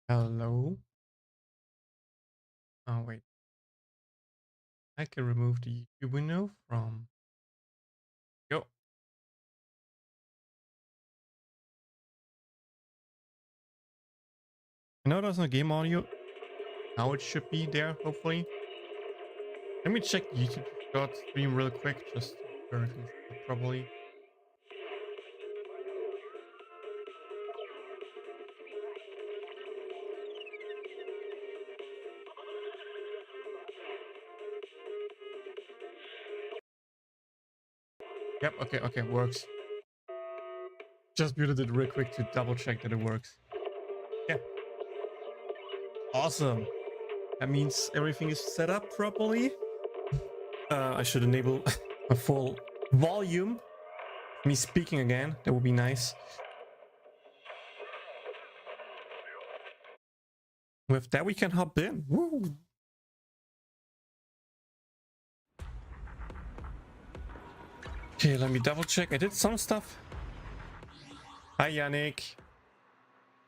Hello. Oh, wait. I can remove the YouTube window from. Go. I know there's no game audio. Now it should be there, hopefully. Let me check YouTube short stream real quick, just to make sure everything's set properly. Yep, okay, works. Just muted it real quick to double check that it works. Yeah. Awesome. That means everything is set up properly. I should enable a full volume. Me speaking again, that would be nice. With that, we can hop in. Woo! Okay, let me double check. I did some stuff. Hi, Yannick.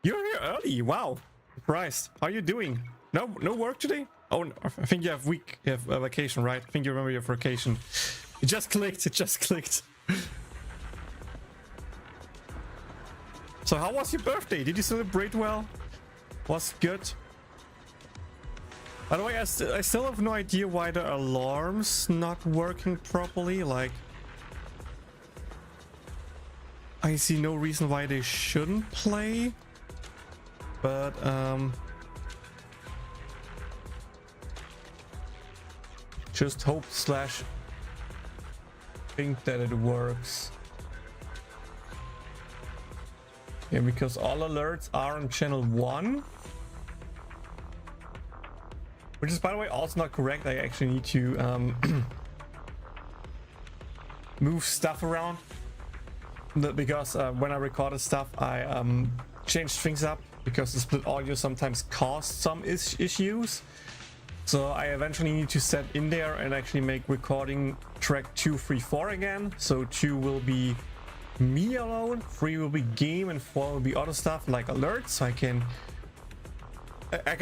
You're here early. Wow. Surprised. How are you doing? No work today? Oh, I think you have a vacation, right? I think you remember your vacation. It just clicked. So how was your birthday? Did you celebrate well? Was good? By the way, I still have no idea why the alarm's not working properly. Like, I see no reason why they shouldn't play. But, just hope / think that it works. Yeah, because all alerts are on channel 1. Which is, by the way, also not correct. I actually need to move stuff around. Because when I recorded stuff, I changed things up because the split audio sometimes caused some issues. So I eventually need to set in there and actually make recording track 2, 3, 4 again. So 2 will be me alone, 3 will be game, and 4 will be other stuff like alerts. So I can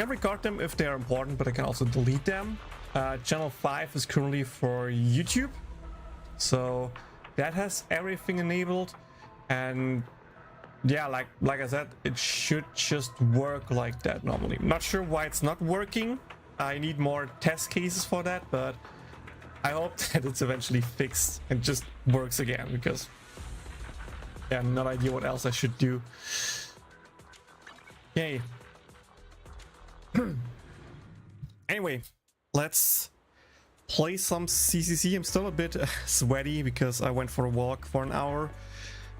record them if they're important, but I can also delete them. Channel 5 is currently for YouTube. So that has everything enabled, and yeah, like I said, it should just work like that normally. I'm not sure why it's not working. I need more test cases for that, but I hope that it's eventually fixed and just works again, because yeah, no idea what else I should do. Yay. Anyway, let's play some CCC. I'm still a bit sweaty because I went for a walk for an hour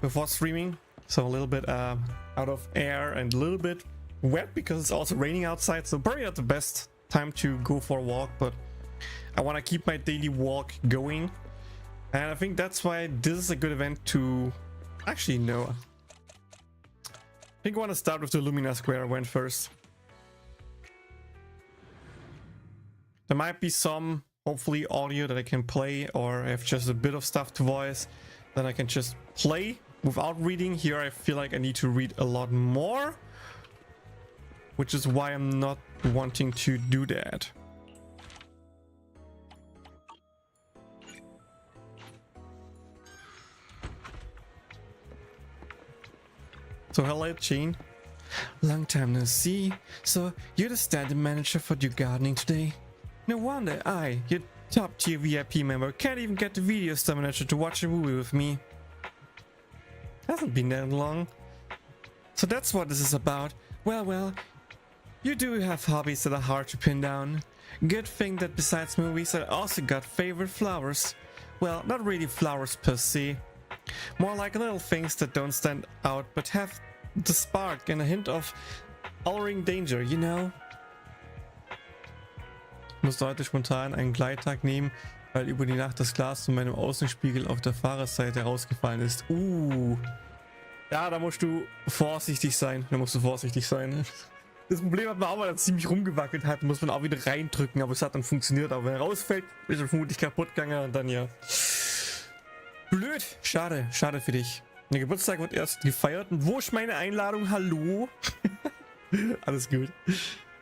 before streaming, so a little bit out of air and a little bit wet because it's also raining outside, so probably not the best time to go for a walk, but I want to keep my daily walk going, and I think that's why this is a good event to actually know. I think I want to start with the Lumina Square. I went first. There might be some, hopefully, audio that I can play, or I have just a bit of stuff to voice, then I can just play without reading. Here I feel like I need to read a lot more, which is why I'm not wanting to do that. So hello, Gene. Long time no see. So you're the stand-in manager for your gardening today? No wonder I, your top tier VIP member, can't even get the video store manager to watch a movie with me. Hasn't been that long. So that's what this is about. Well, you do have hobbies that are hard to pin down. Good thing that besides movies I also got favorite flowers. Well, not really flowers per se. More like little things that don't stand out but have the spark and a hint of alluring danger, you know? Ich muss heute spontan einen Gleittag nehmen, weil über die Nacht das Glas von meinem Außenspiegel auf der Fahrerseite rausgefallen ist. Ja, da musst du vorsichtig sein. Das Problem hat man auch, weil er ziemlich rumgewackelt hat. Muss man auch wieder reindrücken, aber es hat dann funktioniert. Aber wenn er rausfällt, ist er vermutlich kaputt gegangen und dann ja. Blöd. Schade für dich. Der Geburtstag wird erst gefeiert. Und wo ist meine Einladung? Hallo? Alles gut.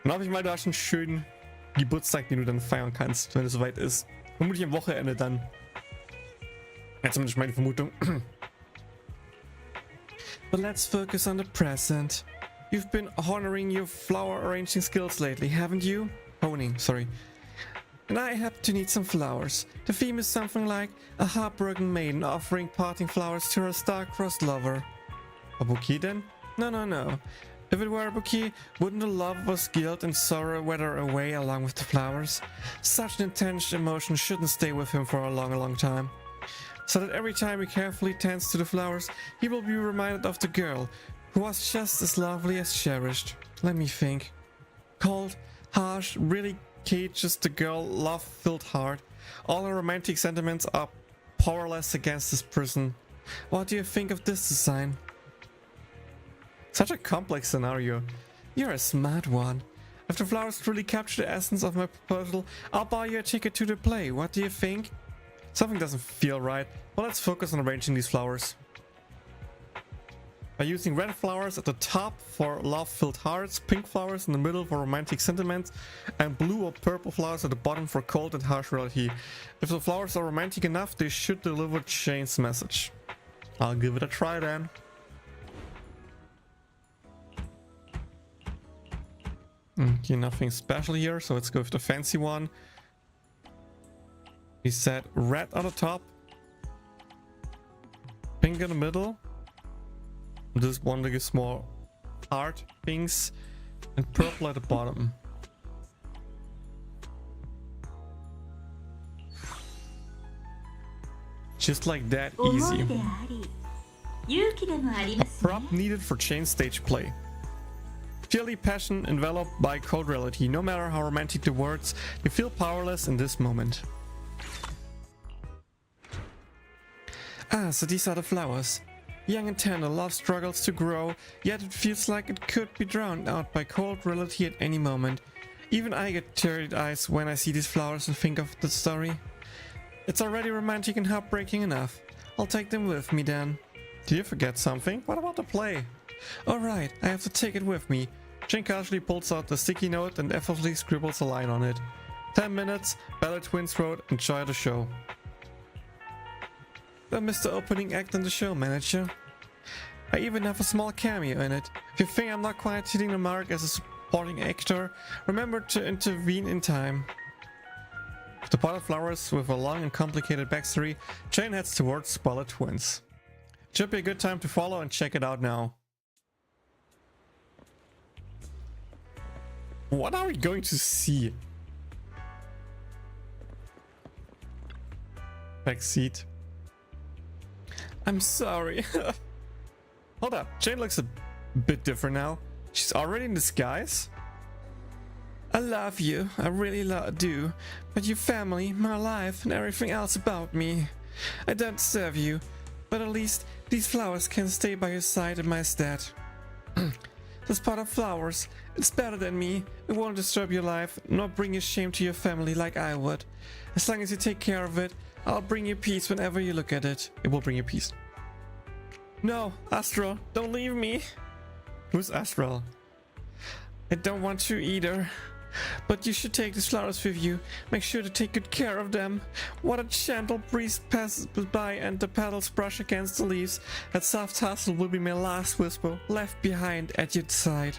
Dann hoffe ich mal, du hast einen schönen Geburtstag, den du dann feiern kannst, wenn es soweit ist. Vermutlich am Wochenende dann. Ja, zumindest meine Vermutung. But let's focus on the present. You've been honoring your flower arranging skills lately, haven't you? Honing, sorry. And I happen to need some flowers. The theme is something like a heartbroken maiden offering parting flowers to her star-crossed lover. A bouquet then? No, no, no. If it were a bouquet, wouldn't the lover's guilt and sorrow wither away along with the flowers? Such an intense emotion shouldn't stay with him for a long time. So that every time he carefully tends to the flowers, he will be reminded of the girl, who was just as lovely as cherished. Let me think. Cold, harsh, really cages the girl love-filled heart. All her romantic sentiments are powerless against this prison. What do you think of this design? Such a complex scenario. You're a smart one. If the flowers truly capture the essence of my proposal, I'll buy you a ticket to the play. What do you think? Something doesn't feel right, but let's focus on arranging these flowers. By using red flowers at the top for love-filled hearts, pink flowers in the middle for romantic sentiments, and blue or purple flowers at the bottom for cold and harsh reality. If the flowers are romantic enough, they should deliver Shane's message. I'll give it a try then. Okay, nothing special here, so let's go with the fancy one. We said red on the top, pink in the middle. This one like a small heart pinks, and purple at the bottom. Just like that, easy. A prop needed for chain stage play. Feel passion enveloped by cold reality. No matter how romantic the words, you feel powerless in this moment. Ah, so these are the flowers. Young and tender, love struggles to grow, yet it feels like it could be drowned out by cold reality at any moment. Even I get teary eyes when I see these flowers and think of the story. It's already romantic and heartbreaking enough. I'll take them with me then. Did you forget something? What about the play? Alright, I have to take it with me. Jane casually pulls out the sticky note and effortlessly scribbles a line on it. 10 minutes, Ballet Twins wrote, enjoy the show. I missed the opening act on the show, manager. I even have a small cameo in it. If you think I'm not quite hitting the mark as a supporting actor, remember to intervene in time. With the pot of flowers with a long and complicated backstory, Jane heads towards Ballet Twins. Should be a good time to follow and check it out now. What are we going to see? Backseat. I'm sorry. Hold up, Jane looks a bit different now. She's already in disguise? I love you, I really do. But your family, my life, and everything else about me. I don't deserve you, but at least these flowers can stay by your side in my stead. This pot of flowers, it's better than me. It won't disturb your life, nor bring you shame to your family like I would. As long as you take care of it, I'll bring you peace whenever you look at it. It will bring you peace. No, Astral, don't leave me. Who's Astral? I don't want to either. But you should take these flowers with you. Make sure to take good care of them. What a gentle breeze passes by and the petals brush against the leaves. That soft tussle will be my last whisper, left behind at your side.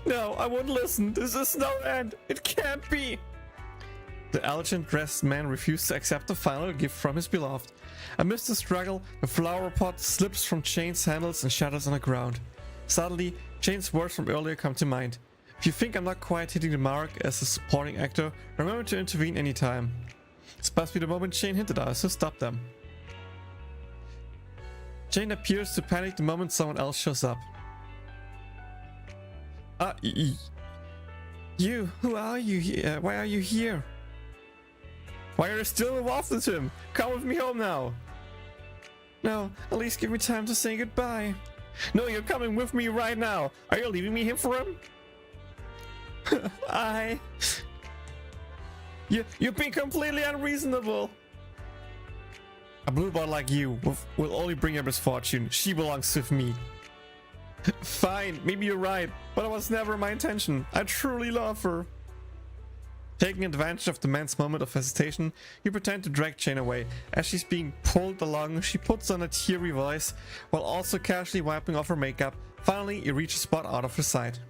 No, I won't listen. This is no end. It can't be. The elegant dressed man refused to accept the final gift from his beloved. Amidst the struggle, the flower pot slips from Jane's handles and shatters on the ground. Suddenly, Jane's words from earlier come to mind. If you think I'm not quite hitting the mark as a supporting actor, remember to intervene anytime. This must be the moment Jane hinted at, so stop them. Jane appears to panic the moment someone else shows up. You, who are you here? Why are you here? Why are you still involved with him? Come with me home now. No, at least give me time to say goodbye. No, you're coming with me right now. Are you leaving me here for him? You're being completely unreasonable. A blue bot like you will only bring her misfortune. She belongs with me. Fine, maybe you're right, but it was never my intention. I truly love her. Taking advantage of the man's moment of hesitation, you pretend to drag Jane away. As she's being pulled along, she puts on a teary voice while also casually wiping off her makeup. Finally, you reach a spot out of her sight.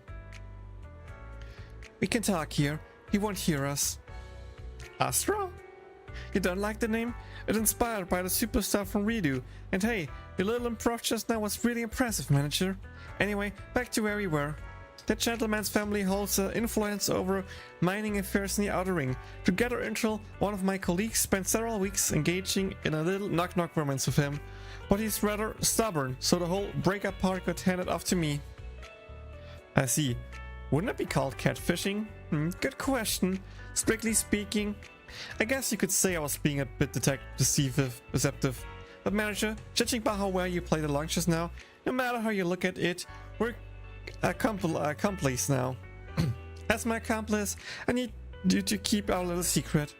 We can talk here. He won't hear us. Astra? You don't like the name? It's inspired by the superstar from Redo. And hey, your little improv just now was really impressive, manager. Anyway, back to where we were. That gentleman's family holds influence over mining affairs in the Outer Ring. To gather intel, one of my colleagues spent several weeks engaging in a little knock-knock romance with him. But he's rather stubborn, so the whole breakup part got handed off to me. I see. Wouldn't it be called catfishing? Good question. Strictly speaking, I guess you could say I was being a bit deceptive. But manager, judging by how well you played along just now, no matter how you look at it, we're accomplice now. As my accomplice, I need you to keep our little secret.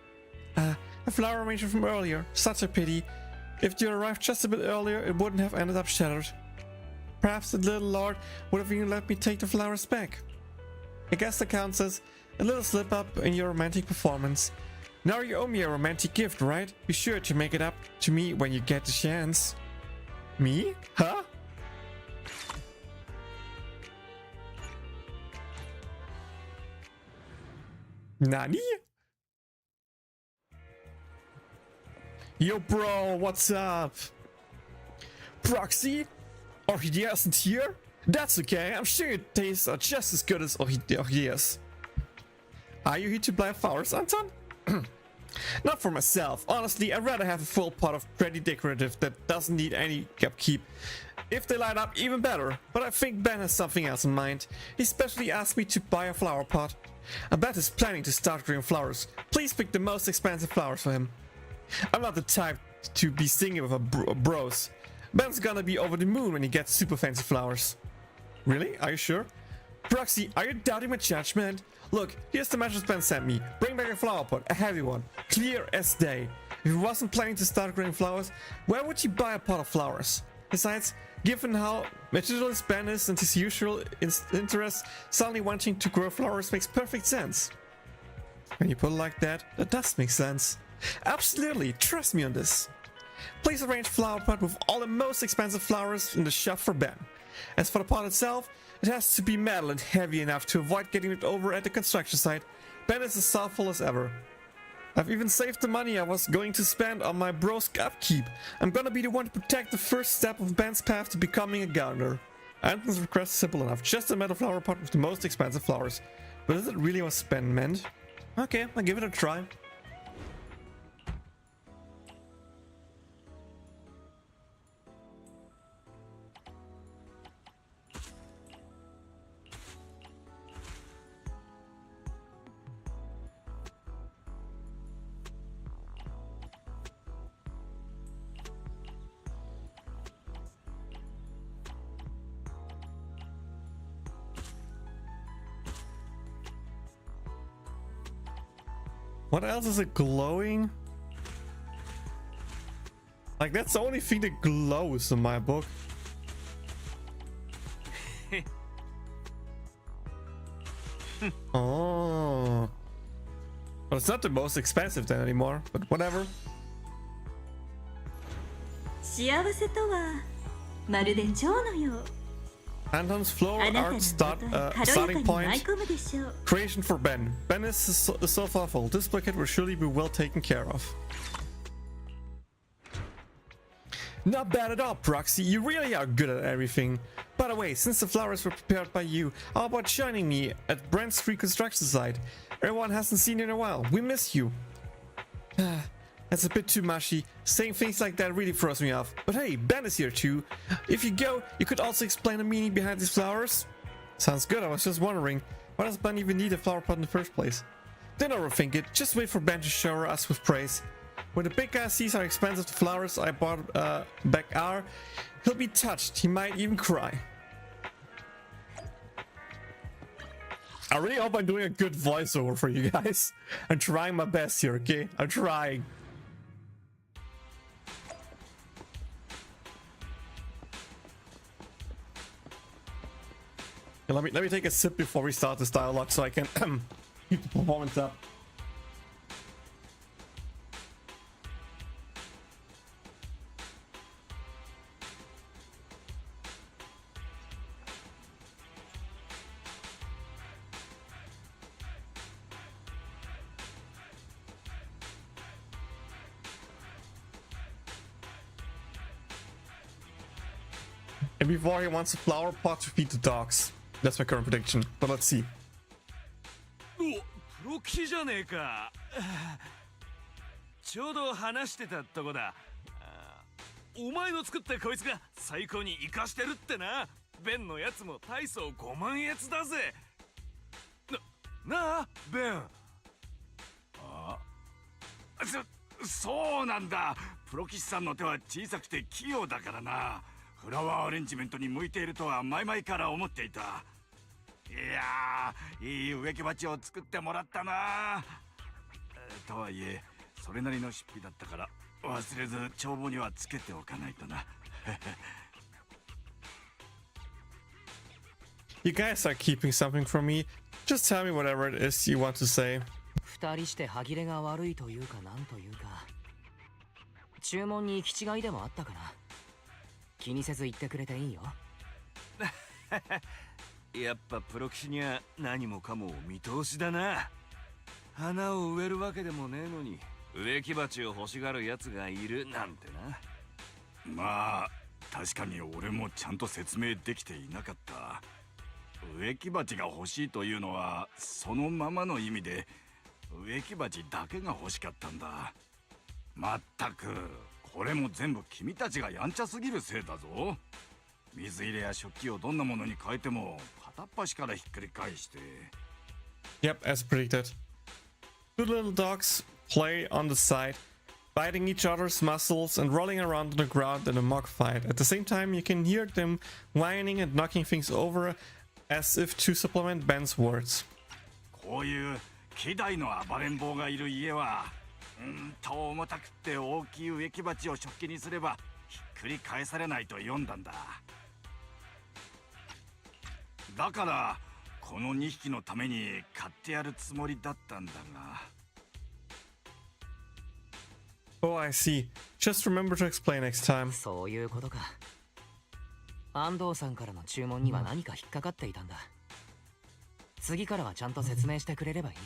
A flower arrangement from earlier. Such a pity. If you arrived just a bit earlier, it wouldn't have ended up shattered. Perhaps the little lord would have even let me take the flowers back. I guess that counts as a little slip up in your romantic performance. Now you owe me a romantic gift, right? Be sure to make it up to me when you get the chance. Me? Huh? Nani? Yo bro, what's up? Proxy? Orchidea isn't here? That's okay, I'm sure your tastes are just as good as Orchidea's. Are you here to buy flowers, Anton? Not for myself. Honestly, I'd rather have a full pot of pretty decorative that doesn't need any upkeep. If they light up, even better. But I think Ben has something else in mind. He specially asked me to buy a flower pot. I bet he's planning to start growing flowers. Please pick the most expensive flowers for him. I'm not the type to be singing with a bros. Ben's gonna be over the moon when he gets super fancy flowers. Really? Are you sure? Proxy, are you doubting my judgment? Look, here's the message Ben sent me. Bring back a flower pot, a heavy one. Clear as day. If he wasn't planning to start growing flowers, where would he buy a pot of flowers? Besides, given how materialist Ben is and his usual interest, suddenly wanting to grow flowers makes perfect sense. When you put it like that, that does make sense. Absolutely, trust me on this. Please arrange flower pot with all the most expensive flowers in the shop for Ben. As for the pot itself, it has to be metal and heavy enough to avoid getting it over at the construction site. Ben is as thoughtful as ever. I've even saved the money I was going to spend on my bro's upkeep. I'm gonna be the one to protect the first step of Ben's path to becoming a gardener. Anton's request is simple enough, just a metal flower pot with the most expensive flowers. But is it really what Ben meant? Okay, I'll give it a try. What else is it glowing? Like, that's the only thing that glows in my book. Oh. Well, it's not the most expensive then anymore, but whatever. 幸せとはまるで蝶のよう。 Anton's floor art starting point. Creation for Ben. Ben is so thoughtful. This bucket will surely be well taken care of. Not bad at all, Proxy. You really are good at everything. By the way, since the flowers were prepared by you, how about joining me at Brent Street construction site? Everyone hasn't seen you in a while. We miss you. That's a bit too mushy. Saying things like that really throws me off. But hey, Ben is here too. If you go, you could also explain the meaning behind these flowers. Sounds good. I was just wondering, why does Ben even need a flower pot in the first place? Don't overthink it. Just wait for Ben to shower us with praise. When the big guy sees how expensive the flowers I bought back are, he'll be touched. He might even cry. I really hope I'm doing a good voiceover for you guys. I'm trying my best here, okay? I'm trying. Yeah, let me take a sip before we start this dialogue so I can keep the performance up. And before he wants a flower pot to feed the dogs. That's my current prediction, but let's see. お、プロ棋士じゃねえか。ちょうど話してたとこだ。お前の作ったこいつが最高に活かしてるってな。ベンのやつも大層5万円だぜ。なあ、ベン。そうなんだ。プロ棋士さんの手は小さくて器用だからな。フラワーアレンジメントに向いているとは前々から思っていた。いやー、いい植木鉢を作ってもらったな。とはいえ、それなりの出費だったから忘れず帳簿にはつけておかないとな。You guys are keeping something from me. Just tell me whatever it is you want to say. 二人して歯切れが悪いというかなんというか、注文に行き違いでもあったかな。気にせず言ってくれていいよ。やっぱプロ棋士には何もかも見通しだな。花を植えるわけでもねえのに植木鉢を欲しがるやつがいるなんてな。まあ確かに俺もちゃんと説明できていなかった。植木鉢が欲しいというのはそのままの意味で植木鉢だけが欲しかったんだ。まったくこれも全部君たちがやんちゃすぎるせいだぞ。水入れや食器をどんなものに変えても片っ端からひっくり返して。 Yep, as predicted. Two little dogs play on the side, biting each other's muscles and rolling around on the ground in a mock fight. At the same time, you can hear them whining and knocking things over as if to supplement Ben's words. こういう希代の暴れん坊がいる家は重たくて大きい植木鉢を食器にすればひっくり返されないと読んだんだ。だからこの2匹のために買ってやるつもりだったんだが。Oh, I see. Just remember to explain next time. そういうことか。安藤さんからの注文には何か引っかかっていたんだ。次からはちゃんと説明してくれればいい。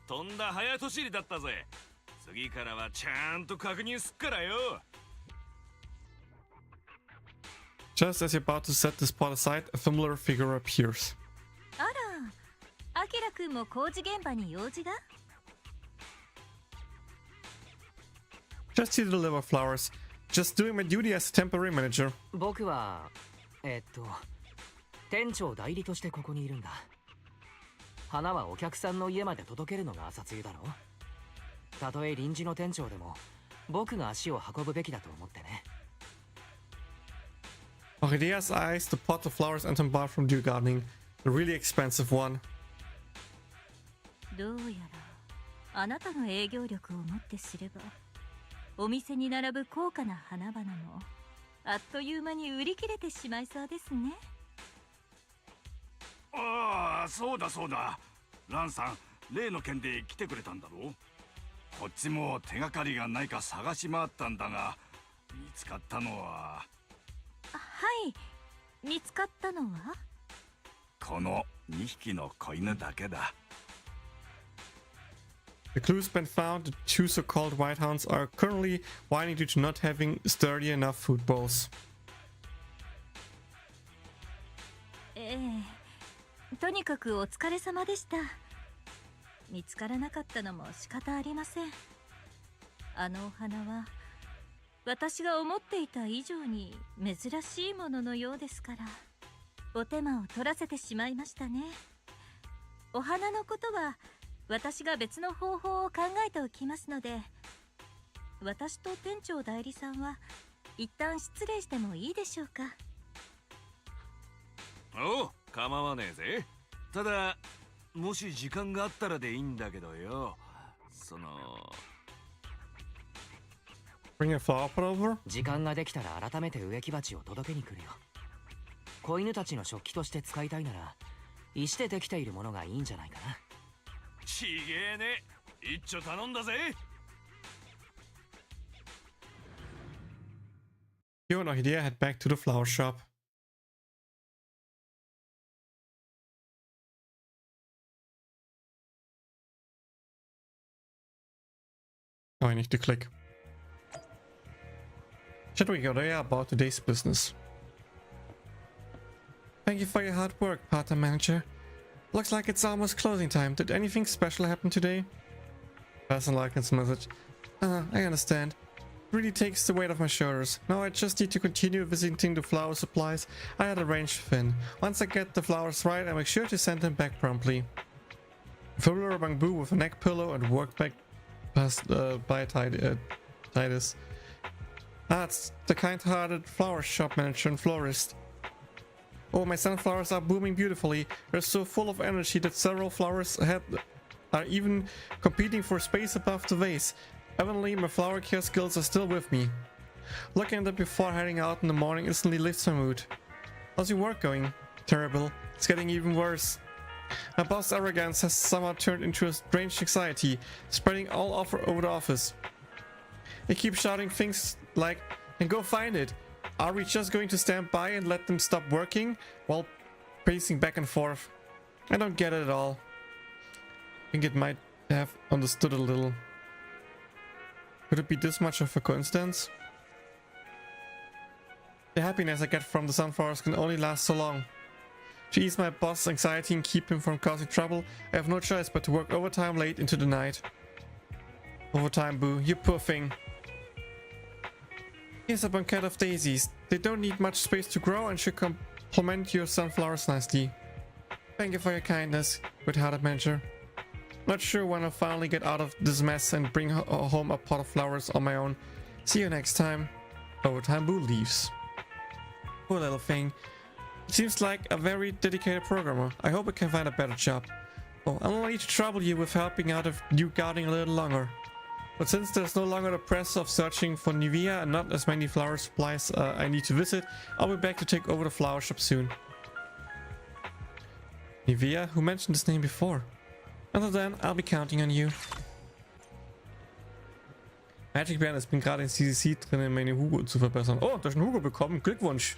とんだ早とちりだったぜ。次からはちゃんと確認すっからよ。Just as you're about to set this pot aside, a familiar figure appears. あら、アキラくんも工事現場に用事が？ Just here to deliver flowers. Just doing my duty as a temporary manager. 僕は店長代理としてここにいるんだ。花はお客さんの家まで届けるのが朝露だろ。たとえ臨時の店長でも僕が足を運ぶべきだと思ってね。Orchidea's eyes the pot of flowers and some bar from Dew Gardening, the really expensive one. どうやらあなたの営業力をもってすればお店に並ぶ高価な花々もあっという間に売り切れてしまいそうですね。ああ、そうだそうだ。ランさん、例の件で来てくれたんだろう。こっちも手がかりがないか探し回ったんだが、見つかったのは。はい、見つかったのはこの2匹の子犬だけだ。The clue's been found. The two so-called white hounds are currently whining due to not having sturdy enough food bowls. とにかくお疲れ様でした。見つからなかったのも仕方ありません。あのお花は私が思っていた以上に珍しいもののようですからお手間を取らせてしまいましたね。お花のことは私が別の方法を考えておきますので、私と店長代理さんは一旦失礼してもいいでしょうか。おう、構わねえぜ。ただもし時間があったらでいいんだけどよ。Bring a flower pot over? 時間ができたら改めて植木鉢を届けに来るよ。子犬たちの食器として使いたいなら石でできているものがいいんじゃないかな。ちげえね、一丁頼んだぜ。You and Orchidea head back to the flower shop. Oh, I need to click. Should we go there about today's business? Thank you for your hard work, part-time manager. Looks like it's almost closing time. Did anything special happen today? Person Larkin's message. I understand. Really takes the weight off my shoulders. Now I just need to continue visiting the flower supplies I had arranged with Finn. Once I get the flowers right, I make sure to send them back promptly. Fill a bamboo with a neck pillow and work back past by Titus. It's the kind-hearted flower shop manager and florist. Oh, my sunflowers are blooming beautifully. They're so full of energy that several flowers ahead are even competing for space above the vase. Evidently, my flower care skills are still with me. Looking at them before heading out in the morning instantly lifts my mood. How's your work going? Terrible. It's getting even worse. My boss' arrogance has somehow turned into a strange anxiety, spreading all over the office. He keeps shouting things like, "And go find it. Are we just going to stand by and let them stop working?" while pacing back and forth. I don't get it at all. I think it might have understood a little. Could it be this much of a coincidence? The happiness I get from the sunflowers can only last so long. To ease my boss' anxiety and keep him from causing trouble, I have no choice but to work overtime late into the night. Overtime, Boo, you poor thing. Here's a bouquet of daisies. They don't need much space to grow and should complement your sunflowers nicely. Thank you for your kindness, good-hearted manager. Not sure when I'll finally get out of this mess and bring home a pot of flowers on my own. See you next time. Overtime Boo leaves. Poor little thing. It seems like a very dedicated programmer. I hope I can find a better job. Oh, I'll need to trouble you with helping out of new gardening a little longer. But since there's no longer the press of searching for Nivea and not as many flower supplies I need to visit, I'll be back to take over the flower shop soon. Nivea? Who mentioned this name before? Until then, I'll be counting on you. Magic Band, ich bin gerade in CCC drin, meine Hugo zu verbessern. Oh, du hast einen Hugo bekommen. Glückwunsch.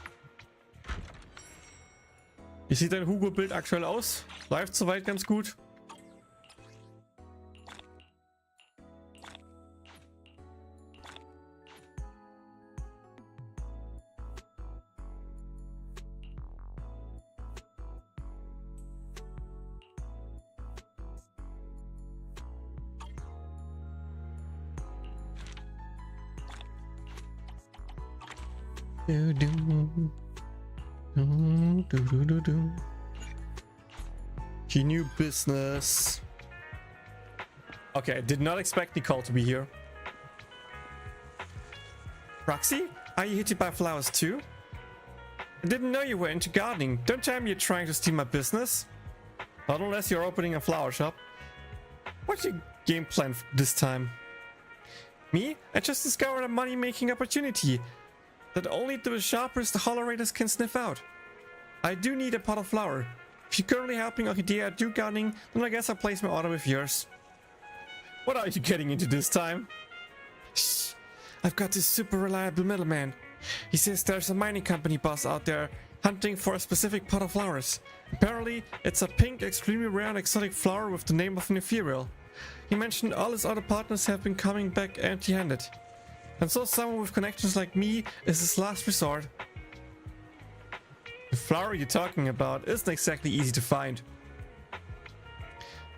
Wie sieht dein Hugo-Bild aktuell aus? Läuft soweit ganz gut. Key new business. Okay, I did not expect Nicole to be here. Roxy, are you here to buy flowers too? I didn't know you were into gardening. Don't tell me you're trying to steal my business. Not unless you're opening a flower shop. What's your game plan this time? Me? I just discovered a money-making opportunity that only the sharpest hollerators can sniff out. I do need a pot of flower. If you're currently helping Orchidea do gardening, then I guess I'll place my order with yours. What are you getting into this time? Shh. I've got this super reliable middleman. He says there's a mining company boss out there hunting for a specific pot of flowers. Apparently, it's a pink, extremely rare and exotic flower with the name of an ethereal. He mentioned all his other partners have been coming back empty-handed. And so someone with connections like me is his last resort. The flower you're talking about isn't exactly easy to find.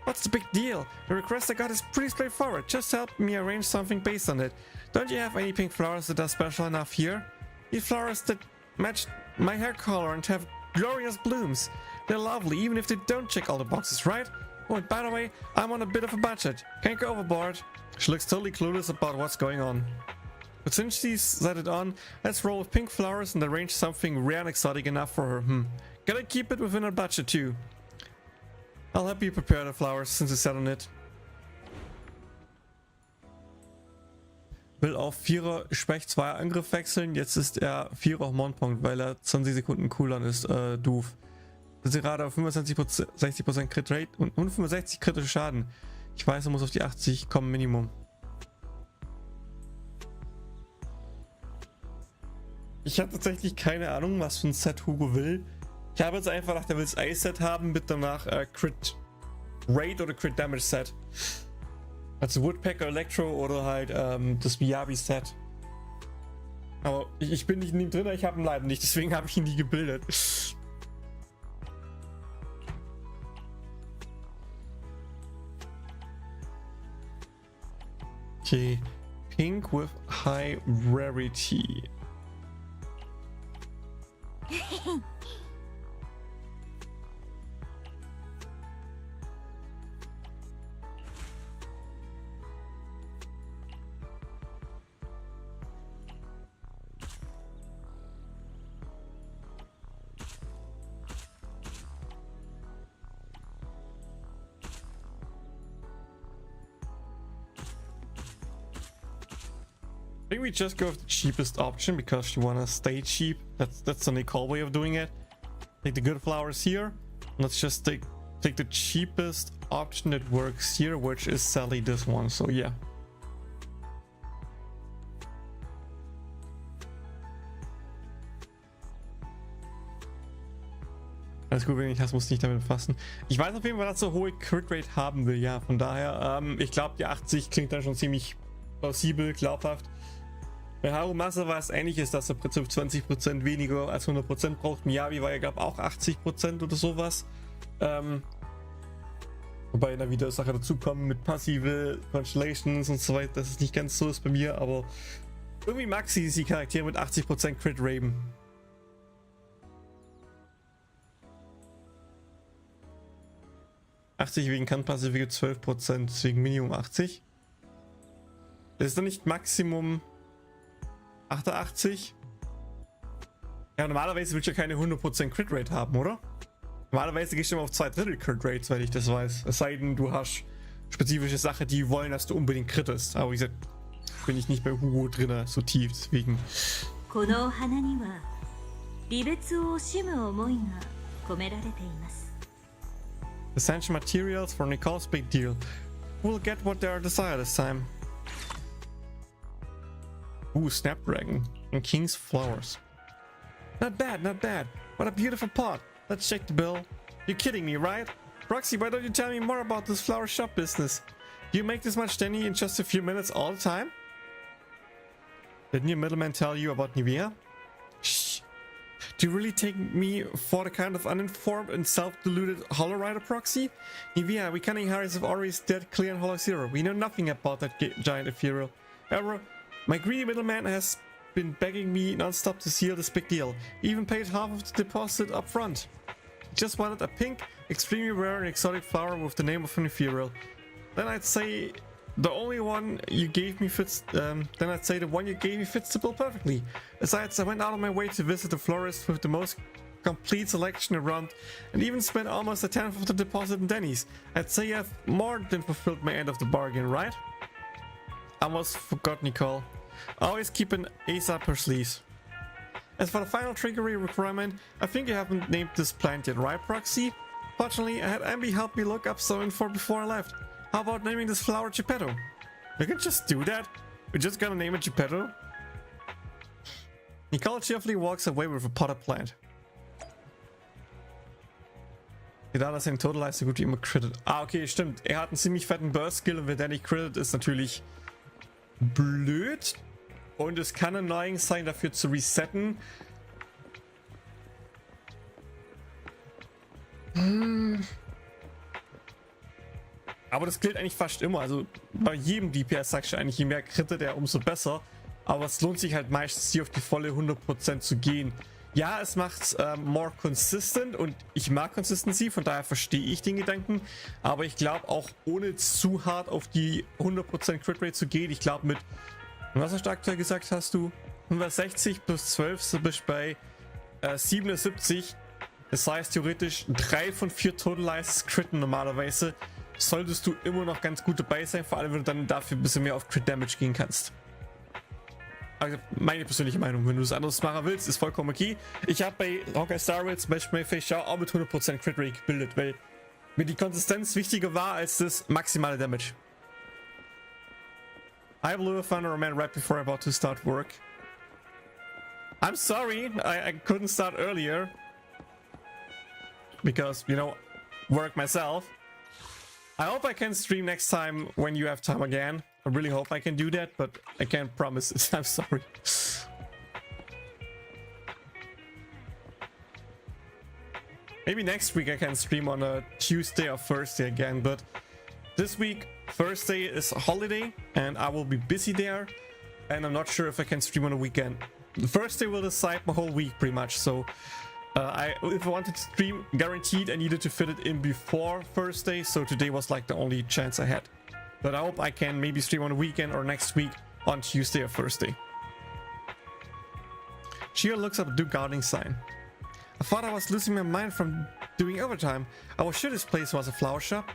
What's the big deal? The request I got is pretty straightforward. Just help me arrange something based on it. Don't you have any pink flowers that are special enough here? These flowers that match my hair color and have glorious blooms. They're lovely even if they don't check all the boxes, right? Oh, and by the way, I'm on a bit of a budget. Can't go overboard. She looks totally clueless about what's going on. But since she's set it on, let's roll with pink flowers and arrange something rare and exotic enough for her. Gotta keep it within her budget too. I'll help you prepare the flowers since you set on it. will auf 4er Specht 2 Angriff wechseln. Jetzt ist er 4er Hormonpunkt, weil er 20 Sekunden Cooldown ist. Doof. Das ist gerade auf 25%, 60% Crit Rate und 65 kritische Schaden. Ich weiß, er muss auf die 80 kommen, Minimum. Ich habe tatsächlich keine Ahnung, was für ein Set Hugo will. Ich habe jetzt einfach gedacht, er will das Ice-Set haben mit danach Crit Rate oder Crit Damage Set. Also Woodpecker Electro oder halt das Miyabi-Set. Aber ich bin nicht in ihm drin, ich habe ihn leider nicht, deswegen habe ich ihn nie gebildet. Okay, Pink with High Rarity. I think we just go with the cheapest option because you wanna stay cheap. That's the Nicole way of doing it. Take the good flowers here. Let's just take the cheapest option that works here, which is sadly this one. So yeah. Alles gut, wenn ich das muss nicht damit befassen. Ich weiß auf jeden Fall, dass er so hohe Crit Rate haben will, ja. Von daher, ich glaube, die 80 klingt dann schon ziemlich plausibel, glaubhaft. Bei Haru Masa war es ähnlich, ist, dass er im Prinzip 20% weniger als 100% braucht. Miyabi war ja, glaube ich, auch 80% oder sowas. Wobei da wieder Sache dazukommen mit passive Constellations und so weiter, dass es nicht ganz so ist bei mir, aber irgendwie mag sie die Charaktere mit 80% Crit Raven. Wegen Kann-Passive 12%, deswegen Minimum 80. Das ist doch nicht Maximum 88. Ja, normalerweise willst du ja keine 100% Crit Rate haben, oder? Normalerweise gehst du immer auf 2/3 Crit Rate, soweit ich das weiß. Es sei denn, du hast spezifische Sachen, die wollen, dass du unbedingt crittest. Aber wie gesagt, bin ich nicht bei Hugo drin, so tief, deswegen. この花には離別を惜しむ思いが込められています。 Essential materials for Nicole's big deal. We'll get what they are desired this time. Ooh, Snapdragon and King's Flowers. Not bad, not bad. What a beautiful pot. Let's check the bill. You're kidding me, right? Roxy, why don't you tell me more about this flower shop business? You make this much money in just a few minutes all the time? Didn't your middleman tell you about Nivea? Shh. Do you really take me for the kind of uninformed and self-deluded Hollow Rider proxy? Nivea, we cunning Harris have always dead clear on Hollow Zero. We know nothing about that giant ethereal. However, my greedy middleman has been begging me non-stop to seal this big deal. Even paid half of the deposit up front. Just wanted a pink, extremely rare and exotic flower with the name of an ethereal. Then I'd say the one you gave me fits the bill perfectly. Besides, I went out of my way to visit the florist with the most complete selection around and even spent almost a tenth of the deposit in Denny's. I'd say I've more than fulfilled my end of the bargain, right? Almost forgot, Nicole. Always keep an ace up her sleeves. As for the final trickery requirement, I think you haven't named this plant yet, right, Proxy? Fortunately, I had Ambi help me look up some info before I left. How about naming this flower Geppetto? We can just do that? We're just gonna name it Geppetto? Nicole cheerfully walks away with a potted plant. Da das ein Total so gut wie immer crittet. Ah, okay, stimmt. Er hat einen ziemlich fetten Burst-Skill und wenn der nicht crittet, ist natürlich blöd. Und es kann annoying sein, dafür zu resetten. Aber das gilt eigentlich fast immer. Also bei jedem DPS sagst du eigentlich, je mehr Kritte, der umso besser. Aber es lohnt sich halt meistens hier auf die volle 100% zu gehen. Ja, es macht more consistent und ich mag Consistency, von daher verstehe ich den Gedanken. Aber ich glaube auch ohne zu hart auf die 100% Crit Rate zu gehen. Ich glaube mit, was hast du aktuell gesagt, hast du 160 plus 12, so bist bei 77. Das heißt theoretisch 3 von 4 Totalized critten normalerweise. Solltest du immer noch ganz gut dabei sein, vor allem wenn du dann dafür ein bisschen mehr auf Crit Damage gehen kannst. Also meine persönliche Meinung, wenn du es anderes machen willst, ist vollkommen okay. Ich habe bei Honkai Star Rail zum Beispiel Face auch mit 100% Crit Rate gebildet, weil mir die Konsistenz wichtiger war als das maximale Damage. I blew a thunder man right before I'm about to start work. I'm sorry, I couldn't start earlier. Because, you know, work myself. I hope I can stream next time when you have time again. I really hope I can do that, but I can't promise it. I'm sorry. Maybe next week I can stream on a Tuesday or Thursday again, but this week, Thursday is a holiday and I will be busy there, and I'm not sure if I can stream on a weekend. The Thursday will decide my whole week pretty much, so if I wanted to stream, guaranteed I needed to fit it in before Thursday, so today was like the only chance I had. But I hope I can maybe stream on a weekend or next week on Tuesday or Thursday. Shia looks up a Duke gardening sign. I thought I was losing my mind from doing overtime. I was sure this place was a flower shop.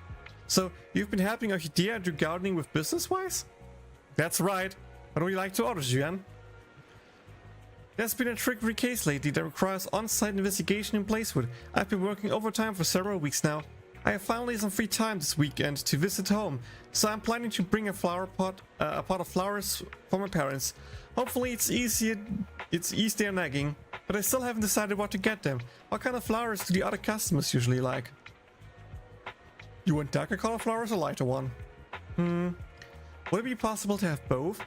So, you've been helping Orchidea do gardening with business-wise? That's right. What would you like to order, Juan? There's been a trickery case lately that requires on-site investigation in Blazewood. I've been working overtime for several weeks now. I have finally some free time this weekend to visit home, so I'm planning to bring a pot of flowers for my parents. Hopefully it's easier nagging, but I still haven't decided what to get them. What kind of flowers do the other customers usually like? You want darker color flowers or lighter one? Would it be possible to have both?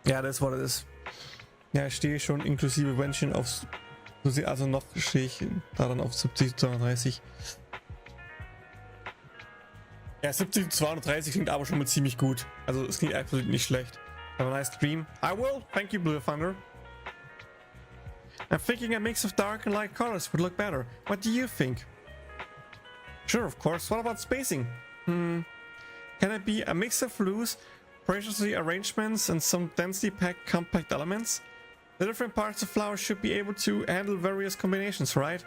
Ja, das ist what it is. Ja, ich stehe schon inklusive Männchen auf, also noch stehe ich da dann auf 70 zu 230. Ja, 70 zu 230 klingt aber schon mal ziemlich gut. Also es klingt absolut nicht schlecht. Have a nice stream. I will. Thank you, Blue Thunder. I'm thinking a mix of dark and light colors would look better. What do you think? Sure, of course. What about spacing? Can it be a mix of loose, preciously arrangements and some densely packed compact elements? The different parts of flowers should be able to handle various combinations, right?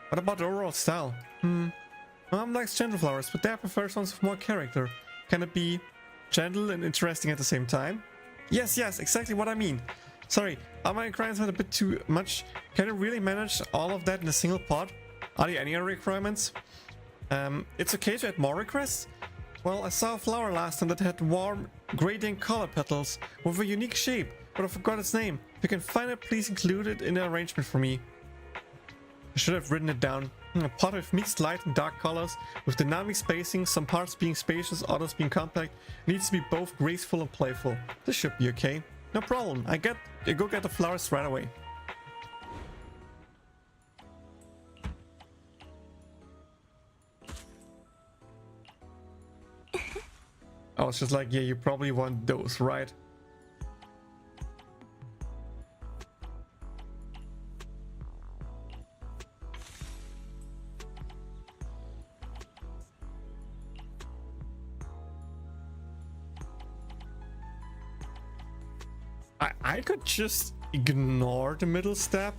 What about the overall style? Mom likes gentle flowers, but Dad prefers ones with more character. Can it be gentle and interesting at the same time? Yes, exactly what I mean. Sorry, are my requirements a bit too much? Can you really manage all of that in a single pot? Are there any other requirements? It's okay to add more requests? Well, I saw a flower last time that had warm, gradient color petals with a unique shape, but I forgot its name. If you can find it, please include it in the arrangement for me. I should have written it down. A pot with mixed light and dark colors, with dynamic spacing, some parts being spacious, others being compact, needs to be both graceful and playful. This should be okay. No problem, I go get the flowers right away. I was just like, yeah, you probably want those, right? I could just ignore the middle step.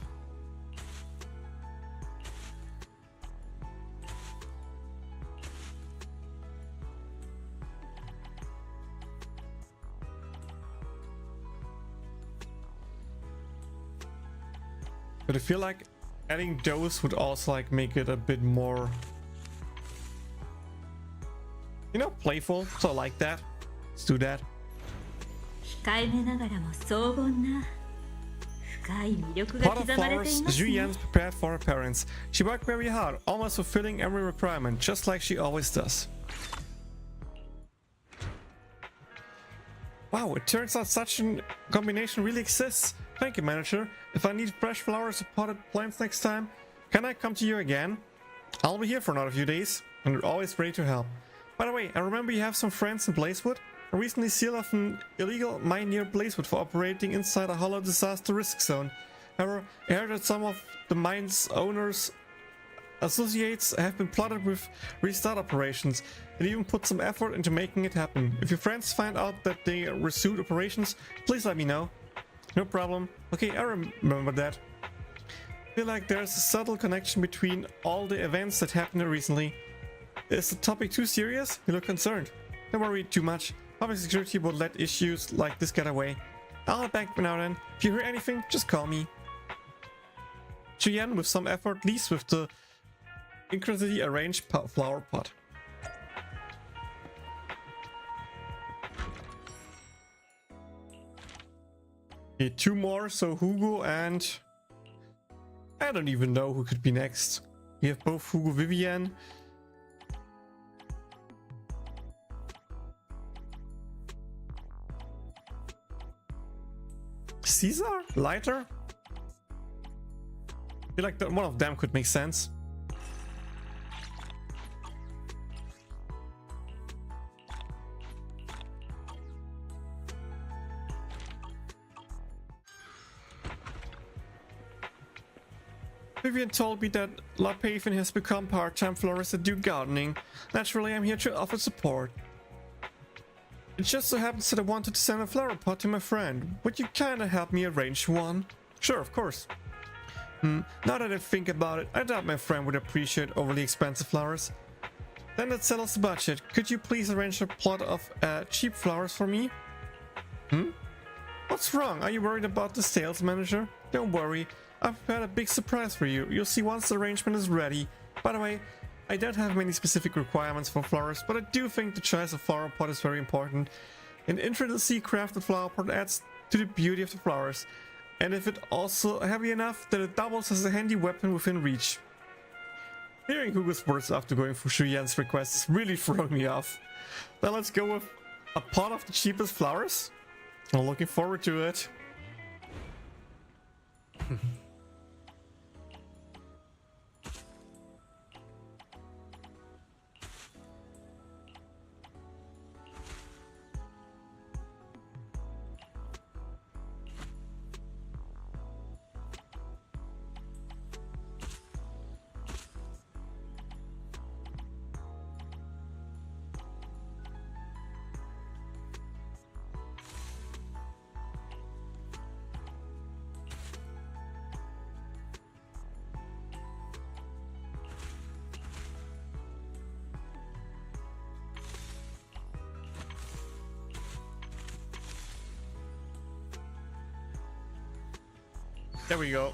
But I feel like adding those would also like make it a bit more, you know, playful. So I like that. Let's do that. 控えめながらも荘厳な深い魅力が Pot of 刻まれてい flowers ますね。 Julian's prepared for her parents. She worked very hard, almost fulfilling every requirement, just like she always does. Wow, it turns out such a combination really exists. Thank you, manager. If I need fresh flowers or potted plants next time, can I come to you again? I'll be here for another few days, and we're always ready to help. By the way, I remember you have some friends in Blazewood. I recently sealed off an illegal mine near Blazewood for operating inside a hollow disaster risk zone. However, I heard that some of the mine's owners' associates have been plotted with restart operations and even put some effort into making it happen. If your friends find out that they resumed operations, please let me know. No problem. Okay, I remember that. I feel like there's a subtle connection between all the events that happened recently. Is the topic too serious? You look concerned. Don't worry too much. Public security won't let issues like this get away. I'll head back now then. If you hear anything, just call me. Cheyenne, with some effort, leaves with the incredibly arranged flower pot. Okay, 2 more, so Hugo and... I don't even know who could be next. We have both Hugo, Vivian. Caesar? Lighter? I feel like one of them could make sense. Vivian told me that La Pavin has become part-time florist at Duke Gardening. Naturally, I'm here to offer support. It just so happens that I wanted to send a flower pot to my friend. Would you kinda help me arrange one? Sure, of course. Now that I think about it, I doubt my friend would appreciate overly expensive flowers. Then that settles the budget. Could you please arrange a plot of cheap flowers for me? What's wrong? Are you worried about the sales manager? Don't worry. I've prepared a big surprise for you. You'll see once the arrangement is ready. By the way, I don't have many specific requirements for flowers, but I do think the choice of flower pot is very important. An intricately crafted flower pot adds to the beauty of the flowers, and if it also heavy enough that it doubles as a handy weapon within reach. Hearing Hugo's words after going for Shuyan's request is really throwing me off. Then let's go with a pot of the cheapest flowers. I'm looking forward to it. There we go.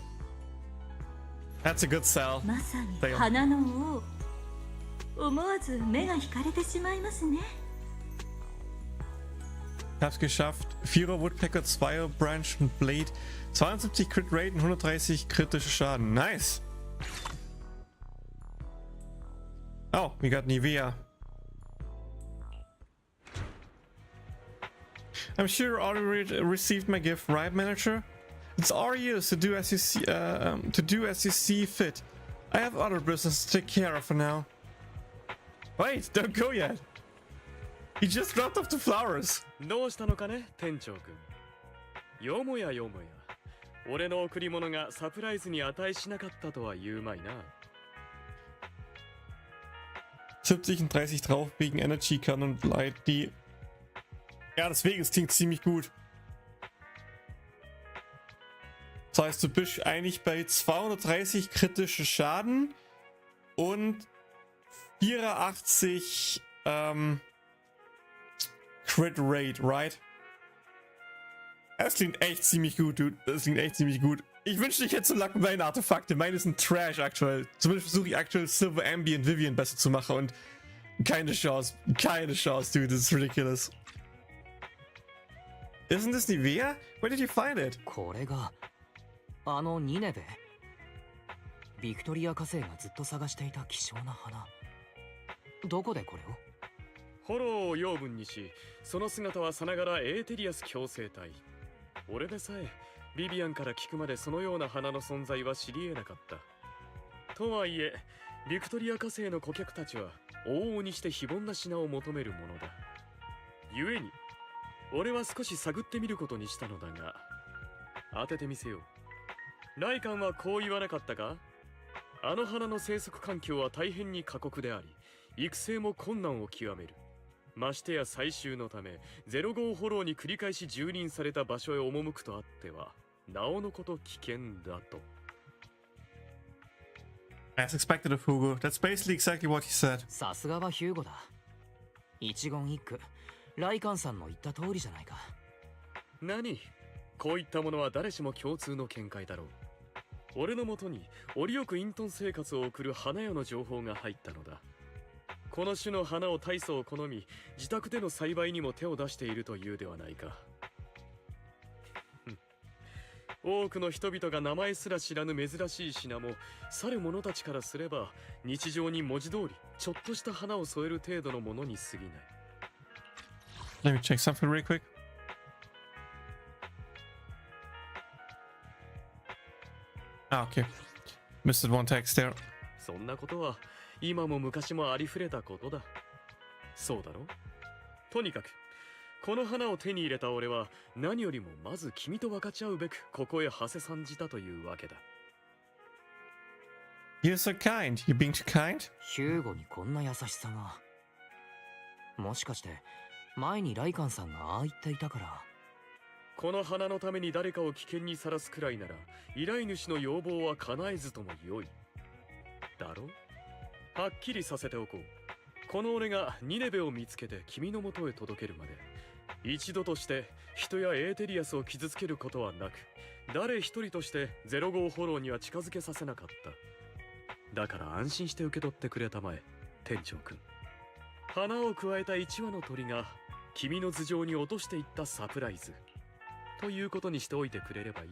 That's a good sell. まさに花の王。思わず目が惹かれてしまいますね。Hab's geschafft. Vierer Woodpecker, 2er Branch und Blade. 72 Crit Rate und 130 kritische Schaden. Nice. Oh, we got Nivea. I'm sure you already received my gift, right, manager? It's all yours to do as you see fit. I have other business to take care of for now. Wait, don't go yet. He just dropped off the flowers. どうしたのかね、店長くん。よもやよもや。俺の贈り物がサプライズに値しなかったとは言うまいな。70 und 30 drauf wegen Energy Cannon und Light. Die. Ja, deswegen, es klingt ziemlich gut. Das heißt, du bist eigentlich bei 230 kritische Schaden und 84 Crit Rate, right? Das klingt echt ziemlich gut, dude. Das klingt echt ziemlich gut. Ich wünschte, ich hätte so meine Artefakte. Meine sind Trash aktuell. Zumindest versuche ich aktuell Silver Ambient Vivian besser zu machen und keine Chance. Keine Chance, dude. Das ist ridiculous. Isn't this Nivea? Where did you find it? これがニネベ。ビクトリア火星がずっと探していた希少な花。どこでこれを？フォローを養分にし、その姿はさながらエーテリアス共生体。俺でさえビビアンから聞くまでそのような花の存在は知り得なかった。とはいえ、ビクトリア火星の顧客たちは往々にして非凡な品を求めるものだ。故に、俺は少し探ってみることにしたのだが、当ててみせよう。ライカンはこう言わなかったか？あの花の生息環境は大変に過酷であり、育成も困難を極める。ましてや採集のため、ゼロ号フォローに繰り返し蹂躙された場所へ赴くとあっては、なおのこと危険だと。As expected of Hugo. That's basically exactly what he said. さすがはヒューゴだ。一言一句ライカンさんの言った通りじゃないか。何？こういったものは誰しも共通の見解だろう。俺のもとに折よく隠遁生活を送る花屋の情報が入ったのだ。この種の花を大層好み、自宅での栽培にも手を出しているというではないか。多くの人々が名前すら知らぬ珍しい品も、去る者たちからすれば日常に文字通りちょっとした花を添える程度のものに過ぎない。 Let me check something real quick. Ah, okay. Missed one text there. そんなことは今も昔もありふれたことだ。そうだろ。とにかくこの花を手に入れた俺は何よりもまず君と分かち合うべくここへ馳せ参じたというわけだ。 You're so kind. You being too kind? ヒューゴにこんな優しさが。もしかして前にライカンさんがああ言っていたから。この花のために誰かを危険にさらすくらいなら依頼主の要望は叶えずともよいだろ。はっきりさせておこう。この俺がニネベを見つけて君のもとへ届けるまで一度として人やエーテリアスを傷つけることはなく、誰一人として0号フォローには近づけさせなかった。だから安心して受け取ってくれたまえ、店長くん。花を加えた1羽の鳥が君の頭上に落としていったサプライズということにしておいてくれればいい。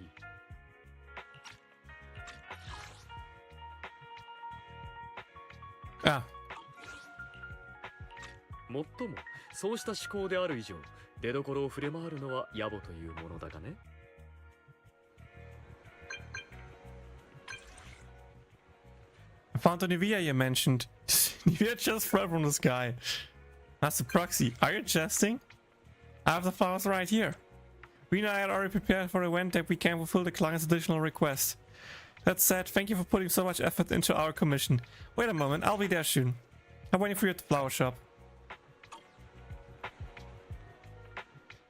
Ah. もっともそうした思考である以上、出どころを触れ回るのは野暮というものだがね。 I found the Nivea you mentioned. Nivea just fell from the sky. That's a proxy. Are you jesting? I have the files right here. We and I had already prepared for the event that we can fulfill the client's additional request. That said, thank you for putting so much effort into our commission. Wait a moment, I'll be there soon. I'm waiting for you at the flower shop.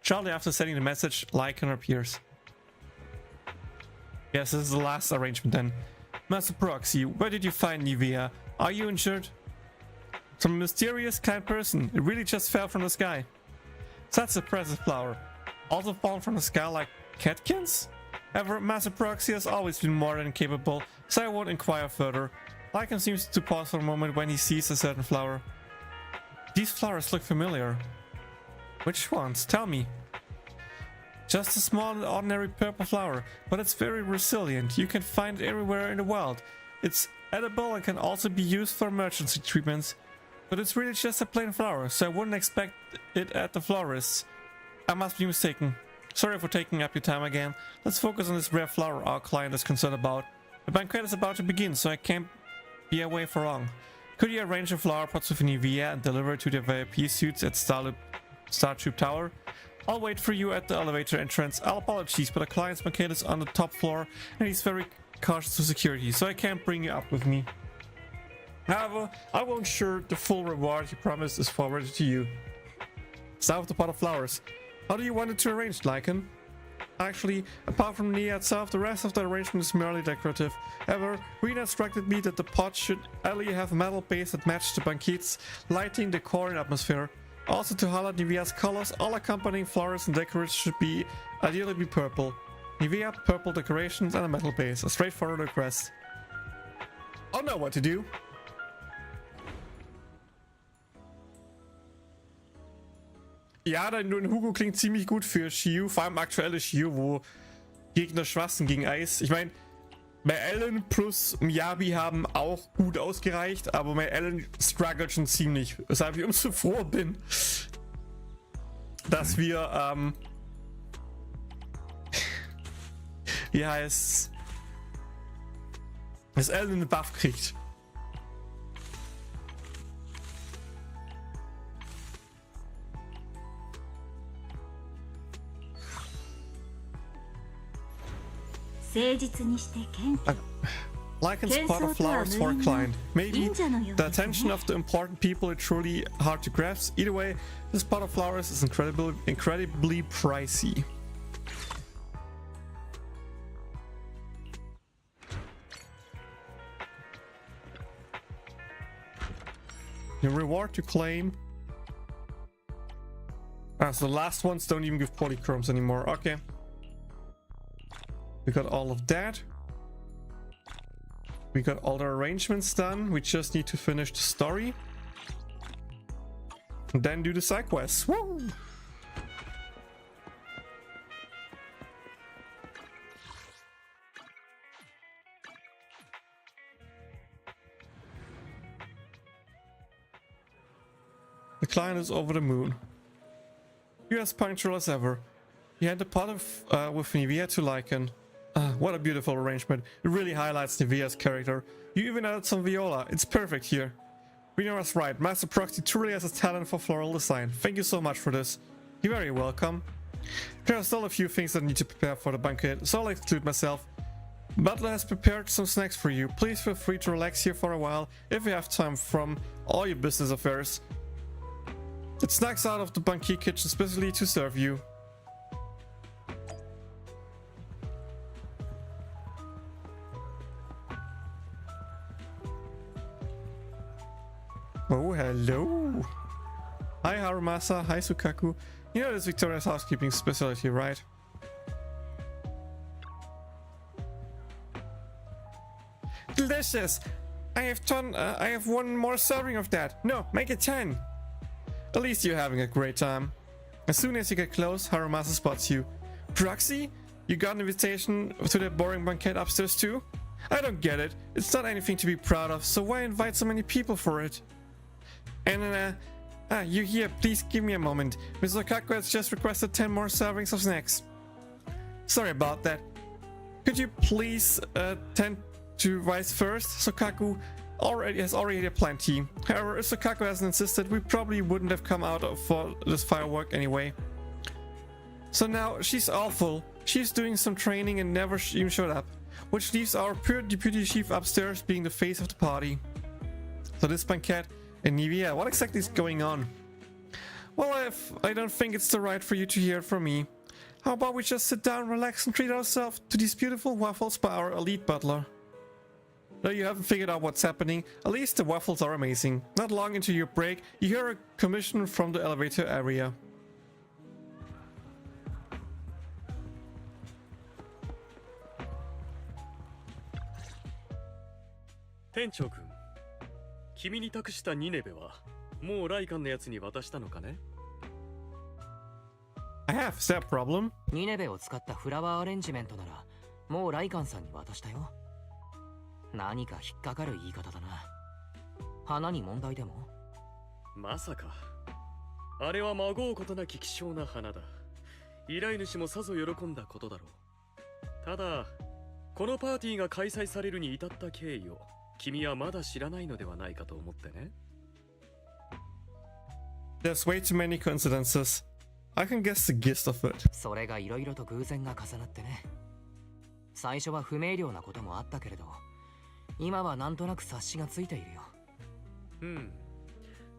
Shortly after sending the message, Lycan appears. Yes, this is the last arrangement then. Master Proxy, where did you find Nivea? Are you injured? Some mysterious kind person. It really just fell from the sky. Such a precious flower. Also fallen from the sky like catkins? However, Master Proxy has always been more than capable, so I won't inquire further. Lycan seems to pause for a moment when he sees a certain flower. These flowers look familiar. Which ones? Tell me. Just a small and ordinary purple flower, but it's very resilient. You can find it everywhere in the world. It's edible and can also be used for emergency treatments. But it's really just a plain flower, so I wouldn't expect it at the florist's. I must be mistaken. Sorry for taking up your time again. Let's focus on this rare flower our client is concerned about. The banquet is about to begin, so I can't be away for long. Could you arrange the flower pots with Nivea and deliver it to the VIP suites at Startroop Tower? I'll wait for you at the elevator entrance. I'll apologize, but the client's banquet is on the top floor and he's very cautious of security, so I can't bring you up with me. However, I will ensure the full reward he promised is forwarded to you. Start with the pot of flowers. How do you want it to arrange, Lycan? Actually, apart from Nia itself, the rest of the arrangement is merely decorative. However, Rena instructed me that the pot should ideally have a metal base that matches the banquet's lighting, decor, and atmosphere. Also, to highlight Nivea's colors, all accompanying flowers and decorations should ideally be purple. Nivea, purple decorations, and a metal base. A straightforward request. I'll know what to do. Ja, dein Hugo klingt ziemlich gut für Shiu, vor allem aktuelle Shiu, wo Gegner schwach sind gegen Eis. Ich meine, May Allen plus Miyabi haben auch gut ausgereicht, aber May Allen struggelt schon ziemlich. Weshalb ich umso froh bin, dass wir, wie heißt, dass Allen einen Buff kriegt. Lycan's pot of flowers for a client. Maybe the attention of the important people is truly hard to grasp. Either way, this pot of flowers is incredibly pricey. Your reward to claim. So the last ones don't even give polychromes anymore. Okay. We got all of that. We got all the arrangements done. We just need to finish the story. And then do the side quests. Woo! The client is over the moon. You're as punctual as ever. You had the pot of, with Nivea to Lycan. What a beautiful arrangement. It really highlights Nivea's character. You even added some viola. It's perfect here. Reno was right. Master Proxy truly has a talent for floral design. Thank you so much for this. You're very welcome. There are still a few things that I need to prepare for the banquet, so I'll exclude myself. Butler has prepared some snacks for you. Please feel free to relax here for a while if you have time from all your business affairs. It snacks out of the banquet kitchen specially to serve you. Oh, hello. Hi, Harumasa. Hi, Sukaku. You know this Victoria's housekeeping specialty, right? Delicious. I have one more serving of that. No, make it 10. At least you're having a great time. As soon as you get close, Harumasa spots you. Proxy? You got an invitation to the boring banquet upstairs too? I don't get it. It's not anything to be proud of, so why invite so many people for it? And you here, please give me a moment. Mr. Kaku has just requested 10 more servings of snacks. Sorry about that. Could you please tend to vice first? Sokaku has already plenty. However, if Sokaku hasn't insisted, we probably wouldn't have come out for this firework anyway. So now she's awful. She's doing some training and never even showed up, which leaves our pure deputy chief upstairs being the face of the party. So this banquet in Nivea, what exactly is going on? Well, I don't think it's the right for you to hear from me. How about we just sit down, relax, and treat ourselves to these beautiful waffles by our elite butler? Though you haven't figured out what's happening, at least the waffles are amazing. Not long into your break, you hear a commission from the elevator area. Tenchou-kun, 君に託したニネベはもうライカンのやつに渡したのかね? I have, is that a problem? ニネベを使ったフラワーアレンジメントならもうライカンさんに渡したよ。何か引っかかる言い方だな。花に問題でも？まさか。あれはまごうことなき希少な花だ。依頼主もさぞ喜んだことだろう。ただ、このパーティーが開催されるに至った経緯を君はまだ知らないのではないかと思ってね。There's way too many coincidences. I can guess the gist of it. それがいろいろと偶然が重なってね。最初は不明瞭なこともあったけれど、今はなんとなく察しがついているよ。うん。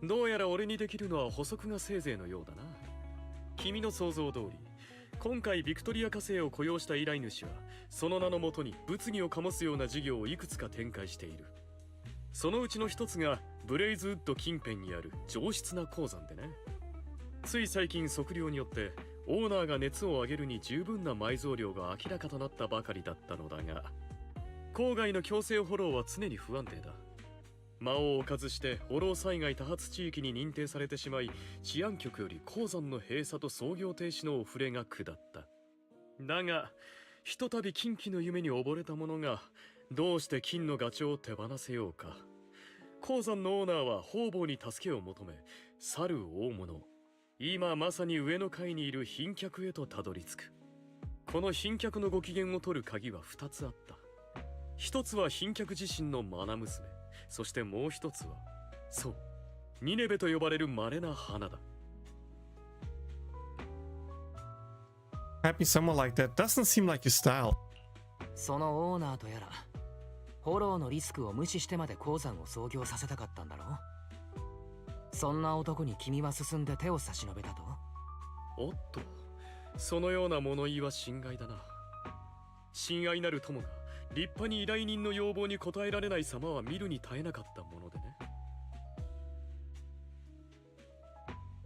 どうやら俺にできるのは補足がせいぜいのようだな。君の想像通り、今回ビクトリア火星を雇用した依頼主は、その名のもとに物議を醸すような事業をいくつか展開している。そのうちの一つがブレイズウッド近辺にある上質な鉱山でね。つい最近測量によってオーナーが熱を上げるに十分な埋蔵量が明らかとなったばかりだったのだが、郊外の強制フォローは常に不安定だ。魔を置かずしてフォロー災害多発地域に認定されてしまい、治安局より鉱山の閉鎖と操業停止のお触れが下った。だがひとたび金器の夢に溺れた者がどうして金のガチョウを手放せようか。鉱山のオーナーは方々に助けを求め、去る大物、今まさに上の階にいる賓客へとたどり着く。この賓客のご機嫌を取る鍵は2つあった。一つは賓客自身の愛娘、そしてもう一つは、そう、ニネベと呼ばれる稀な花だ。Happy someone like that doesn't seem like your style. そのオーナーとやら、フォローのリスクを無視してまで鉱山を操業させたかったんだろう。そんな男に君は進んで手を差し伸べたと？おっと、そのような物言いは心外だな。親愛なる友が立派に依頼人の要望に応えられない様は見るに耐えなかったものでね。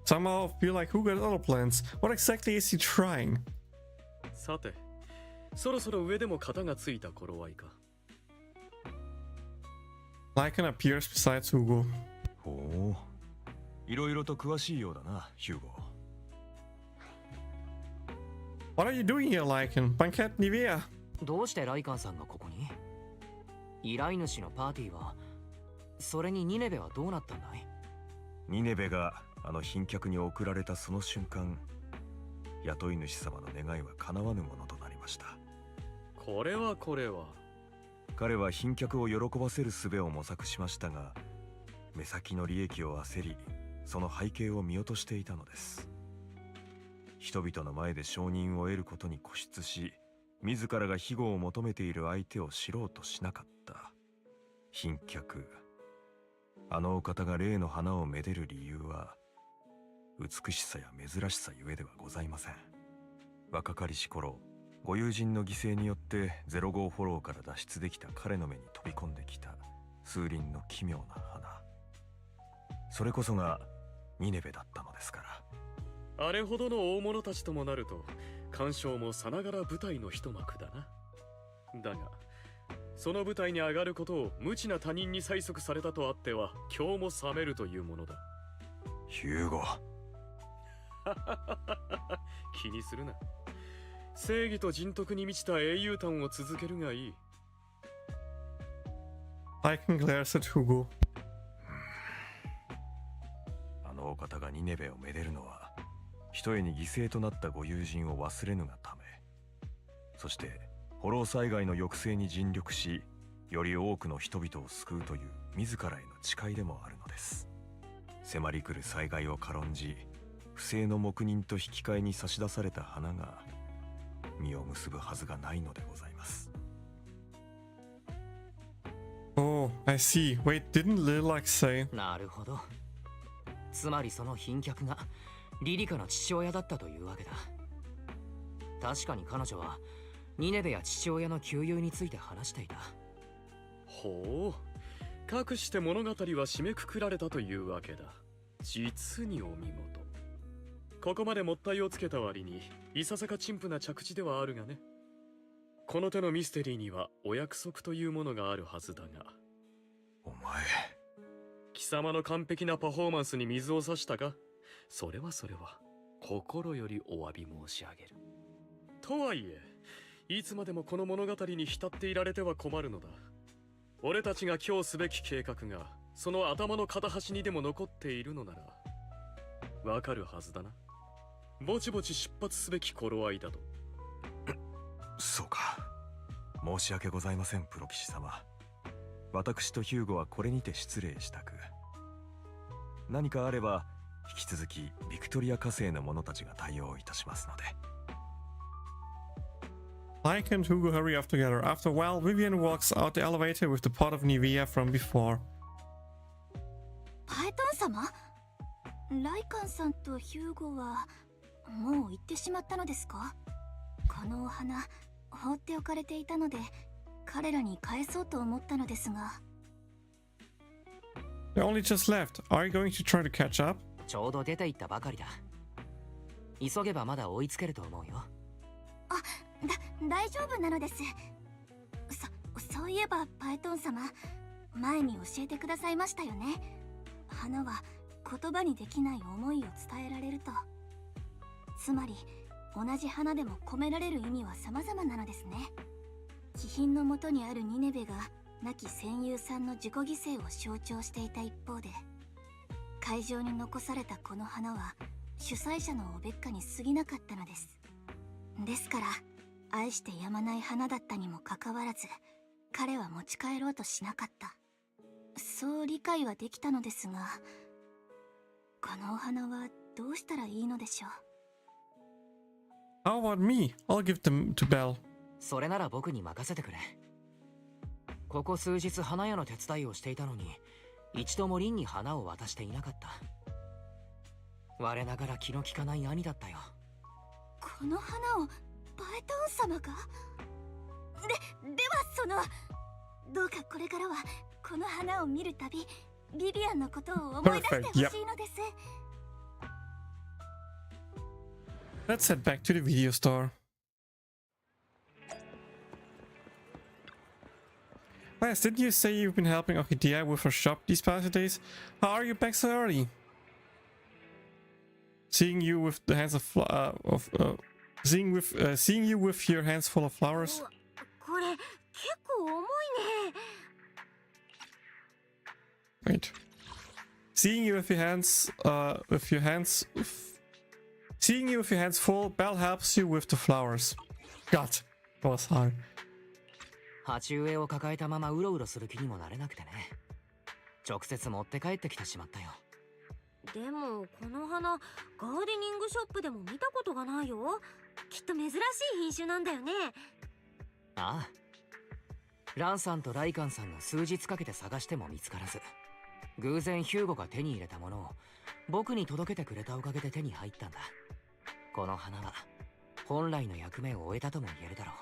Somehow I feel like who got other plans? What exactly is he trying? さて、そろそろ上でも型がついた頃合いか。Lycan appears besides Hugo. ほう、いろいろと詳しいようだな、ヒューゴ。What are you doing here, Lycan? Banquet Nivea. どうしてライカンさんがここに？依頼主のパーティーは、それにニネベはどうなったんだい？ニネベがあの賓客に送られたその瞬間、雇い主様の願いは叶わぬものとなりました。これは彼は賓客を喜ばせる術を模索しましたが、目先の利益を焦り、その背景を見落としていたのです。人々の前で承認を得ることに固執し、自らが庇護を求めている相手を知ろうとしなかった賓客。あのお方が例の花をめでる理由は、美しさや珍しさゆえではございません。若かりし頃、ご友人の犠牲によって05フォローから脱出できた彼の目に飛び込んできた数輪の奇妙な花。それこそがニネベだったのですから。あれほどの大物たちともなると、鑑賞もさながら舞台の一幕だな。だが、その舞台に上がることを無知な他人に催促されたとあっては、今日も冷めるというものだ。ヒューゴ。気にするな。正義と人徳に満ちた英雄譚を続けるがいい。Lycan glares at Hugo. あのお方がニネベをめでるのは、ひとえに犠牲となったご友人を忘れぬがため、そしてフォロー災害の抑制に尽力し、より多くの人々を救うという自らへの誓いでもあるのです。迫り来る災害を軽んじ、不正の黙認と引き換えに差し出された花が実を結ぶはずがないのでございます。Oh, I see. Wait, didn't Lilac say? なるほど。つまりその賓客がリリカの父親だったというわけだ。確かに彼女はニネベや父親の旧友について話していた。ほう、かくして物語は締めくくられたというわけだ。実にお見事。ここまでもったいをつけた割にいささか陳腐な着地ではあるがね。この手のミステリーにはお約束というものがあるはずだが。お前、貴様の完璧なパフォーマンスに水を差したか？それは心よりお詫び申し上げる。とはいえ、いつまでもこの物語に浸っていられては困るのだ。俺たちが今日すべき計画がその頭の片端にでも残っているのならわかるはずだな。ぼちぼち出発すべき頃合いだと。そうか。申し訳ございません、プロ騎士様。私とヒューゴはこれにて失礼したく。何かあれば引き続きビクトリア火星の者たちが対応いたしますので。Lycan and Hugo hurry off together. After a while, Vivian walks out the elevator with the pot of Nivea from before. パエトン様？ライカンさんとヒューゴはもう行ってしまったのですか？このお花放っておかれていたので彼らに返そうと思ったのですが。 They only just left. Are you going to try to catch up? ちょうど出て行ったばかりだ。急げばまだ追いつけると思うよ。大丈夫なのです。そういえばパエトン様、前に教えてくださいましたよね。花は言葉にできない思いを伝えられると。つまり同じ花でも込められる意味は様々なのですね。気品のもとにあるニネベが亡き戦友さんの自己犠牲を象徴していた一方で、会場に残されたこの花は主催者のおべっかに過ぎなかったのです。ですから愛してやまない花だったにもかかわらず、彼は持ち帰ろうとしなかった。そう理解はできたのですが、このお花はどうしたらいいのでしょう。How about me? I'll give them to Belle. それなら僕に任せてくれ。ここ数日花屋の手伝いをしていたのに、一度もリンに花を渡していなかった。我ながら気の利かない兄だったよ。この花をパエトン様が？ではどうかこれからはこの花を見るたびビビアンのことを思い出してほしいのです。Let's head back to the video store. Yes, didn't you say you've been helping Orchidea with her shop these past days? How are you back so early? Seeing you with the hands seeing you with your hands full of flowers. これ結構重いね。 Wait. Seeing you with your hands full, Belle helps you with the flowers. God, that was hard. 鉢植えを抱えたままうろうろする気にもなれなくてね。直接持って帰ってきてしまったよ。でもこの花ガーデニングショップでも見たことがないよ。きっと珍しい品種なんだよね。ああ。ランさんとライカンさんが数日かけて探しても見つからず、偶然ヒューゴが手に入れたものを僕に届けてくれたおかげで手に入ったんだ。この花は本来の役目を終えたとも言えるだろう。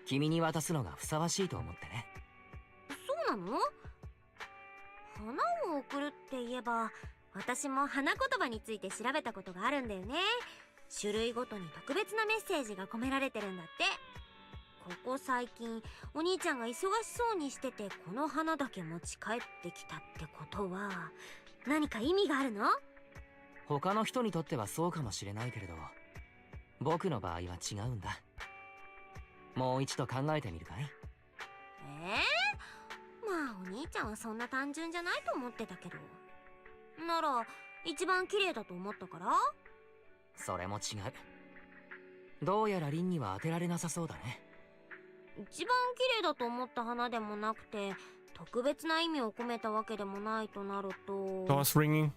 君に渡すのがふさわしいと思ってね。そうなの？花を贈るって言えば、私も花言葉について調べたことがあるんだよね。種類ごとに特別なメッセージが込められてるんだって。ここ最近お兄ちゃんが忙しそうにしてて、この花だけ持ち帰ってきたってことは何か意味があるの？他の人にとってはそうかもしれないけれど、僕の場合は違うんだ。もう一度考えてみるかい？まあお兄ちゃんはそんな単純じゃないと思ってたけど。なら一番綺麗だと思ったから？それも違う。どうやらリンには当てられなさそうだね。一番綺麗だと思った花でもなくて、特別な意味を込めたわけでもないとなると。 Doors ringing.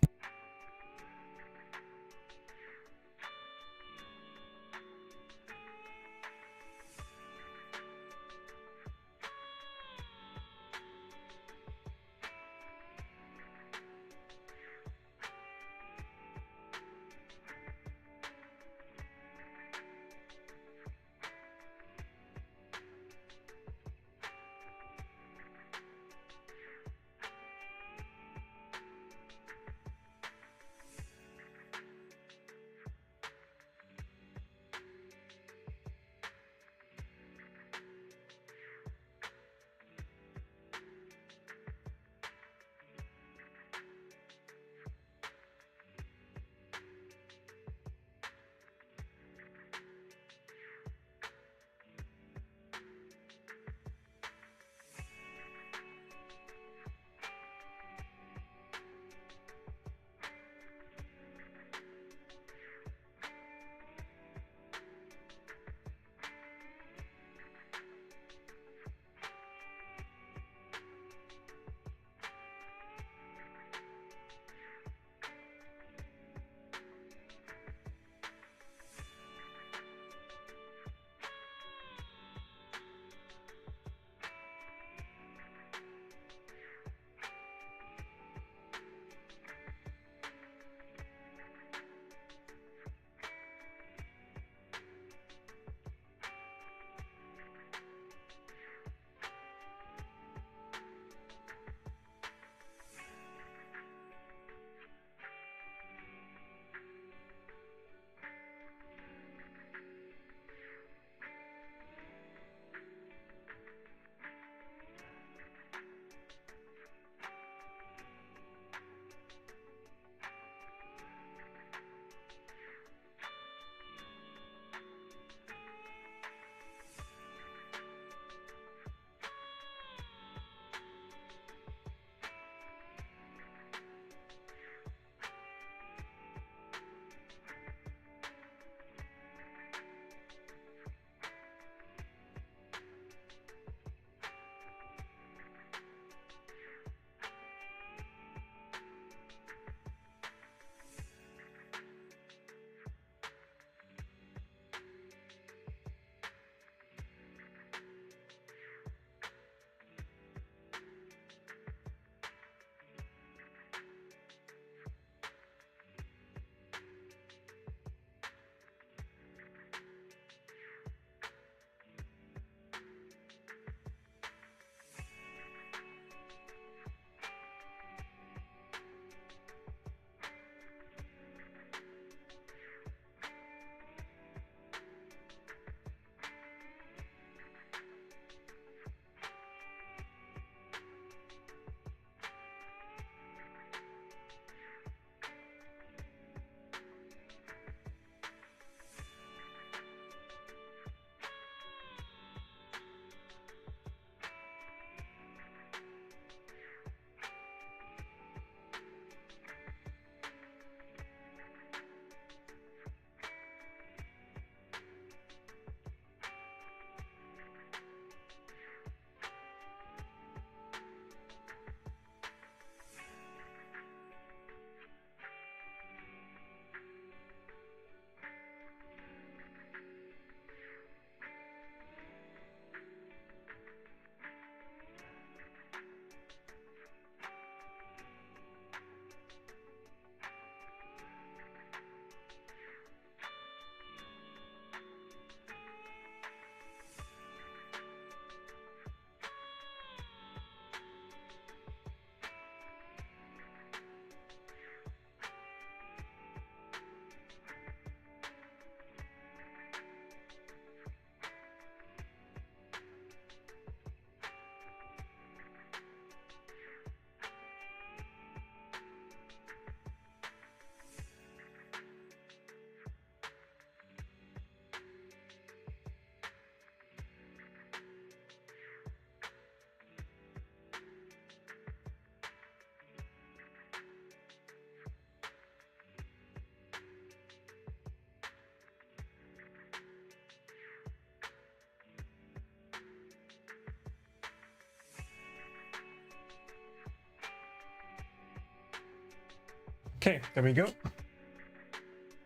Okay, there we go.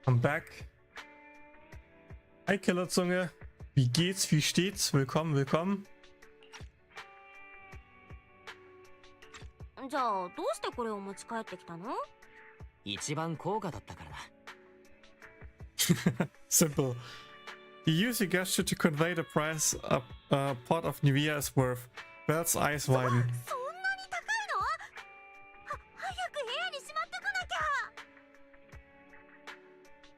I'm back. Hi Killerzunge. Wie geht's? Wie steht's? Willkommen, willkommen. じゃあどうしてこれを持ち帰ってきたの？一番高価だったからだ。Simple. You use your gesture to convey the price a pot of Nivea is worth. Bell's eyes widen. そんなに高いの？早く部屋にしまってこなきゃ。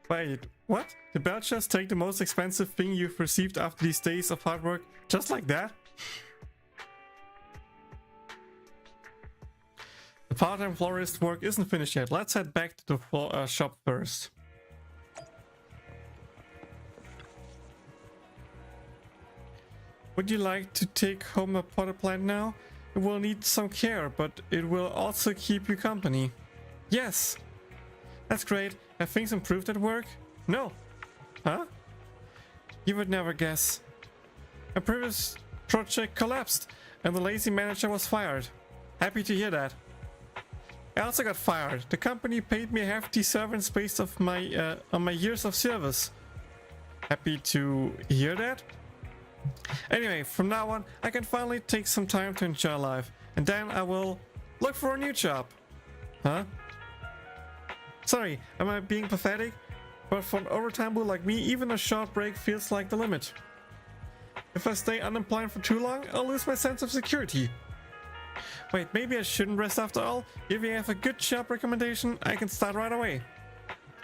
Wait, what? Did Bell just take the most expensive thing you've received after these days of hard work? Just like that? The part-time florist work isn't finished yet. Let's head back to the shop first. Would you like to take home a potted plant now? It will need some care, but it will also keep you company. Yes! That's great. Have things improved at work? No. Huh? You would never guess. A previous project collapsed, and the lazy manager was fired. Happy to hear that. I also got fired. The company paid me a hefty severance based on my years of service. Happy to hear that. Anyway, from now on, I can finally take some time to enjoy life, and then I will look for a new job. Huh? Sorry, am I being pathetic? But for an overtime bull like me, even a short break feels like the limit. If I stay unemployed for too long, I'll lose my sense of security. Wait, maybe I shouldn't rest after all? If you have a good job recommendation, I can start right away.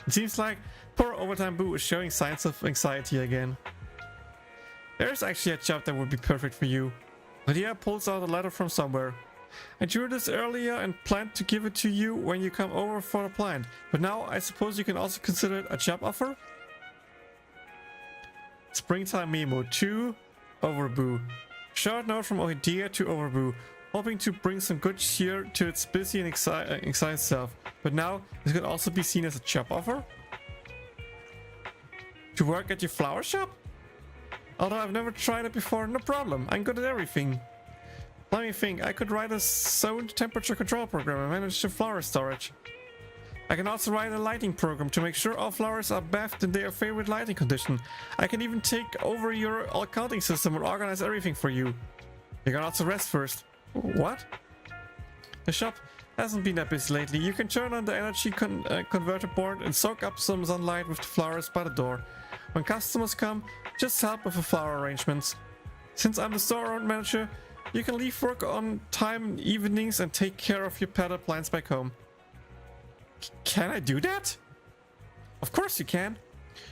It seems like poor overtime boo is showing signs of anxiety again. There's actually a job that would be perfect for you. Lydia pulls out a letter from somewhere. I drew this earlier and planned to give it to you when you come over for the plant, but now I suppose you can also consider it a job offer? Springtime memo to Overboo. Short note from Ohidia to Overboo, hoping to bring some good cheer to its busy and excited self, but now this could also be seen as a job offer? To work at your flower shop? Although I've never tried it before, no problem, I'm good at everything. Let me think, I could write a zoned temperature control program and manage the flower storage. I can also write a lighting program to make sure all flowers are bathed in their favorite lighting condition. I can even take over your accounting system and organize everything for you. You can also rest first. What? The shop hasn't been that busy lately. You can turn on the energy converter board and soak up some sunlight with the flowers by the door. When customers come, just help with the flower arrangements. Since I'm the store manager, you can leave work on time in evenings and take care of your potted plants back home. Can I do that? Of course you can.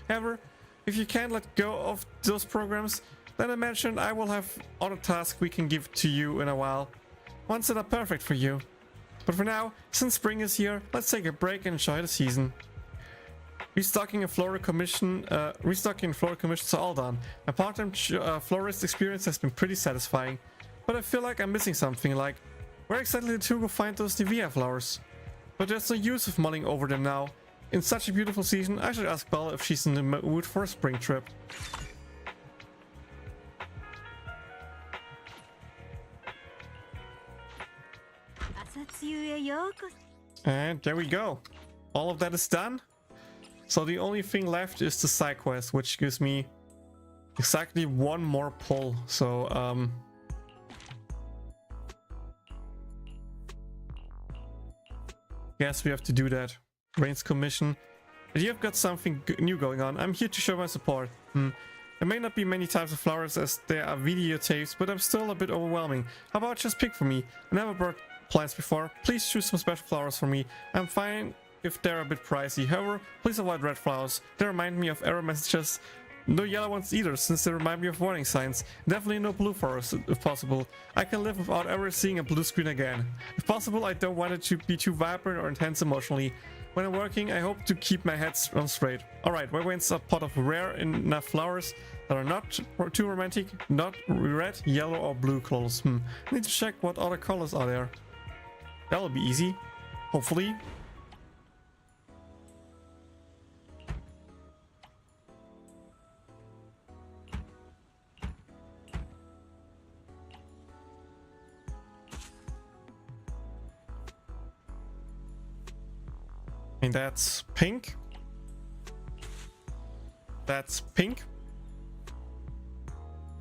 However, if you can't let go of those programs, then I mentioned I will have other tasks we can give to you in a while. Ones that are perfect for you. But for now, since spring is here, let's take a break and enjoy the season. Restocking floral commissions are all done. My part-time florist experience has been pretty satisfying. But I feel like I'm missing something, like where exactly did Hugo find those Nivea flowers? But there's no use of mulling over them now. In such a beautiful season, I should ask Belle if she's in the mood for a spring trip. And there we go. All of that is done. So the only thing left is the side quest, which gives me exactly one more pull. So, guess we have to do that. Rain's commission. But you've got something new going on. I'm here to show my support. There may not be many types of flowers as there are videotapes, but I'm still a bit overwhelming. How about just pick for me? I never brought plants before. Please choose some special flowers for me. I'm fine if they're a bit pricey. However, please avoid red flowers. They remind me of error messages. No yellow ones either, since they remind me of warning signs. Definitely no blue flowers, if possible. I can live without ever seeing a blue screen again. If possible, I don't want it to be too vibrant or intense emotionally. When I'm working, I hope to keep my head on straight. Alright, where wins a pot of rare enough flowers that are not too romantic, not red, yellow or blue colors. I need to check what other colors are there. That'll be easy. Hopefully. And that's pink. That's pink.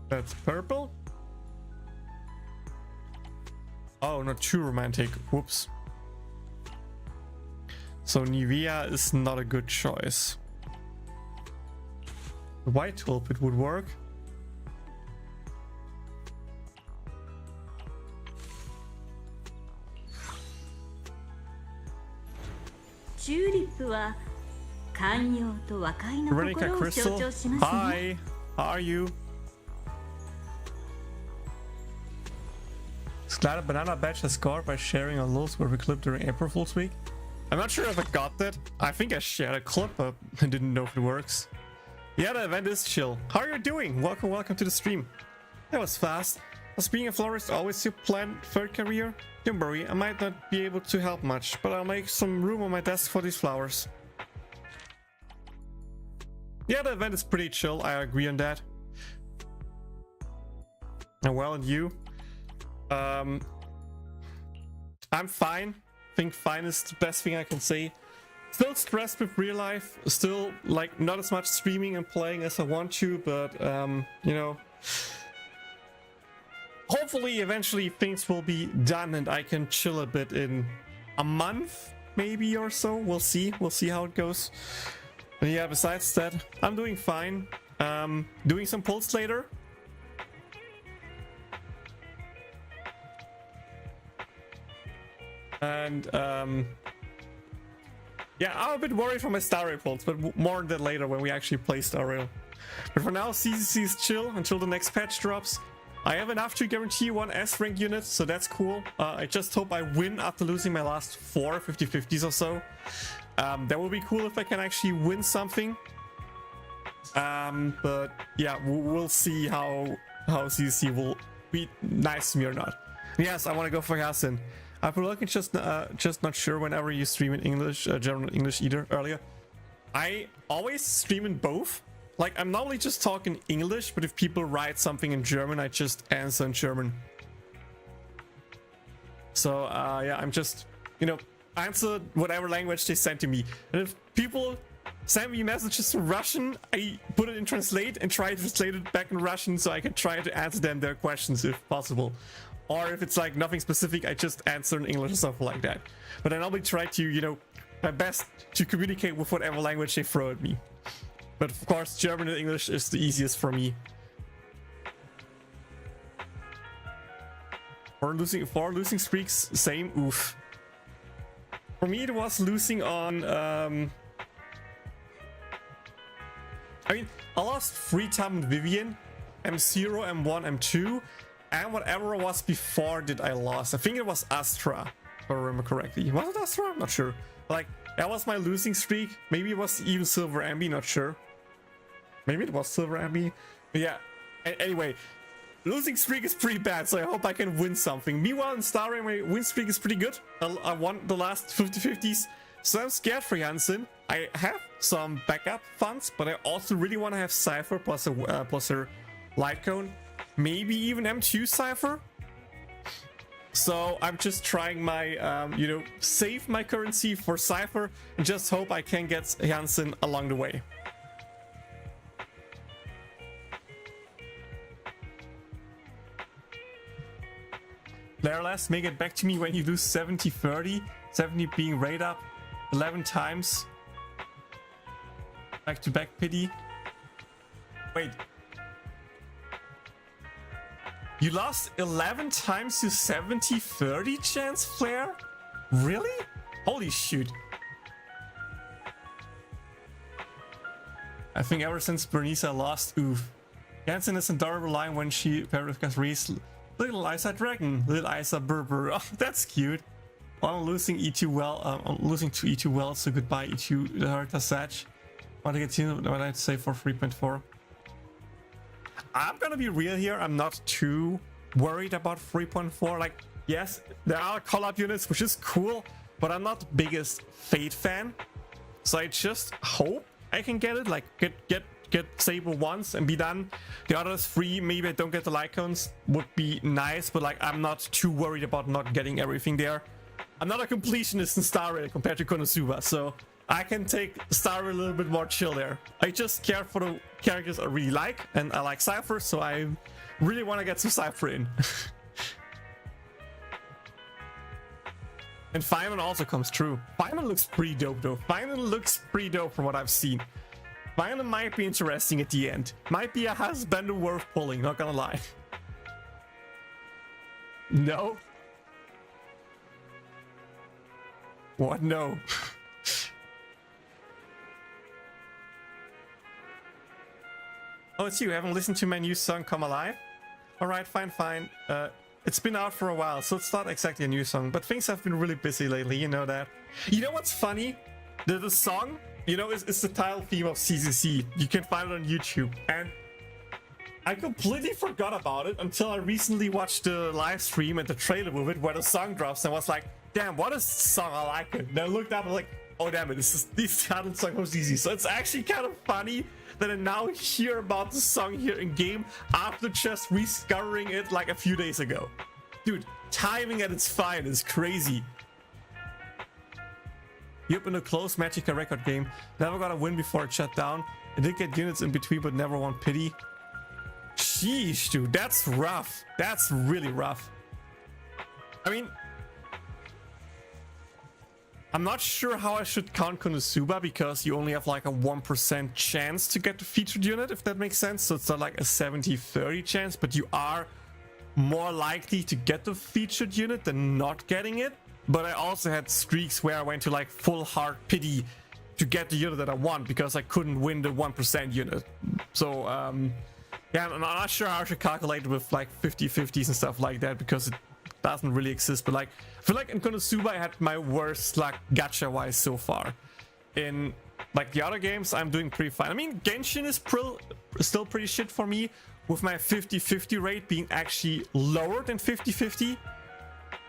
That's purple. Oh, not too romantic. Whoops. So Nivea is not a good choice. The white tulip would work. Veronica Crystal, hi, how are you? Glad a banana badge has scored by sharing a little square clip during April Fool's Week. I'm not sure if I got that. I think I shared a clip, but I didn't know if it works. Yeah, the event is chill. How are you doing? Welcome to the stream. That was fast. Was being a florist always your planned third career? Don't worry, I might not be able to help much, but I'll make some room on my desk for these flowers. Yeah, the event is pretty chill. I agree on that. And well, and you? I'm fine. I think fine is the best thing I can say. Still stressed with real life. Still, like, not as much streaming and playing as I want to, but, you know, hopefully eventually things will be done and I can chill a bit in a month, maybe, or so. We'll see. We'll see how it goes. But yeah, besides that, I'm doing fine. Doing some pulse later. And yeah, I'm a bit worried for my star rail pulse, but more on that later when we actually play star rail. But for now, CCC is chill until the next patch drops. I have enough to guarantee one S rank unit, so that's cool. I just hope I win after losing my last 4 50-50s or so. That would be cool if I can actually win something. But yeah, we'll see how CCC will be nice to me or not. Yes, I want to go for Yasin. I've been looking, just not sure whenever you stream in English, general English either earlier. I always stream in both. Like, I'm normally just talking English, but if people write something in German, I just answer in German. So yeah, I'm just, you know, answer whatever language they send to me. And if people send me messages in Russian, I put it in translate and try to translate it back in Russian so I can try to answer them their questions if possible. Or if it's like nothing specific, I just answer in English or something like that. But I normally try to, you know, my best to communicate with whatever language they throw at me. But of course, German and English is the easiest for me. For losing streaks, same. Oof. For me, it was losing on. I mean, I lost 3 times Vivian, M0, M1, M2. And whatever it was before did I lost. I think it was Astra, if I remember correctly. Was it Astra? I'm not sure. Like, that was my losing streak. Maybe it was even Silver Ambi, not sure. Maybe it was Silver Ambi. But yeah, anyway, losing streak is pretty bad, so I hope I can win something. Meanwhile, in Star Rail, my win streak is pretty good. I won the last 50-50s, so I'm scared for Janssen. I have some backup funds, but I also really want to have Cypher plus her light cone. Maybe even M2 Cypher. So I'm just trying my, you know, save my currency for Cypher and just hope I can get Janssen along the way. Lareless, make it back to me when you lose 70-30. 70 being raid up 11 times. Back to back pity. Wait. You lost 11 times to 70-30 chance flare? Really? Holy shoot. I think ever since Bernisa lost, oof. Janssen is an adorable line when she paired with Reese. Little Isa Dragon, little Isa Berber. Oh, that's cute. Well, I'm losing E2 well. I'm losing to E2 well, so goodbye E2 Herta Satch. Want to get to what I'd say for 3.4. I'm gonna be real here. I'm not too worried about 3.4. Like, yes, there are call-up units, which is cool, but I'm not the biggest Fate fan. So I just hope I can get it. Like, get Sable once and be done. The others 3, maybe I don't get the Lycons, would be nice, but like, I'm not too worried about not getting everything there. I'm not a completionist in Star Rail compared to Konosuba, so I can take Star a little bit more chill there. I just care for the characters I really like, and I like Cypher, so I really want to get some Cypher in. And Feynman also comes true. Feynman looks pretty dope though. Feynman looks pretty dope from what I've seen. Feynman might be interesting at the end. Might be a husband worth pulling, not gonna lie. No? What? No. Oh, it's you. Haven't listened to my new song, Come Alive? Alright, fine. It's been out for a while, so it's not exactly a new song, but things have been really busy lately, you know that. You know what's funny? The song, you know, is the title theme of CCC. You can find it on YouTube. And I completely forgot about it until I recently watched the live stream and the trailer with it where the song drops and was like, damn, what is this song? I like it. And I looked up and like, oh damn it, this title song was easy. So it's actually kind of funny that I now hear about the song here in game after just rediscovering it like a few days ago. Dude, timing at its fine is crazy. Yep, in a close Magicka record game. Never got a win before it shut down. I did get units in between, but never won pity. Sheesh, dude, that's rough. That's really rough. I mean, I'm not sure how I should count Konosuba because you only have like a 1% chance to get the featured unit, if that makes sense. So it's not like a 70-30 chance, but you are more likely to get the featured unit than not getting it. But I also had streaks where I went to like full hard pity to get the unit that I want because I couldn't win the 1% unit. So yeah, I'm not sure how I should calculate with like 50-50s and stuff like that because it doesn't really exist. But like, I feel like in Konosuba I had my worst luck gacha wise so far. In like the other games I'm doing pretty fine. I mean, Genshin is still pretty shit for me, with my 50-50 rate being actually lower than 50-50.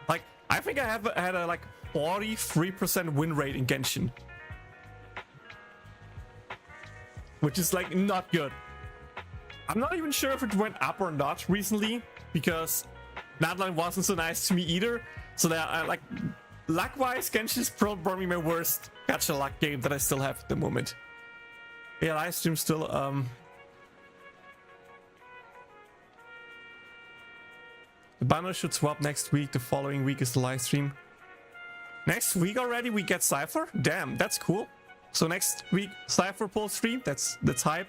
Like, I think I had a like 43% win rate in Genshin, which is like not good. I'm not even sure if it went up or not recently because Natline wasn't so nice to me either. So that like luck-wise, Genshin's probably my worst gacha luck game that I still have at the moment. Yeah, live stream still. The banner should swap next week. The following week is the live stream. Next week already we get Cypher? Damn, that's cool. So next week Cypher pull stream. That's hype.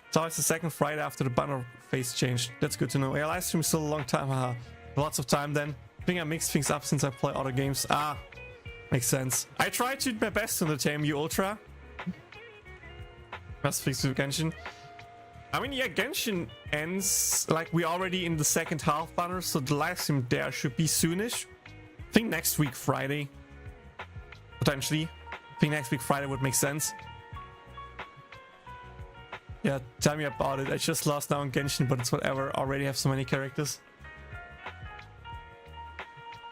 It's always the second Friday after the banner phase changed. That's good to know. Yeah, live stream is still a long time. Haha. Lots of time then. I think I mixed things up since I play other games. Ah, makes sense. I try to do my best to entertain you, Ultra. Must fix with Genshin. I mean, yeah, Genshin ends like we already in the second half banner, so the live stream there should be soonish. I think next week Friday, potentially. I think next week Friday would make sense. Yeah, tell me about it. I just lost now on Genshin, but it's whatever. Already have so many characters.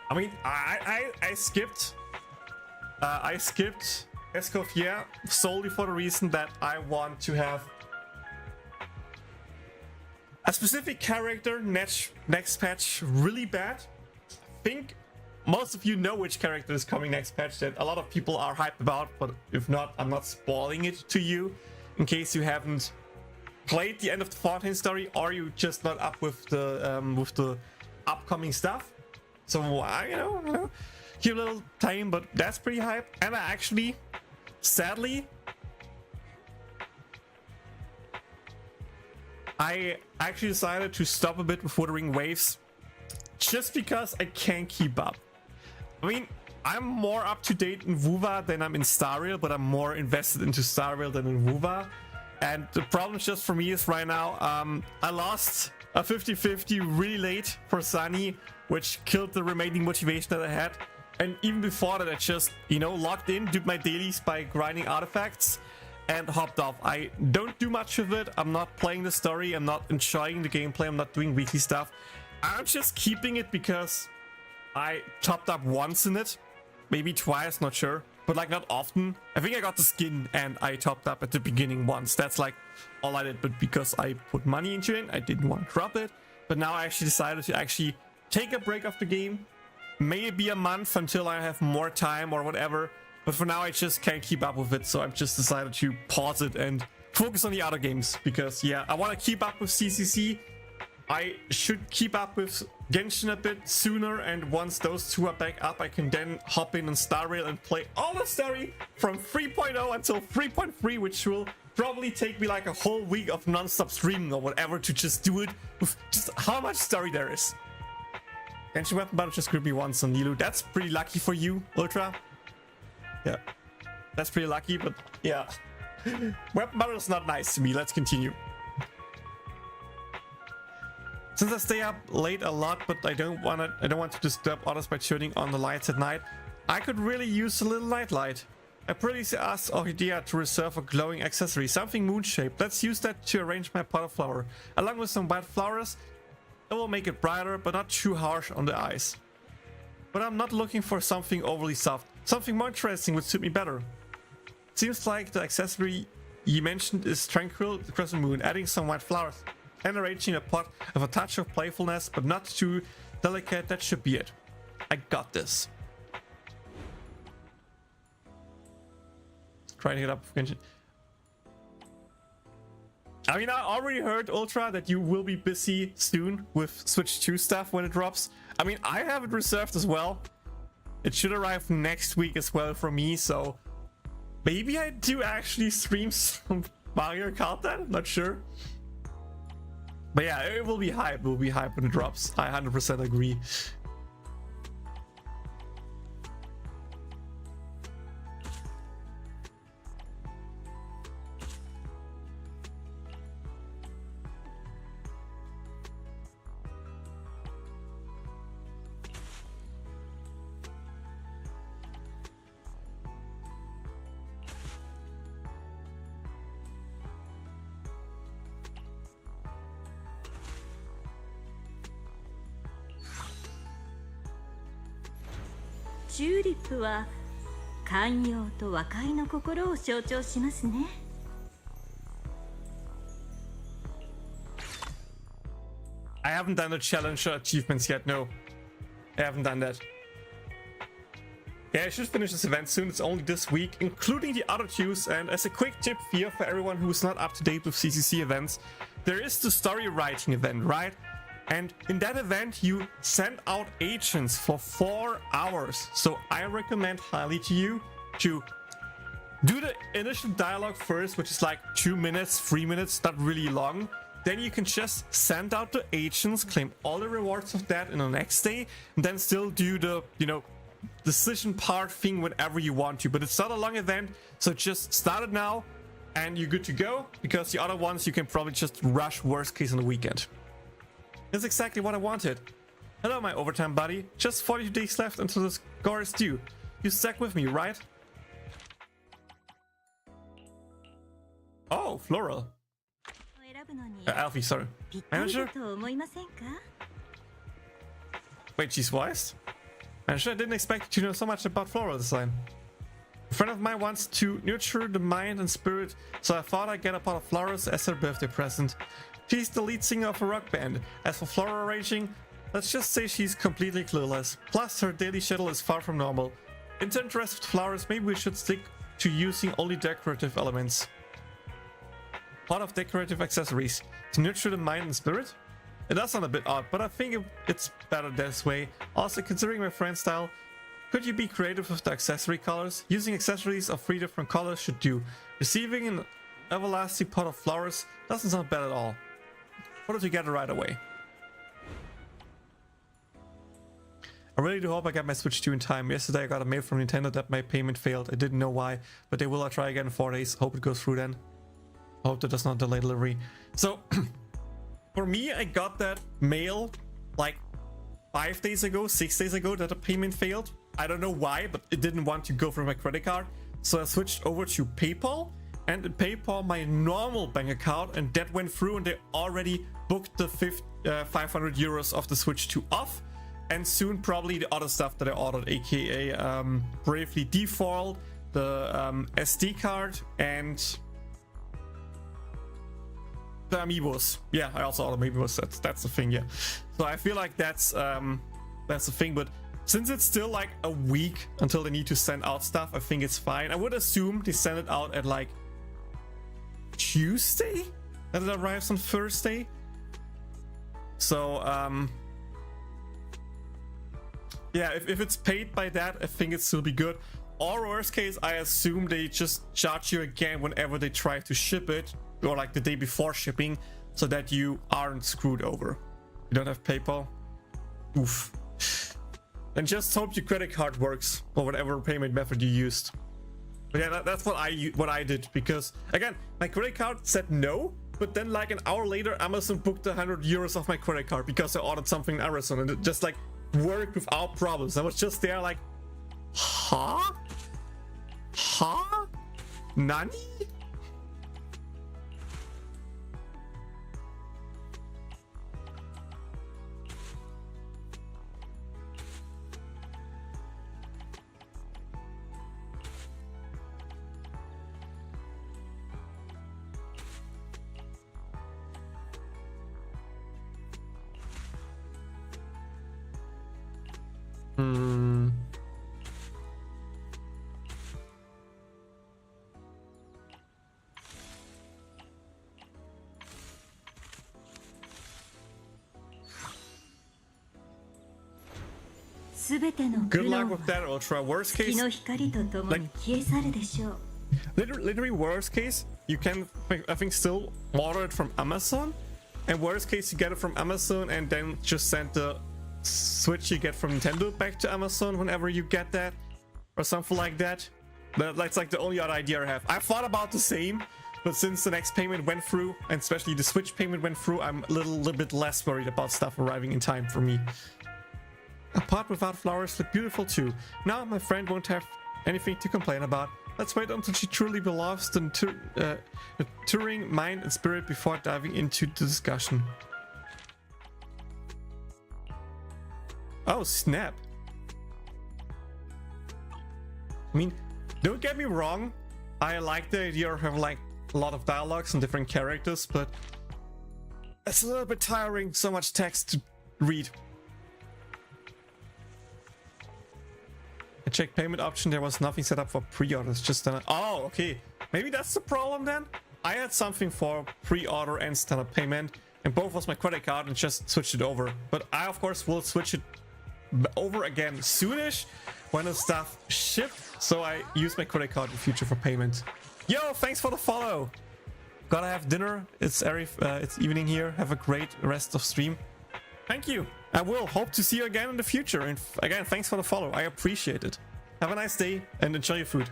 I mean, I skipped. I skipped Encyclopedia solely for the reason that I want to have a specific character next patch really bad. I think most of you know which character is coming next patch that a lot of people are hyped about, but if not, I'm not spoiling it to you in case you haven't played the end of the Fontaine story or you just not up with the upcoming stuff. So you know, give a little time, but that's pretty hype. And I actually, sadly, I actually decided to stop a bit with Wuthering Waves just because I can't keep up. I mean, I'm more up to date in WoWA than I'm in Star Rail, but I'm more invested into Star Rail than in WoWA. And the problem just for me is right now, I lost a 50-50 really late for Sunny, which killed the remaining motivation that I had. And even before that, I just, you know, logged in, did my dailies by grinding artifacts, and hopped off. I don't do much of it. I'm not playing the story. I'm not enjoying the gameplay. I'm not doing weekly stuff. I'm just keeping it because I topped up once in it. Maybe twice, not sure. But like not often. I think I got the skin and I topped up at the beginning once. That's like all I did. But because I put money into it, I didn't want to drop it. But now I actually decided to actually take a break of the game. Maybe a month until I have more time or whatever But for now, I just can't keep up with it, so I've just decided to pause it and focus on the other games. Because, yeah, I want to keep up with CCC. I should keep up with Genshin a bit sooner, and once those two are back up, I can then hop in on Star Rail and play all the story from 3.0 until 3.3, which will probably take me like a whole week of non-stop streaming or whatever to just do it with just how much story there is. Genshin Weapon Battle just gripped me once on Nilu. That's pretty lucky for you, Ultra. Yeah, that's pretty lucky, but yeah. Weapon Battle is not nice to me. Let's continue. Since I stay up late a lot, but I don't want to disturb others by turning on the lights at night, I could really use a little nightlight. I previously asked Orchidea to reserve a glowing accessory, something moon-shaped. Let's use that to arrange my pot of flower. Along with some white flowers, it will make it brighter, but not too harsh on the eyes. But I'm not looking for something overly soft. Something more interesting would suit me better. Seems like the accessory you mentioned is tranquil, the crescent moon, adding some white flowers and arranging a pot with a touch of playfulness, but not too delicate. That should be it. I got this. Try to get up. I mean, I already heard, Ultra, that you will be busy soon with Switch 2 stuff when it drops. I mean, I have it reserved as well. It should arrive next week as well for me, so maybe I do actually stream some Mario Kart then? Not sure. But yeah, it will be hype. It will be hype when it drops. I 100% agree.チューリップは寛容と和解の心を象徴しますね。I haven't done the challenge achievements yet, no. I haven't done that. Yeah, I should finish this event soon. It's only this week, including the other twos. And as a quick tip here for everyone who's not up to date with CCC events, there is the story writing event, right? And in that event, you send out agents for 4 hours. So I recommend highly to you to do the initial dialogue first, which is like 2 minutes, 3 minutes, not really long. Then you can just send out the agents, claim all the rewards of that in the next day, and then still do the, you know, decision part thing whenever you want to. But it's not a long event, so just start it now and you're good to go, because the other ones you can probably just rush worst case on the weekend. That's exactly what I wanted. Hello, my overtime buddy. Just 42 days left until the score is due. You stuck with me, right? Oh, Floral. Alfie, sorry. Manager? Wait, she's voiced? Manager, I didn't expect you to know so much about floral design. A friend of mine wants to nurture the mind and spirit, so I thought I'd get a pot of flowers as her birthday present. She's the lead singer of a rock band. As for floral arranging, let's just say she's completely clueless. Plus, her daily schedule is far from normal. In the interest of flowers, maybe we should stick to using only decorative elements. Pot of decorative accessories to nurture the mind and spirit? It does sound a bit odd, but I think it's better this way. Also, considering my friend's style, could you be creative with the accessory colors? Using accessories of 3 different colors should do. Receiving an everlasting pot of flowers doesn't sound bad at all. Put it together right away. I really do hope I get my Switch 2 in time. Yesterday I got a mail from Nintendo that my payment failed. I didn't know why, but they will try again in 4 days. Hope it goes through then. Hope that does not delay delivery. So, for me, I got that mail like 5 days ago, 6 days ago, that the payment failed. I don't know why, but it didn't want to go through my credit card. So I switched over to PayPal, and in PayPal my normal bank account, and that went through, and they already booked the 500 euros of the Switch 2 off, and soon probably the other stuff that I ordered, aka Bravely Default, the SD card, and the amiibos. Yeah, I also ordered amiibos. That's the thing. Yeah, so I feel like that's the thing. But Since it's still like a week until they need to send out stuff, I think it's fine. I would assume they send it out at like Tuesday, and it arrives on Thursday. So yeah, if it's paid by that, I think it still be good. Or worst case, I assume they just charge you again whenever they try to ship it, or like the day before shipping, so that you aren't screwed over. You don't have PayPal? Oof. And just hope your credit card works, or whatever payment method you used. But yeah, that's what I did, because again, my credit card said no, but then like an hour later, Amazon booked 100 euros off my credit card because I ordered something in Amazon, and it just like worked without problems. I was just there like, huh? Huh? Nani? Hmm. すべての苦 Good 労 luck は with that, Ultra. Worst 月 case, の光とともに消え去るでしょう。 literally worst case, you can, I think, still order it from Amazon. And worst case, you get it from Amazon and then just send the Switch you get from Nintendo back to Amazon whenever you get that, or something like that. That's like the only other idea I have. I thought about the same, but since the next payment went through, and especially the Switch payment went through, I'm a little bit less worried about stuff arriving in time for me. A pot without flowers look beautiful too. Now my friend won't have anything to complain about. Let's wait until she truly belongs to the touring mind and spirit before diving into the discussion. Oh snap. I mean, don't get me wrong, I like the idea of having like a lot of dialogues and different characters, but it's a little bit tiring, so much text to read. I checked payment option, there was nothing set up for pre-orders, just oh, okay. Maybe that's the problem then? I had something for pre-order and standard payment, and both was my credit card and just switched it over. But I, of course, will switch it over again soonish when the stuff shipped, so I use my credit card in the future for payment. Yo, thanks for the follow. Gotta have dinner. It's evening here. Have a great rest of stream. Thank you. I will hope to see you again in the future. And again, thanks for the follow. I appreciate it. Have a nice day and enjoy your food.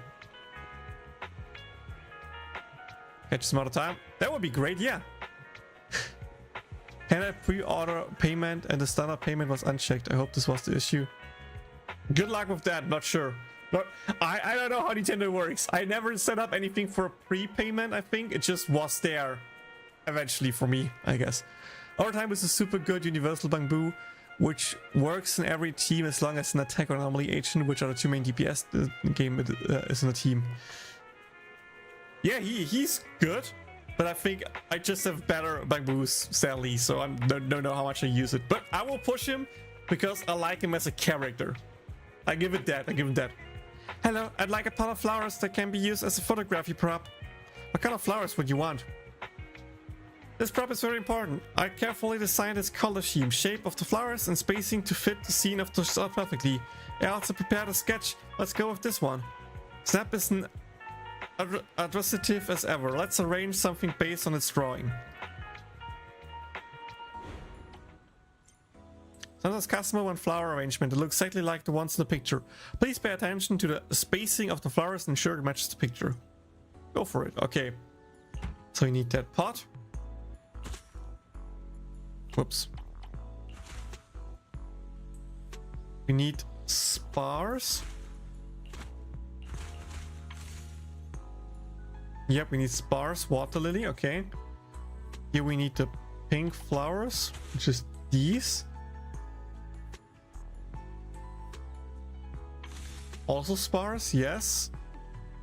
Catch you some other time. That would be great. Yeah. Can I pre-order payment and the standard payment was unchecked? I hope this was the issue. Good luck with that. Not sure. But I don't know how Nintendo works. I never set up anything for prepayment. I think it just was there eventually for me, I guess. Overtime is a super good universal bamboo, which works in every team as long as an attack or anomaly agent, which are the two main DPS the game is in a team. Yeah, he's good, but I think I just have better bamboos, sadly, so I don't know how much I use it. But I will push him because I like him as a character. I give it that. Hello, I'd like a pot of flowers that can be used as a photography prop. What kind of flowers would you want? This prop is very important. I carefully designed its color scheme, shape of the flowers, and spacing to fit the scene of the shot perfectly. I also prepared a sketch. Let's go with this one. Snap is an adversative as ever. Let's arrange something based on its drawing. Sometimes customer want flower arrangement that looks exactly like the ones in the picture. Please pay attention to the spacing of the flowers and ensure it matches the picture. Go for it. Okay. So you need that pot. Whoops. We need spars. Yep, we need spars, water lily, okay. Here we need the pink flowers, which is these. Also spars, yes.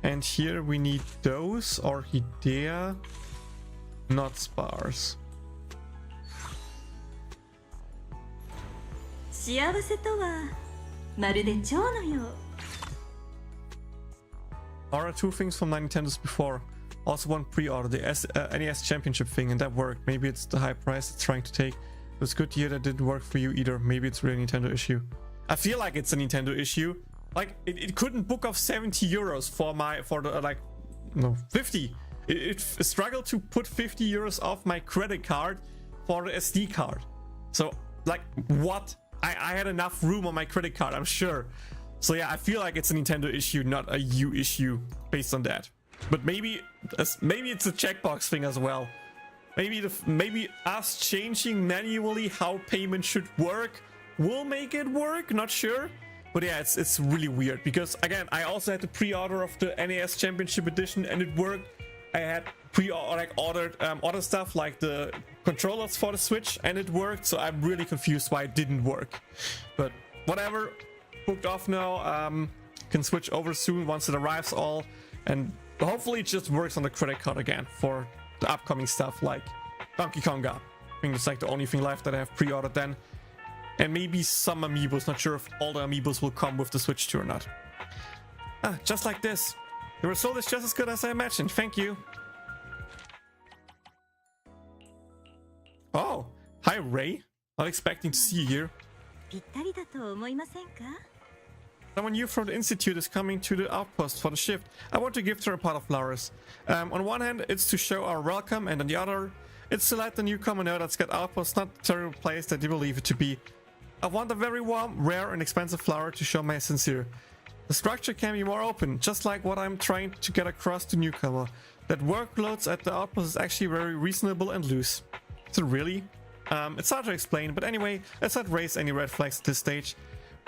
And here we need those, orchidea, not spars. 幸せとはまるで蝶のよう。 Order 2 things from my Nintendos before. Also one pre-order, the NES Championship thing, and that worked. Maybe it's the high price it's trying to take. It was good to hear that didn't work for you either. Maybe it's really a Nintendo issue. I feel like it's a Nintendo issue. Like, it couldn't book off 70 euros for the, like, no, 50. It struggled to put 50 euros off my credit card for the SD card. So, like, what? I had enough room on my credit card, I'm sure. So yeah, I feel like it's a Nintendo issue, not a you issue based on that. But maybe it's a checkbox thing as well. Maybe us changing manually how payment should work will make it work, not sure. But yeah, it's really weird because again, I also had the pre-order of the NES Championship Edition and it worked. I had ordered other stuff like the controllers for the Switch and it worked, so I'm really confused why it didn't work. But whatever, booked off now. Can switch over soon once it arrives all, and hopefully it just works on the credit card again for the upcoming stuff like Donkey Konga. I think it's like the only thing left that I have pre-ordered then. And maybe some amiibos, not sure if all the amiibos will come with the Switch 2 or not. Ah, just like this. The result is just as good as I imagined, thank you. Oh, hi Ray. Not expecting to see you here. ぴったりだと思いませんか？ Someone new from the Institute is coming to the outpost for the shift. I want to give her a pot of flowers. On one hand, it's to show our welcome, and on the other, it's to let the newcomer know that Scout Outpost is not the terrible place that you believe it to be. I want a very warm, rare, and expensive flower to show my sincere. The structure can be more open, just like what I'm trying to get across to newcomer. That workloads at the outpost is actually very reasonable and loose. Is it really? It's hard to explain, but anyway, let's not raise any red flags at this stage.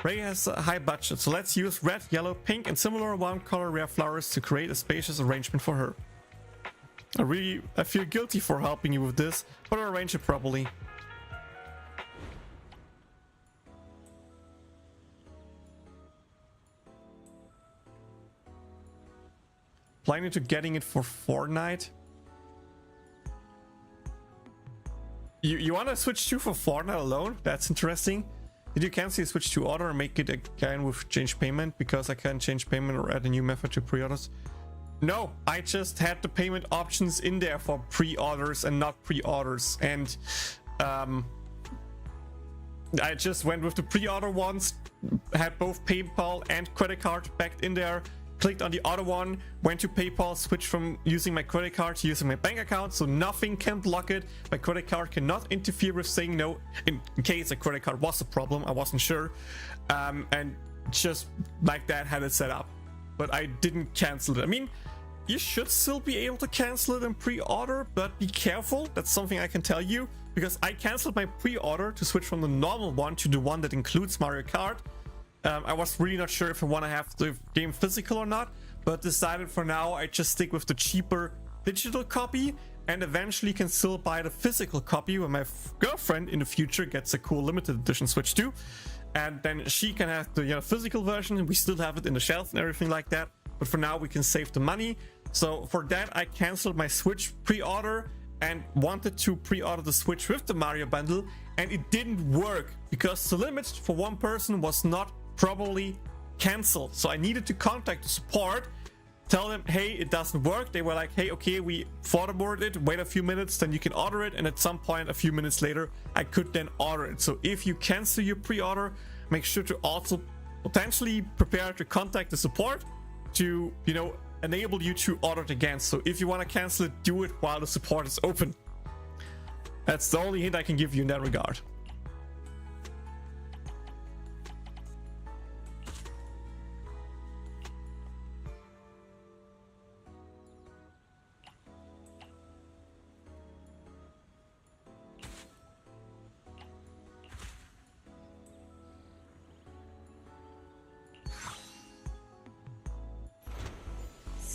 Ray has a high budget, so let's use red, yellow, pink, and similar warm color rare flowers to create a spacious arrangement for her. I feel guilty for helping you with this, but I'll arrange it properly. Planning to getting it for Fortnite? You want to switch to for Fortnite alone? That's interesting. Did you cancel your Switch 2 order and make it again with change payment? Because I can't change payment or add a new method to pre-orders. No, I just had the payment options in there for pre-orders and not pre-orders. And I just went with the pre-order ones, had both PayPal and credit card backed in there. Clicked on the other one, went to PayPal, switched from using my credit card to using my bank account, so nothing can block it. My credit card cannot interfere with saying no in case a credit card was a problem. I wasn't sure. And just like that had it set up. But I didn't cancel it. I mean, you should still be able to cancel it in pre-order, but be careful. That's something I can tell you, because I canceled my pre-order to switch from the normal one to the one that includes Mario Kart. I was really not sure if I want to have the game physical or not, but decided for now I just stick with the cheaper digital copy and eventually can still buy the physical copy when my girlfriend in the future gets a cool limited edition Switch 2. And then she can have the physical version and we still have it in the shelf and everything like that. But for now we can save the money. So for that I canceled my Switch pre-order and wanted to pre-order the Switch with the Mario bundle, and it didn't work because the limit for one person was not probably cancelled. So I needed to contact the support, tell them, hey, it doesn't work. They were like, hey, okay, we forwarded it, wait a few minutes, then you can order it. And at some point a few minutes later I could then order it. So if you cancel your pre-order, make sure to also potentially prepare to contact the support to enable you to order it again. So if you want to cancel it, do it while the support is open. That's the only hint I can give you in that regard.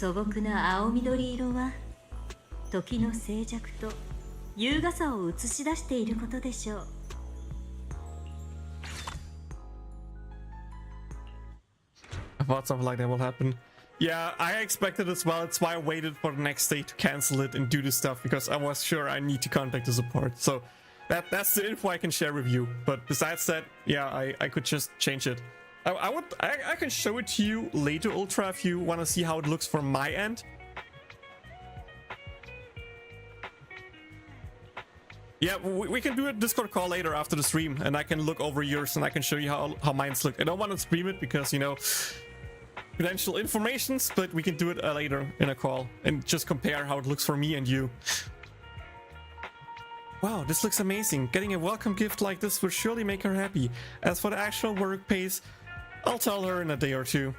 素朴な青緑色は時の静寂と優雅さを映し出していることでしょう。 I thought something like that will happen. Yeah, I expected as well. It's why I waited for the next day to cancel it and do this stuff, because I was sure I need to contact the support. So that's the info I can share with you. But besides that, yeah, I could just change it. I can show it to you later, Ultra, if you want to see how it looks from my end. Yeah, we can do a Discord call later after the stream, and I can look over yours and I can show you how mine's look. I don't want to stream it because, you know, confidential informations, but we can do it later in a call and just compare how it looks for me and you. Wow, this looks amazing. Getting a welcome gift like this will surely make her happy. As for the actual work pace, I'll tell her in a day or two.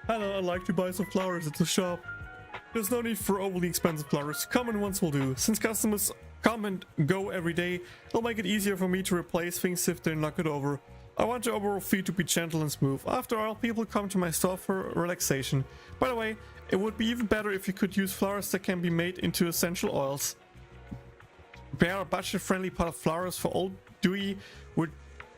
Hello, I'd like to buy some flowers at the shop. There's no need for overly expensive flowers. Common ones will do. Since customers come and go every day, it'll make it easier for me to replace things if they knock it over. I want the overall fee to be gentle and smooth. After all, people come to my store for relaxation. By the way, it would be even better if you could use flowers that can be made into essential oils. Prepare a budget-friendly pot of flowers for old Dewey with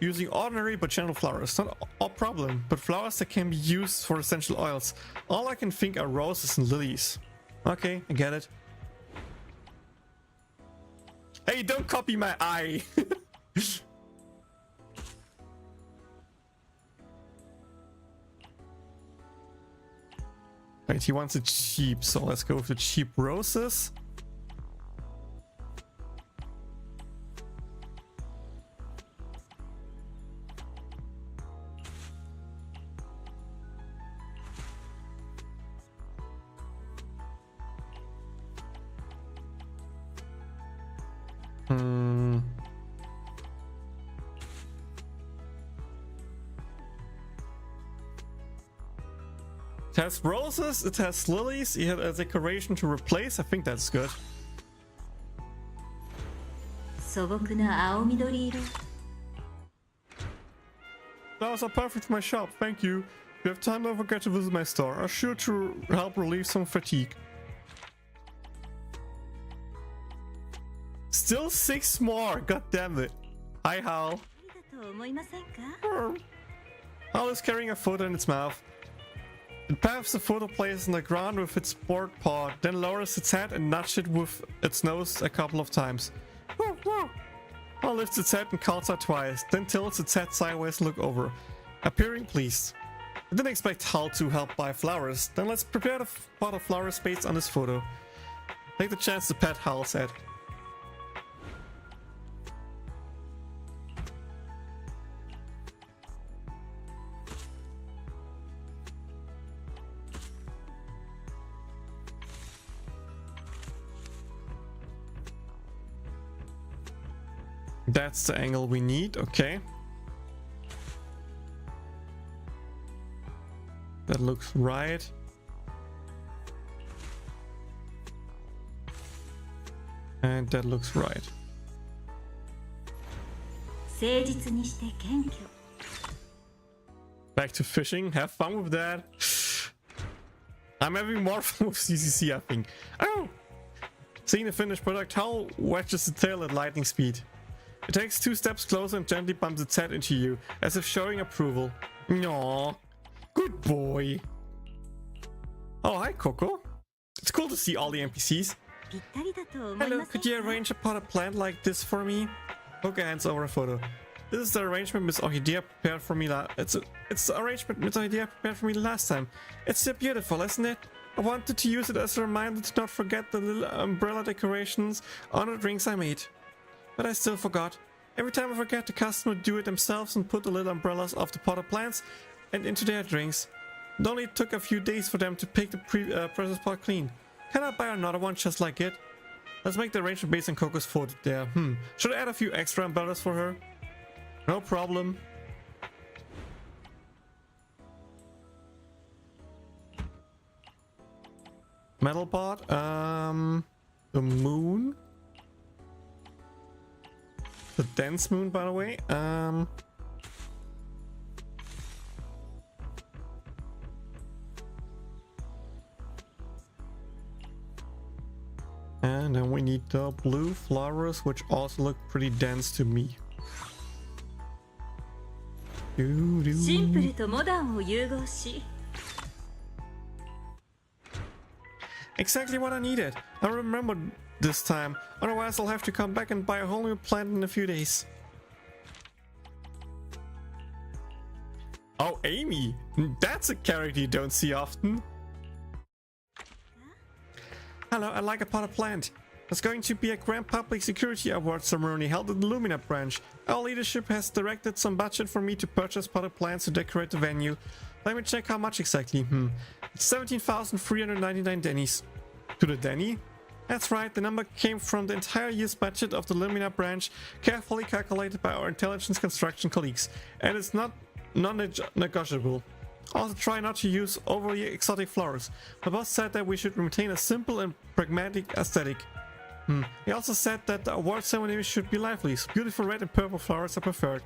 using ordinary but gentle flowers. Not a problem, but flowers that can be used for essential oils. All I can think are roses and lilies. Okay, I get it. Hey, don't copy my eye! Right, he wants it cheap, so let's go with the cheap roses. It has roses, it has lilies, it has a decoration to replace. I think that's good. 素朴な青緑色。 Flowers are perfect for my shop, thank you. If you have time, don't forget to visit my store. I'm sure to help relieve some fatigue. Still 6 more, god damn it. Hi, Hal. だと思いませんか？ Hal is carrying a photo in its mouth. It paths the photo places on the ground with its board paw, then lowers its head and nudges it with its nose a couple of times. Hal lifts its head and calls out twice, then tilts its head sideways to look over, appearing pleased. I didn't expect Hal to help buy flowers, then let's prepare the pot of flowers based on this photo. Take the chance to pet Hal's head. That's the angle we need, okay. That looks right. And that looks right. 誠実にして謙虚。 Back to fishing, have fun with that. I'm having more fun with CCC, I think. Oh! Seeing the finished product, Hal wedges the tail at lightning speed. It takes 2 steps closer and gently bumps its head into you, as if showing approval. Aww. Good boy. Oh, hi, Coco. It's cool to see all the NPCs. ぴったりだと思いませんか？ Hello, could you arrange a potted plant like this for me? Coco hands over a photo. This is the arrangement Miss Orchidea prepared for me it's the arrangement Miss Orchidea prepared for me last time. It's so beautiful, isn't it? I wanted to use it as a reminder to not forget the little umbrella decorations on the drinks I made. But I still forgot. Every time I forget, the customer do it themselves and put the little umbrellas off the potted plants and into their drinks. It only took a few days for them to pick the precious pot clean. Can I buy another one just like it? Let's make the arrangement based on Coco's photo there. Should I add a few extra umbrellas for her? No problem. Metal pot. The moon. The dense moon, by the way. And then we need the blue flowers, which also look pretty dense to me. シンプルとモダンを融合し。 Exactly what I needed. I remember this time. Otherwise, I'll have to come back and buy a whole new plant in a few days. Oh, Amy! That's a character you don't see often. Hello, I'd like a potted plant. There's going to be a Grand Public Security Award ceremony held in the Lumina branch. Our leadership has directed some budget for me to purchase potted plants to decorate the venue. Let me check how much exactly. It's 17,399 dennies. To the denny? That's right, the number came from the entire year's budget of the Lumina branch, carefully calculated by our intelligence construction colleagues. And it's not non-negotiable. Also, try not to use overly exotic flowers. My boss said that we should maintain a simple and pragmatic aesthetic. He also said that the award ceremony should be lively, so beautiful red and purple flowers are preferred.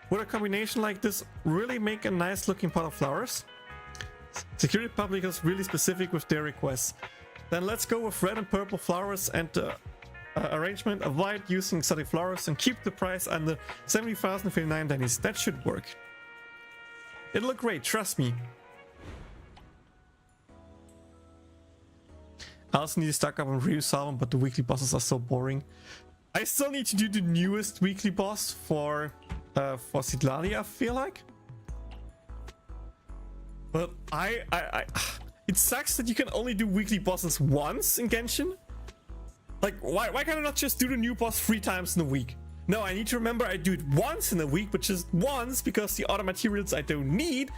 Would a combination like this really make a nice looking pot of flowers? Security Public is really specific with their requests. Then let's go with red and purple flowers and arrangement. Avoid using exotic flowers and keep the price under 70,059 dennies. That should work. It'll look great, trust me. I also need to stock up on Ryusalem, but the weekly bosses are so boring. I still need to do the newest weekly boss for Sidlali, I feel like. But it sucks that you can only do weekly bosses once in Genshin. Like, why can't I not just do the new boss 3 times in a week? No, I need to remember I do it once in a week, but just once, because the other materials I don't need.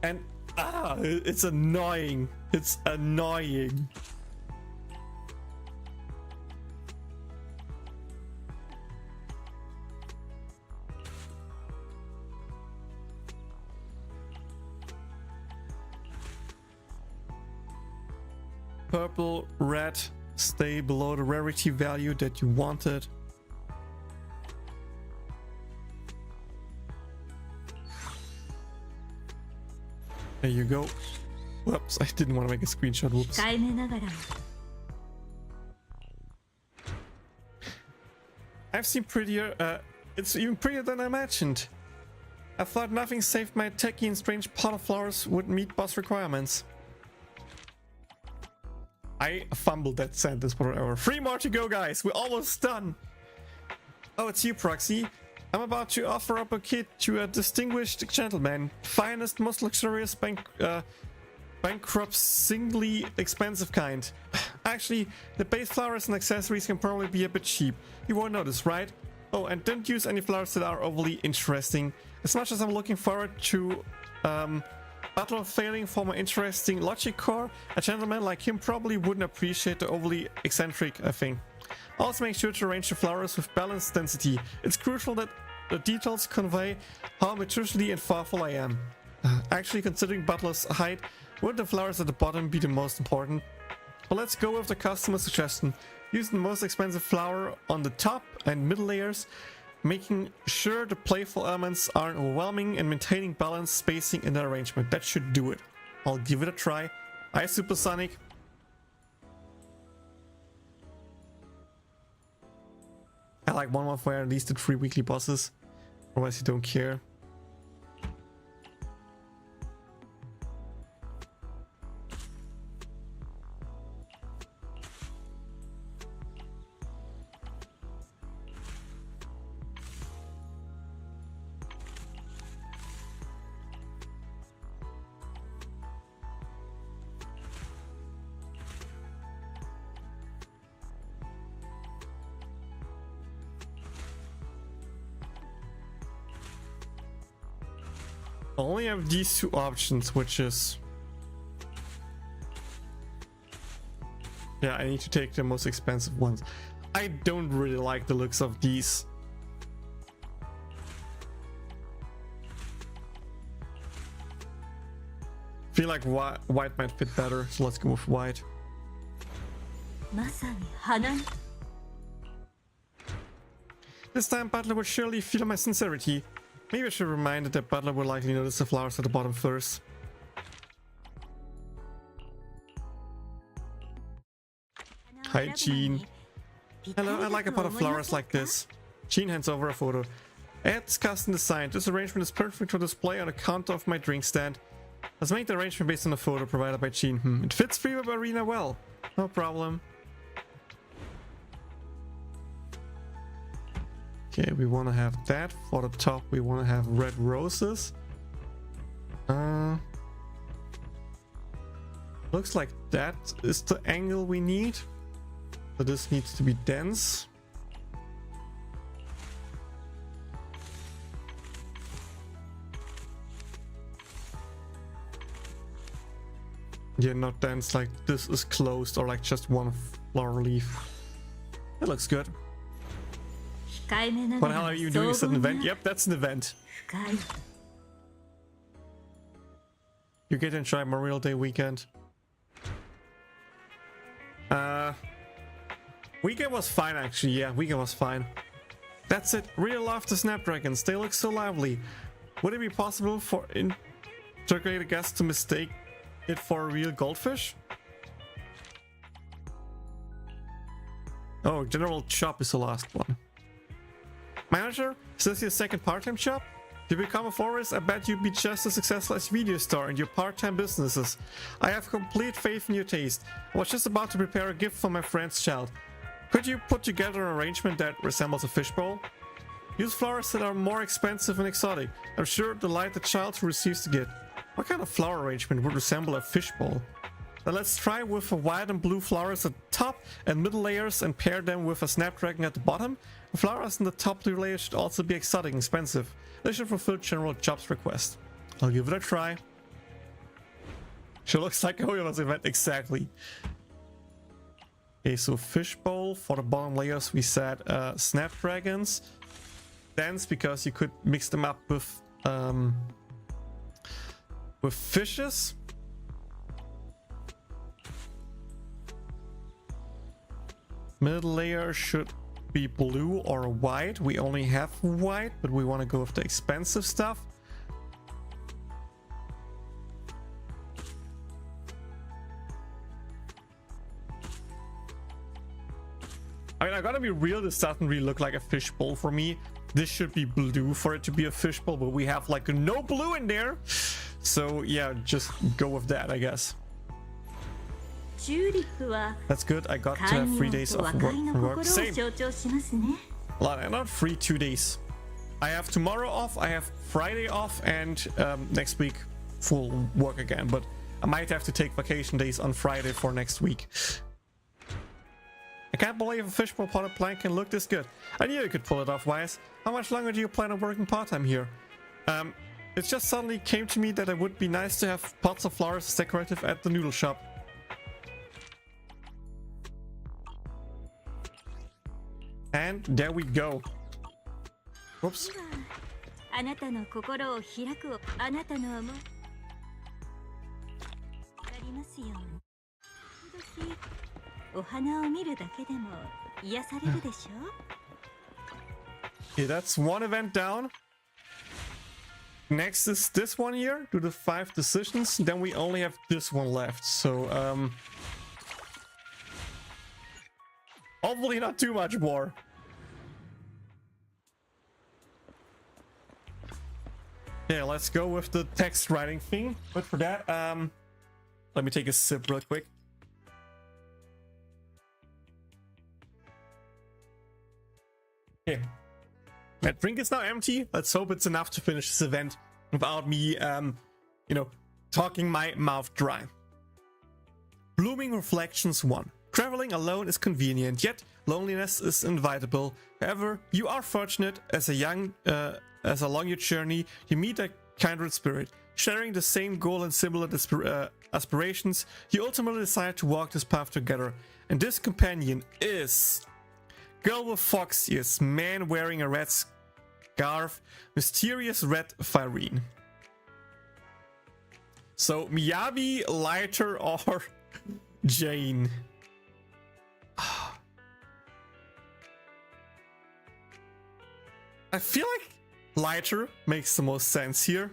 And, it's annoying. It's annoying. Purple, red, stay below the rarity value that you wanted. There you go. Whoops, I didn't want to make a screenshot. Whoops. I've seen prettier. It's even prettier than I imagined. I thought nothing save my techie and strange pot of flowers would meet boss requirements. I fumbled that sentence, whatever. 3 more to go, guys. We're almost done. Oh, it's you, Proxy. I'm about to offer up a kit to a distinguished gentleman. Finest, most luxurious bankruptingly expensive kind. Actually, the base flowers and accessories can probably be a bit cheap. You won't notice, right? Oh, and don't use any flowers that are overly interesting. As much as I'm looking forward to battle failing for my interesting logic core, a gentleman like him probably wouldn't appreciate the overly eccentric thing. Also make sure to arrange the flowers with balanced density. It's crucial that the details convey how maturely and thoughtful I am. Actually, considering Butler's height, wouldn't the flowers at the bottom be the most important? But let's go with the customer suggestion. Use the most expensive flower on the top and middle layers, making sure the playful elements aren't overwhelming and maintaining balanced spacing in the arrangement. That should do it. I'll give it a try. Hi, Supersonic. I like one more where at least the 3 weekly bosses. Otherwise you don't care. I only have these 2 options, which is... yeah, I need to take the most expensive ones. I don't really like the looks of these. Feel like white might fit better, so let's go with white. This time Butler will surely feel my sincerity. Maybe I should remind it that Butler will likely notice the flowers at the bottom first. Hi, Jean. Hello, I'd like a pot of flowers like this. Jean hands over a photo. Add custom design. This arrangement is perfect for display on the counter of my drink stand. Let's make the arrangement based on the photo provided by Jean. It fits Freeweb Arena well. No problem. Okay, we want to have that. For the top, we want to have red roses. Looks like that is the angle we need. So this needs to be dense. Yeah, not dense, like this is closed or like just one flower leaf. That looks good. What the hell are you doing? Is that an event? Yep, that's an event. You get to enjoy Memorial Day weekend. Weekend was fine actually, yeah, weekend was fine. That's it, really love the snapdragons, they look so lively. Would it be possible for integrated guests to mistake it for a real goldfish? Oh, General Chop is the last one. Manager, is this your second part-time job? To become a florist, I bet you'd be just as successful as video star in your part-time businesses. I have complete faith in your taste. I was just about to prepare a gift for my friend's child. Could you put together an arrangement that resembles a fishbowl? Use flowers that are more expensive and exotic. I'm sure delight the child who receives the gift. What kind of flower arrangement would resemble a fishbowl? Now let's try with a white and blue flowers at the top and middle layers and pair them with a snapdragon at the bottom. The flowers in the top two layers should also be exotic and expensive. This should fulfill General Job's request. I'll give it a try. She looks like a Hoyo's event, exactly. Okay, so fishbowl. For the bottom layers we said snapdragons. Dense because you could mix them up with fishes. Middle layer should be blue or white. We only have white, but we want to go with the expensive stuff. I mean, I gotta be real, this doesn't really look like a fishbowl for me. This should be blue for it to be a fishbowl, but we have like no blue in there. So yeah, just go with that, I guess. That's good. I got 3 days of work. Same. Not free 2 days. I have tomorrow off, I have Friday off, and next week full work again. But I might have to take vacation days on Friday for next week. I can't believe a fishbowl potted plant can look this good. I knew you could pull it off, Wise. How much longer do you plan on working part-time here? It just suddenly came to me that it would be nice to have pots of flowers as decorative at the noodle shop. And there we go. Whoops. Okay, that's one event down. Next is this one here. Do the 5 decisions. Then we only have this one left. So, hopefully not too much more. Yeah, let's go with the text writing thing. But for that, let me take a sip real quick. Okay. That drink is now empty. Let's hope it's enough to finish this event without me, you know, talking my mouth dry. Blooming Reflections 1. Traveling alone is convenient, yet loneliness is inevitable. However, you are fortunate as along your journey, you meet a kindred spirit. Sharing the same goal and similar aspirations, you ultimately decide to walk this path together. And this companion is... Girl with fox ears, man wearing a red scarf, mysterious red Firene. So, Miyabi, Lighter, or Jane? I feel like Lighter makes the most sense here.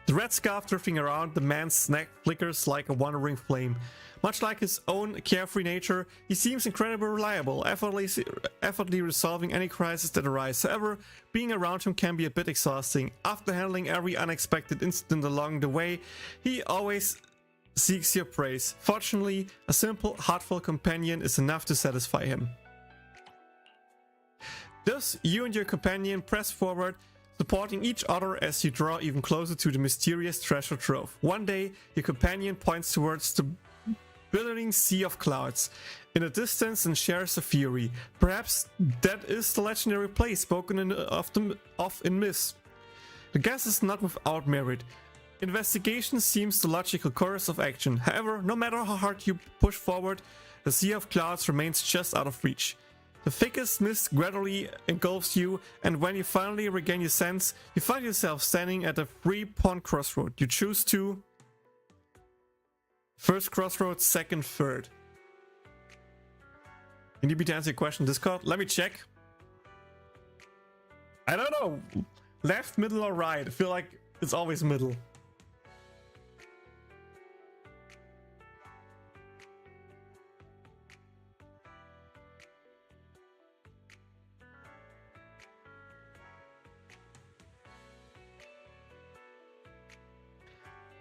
The red scarf drifting around the man's neck flickers like a wandering flame. Much like his own carefree nature, he seems incredibly reliable, effortlessly resolving any crisis that arises. However, being around him can be a bit exhausting. After handling every unexpected incident along the way, he always seeks your praise. Fortunately, a simple, heartfelt companion is enough to satisfy him. Thus, you and your companion press forward, supporting each other as you draw even closer to the mysterious treasure trove. One day, your companion points towards the billowing sea of clouds in the distance and shares a fury. Perhaps that is the legendary place spoken of in myths. The guess is not without merit. Investigation seems the logical course of action. However, no matter how hard you push forward, the sea of clouds remains just out of reach. The thickest mist gradually engulfs you, and when you finally regain your sense, you find yourself standing at a three-point crossroad. You choose to... First crossroad, second, third. You need me to answer your question, Discord? Let me check. I don't know. Left, middle, or right? I feel like it's always middle.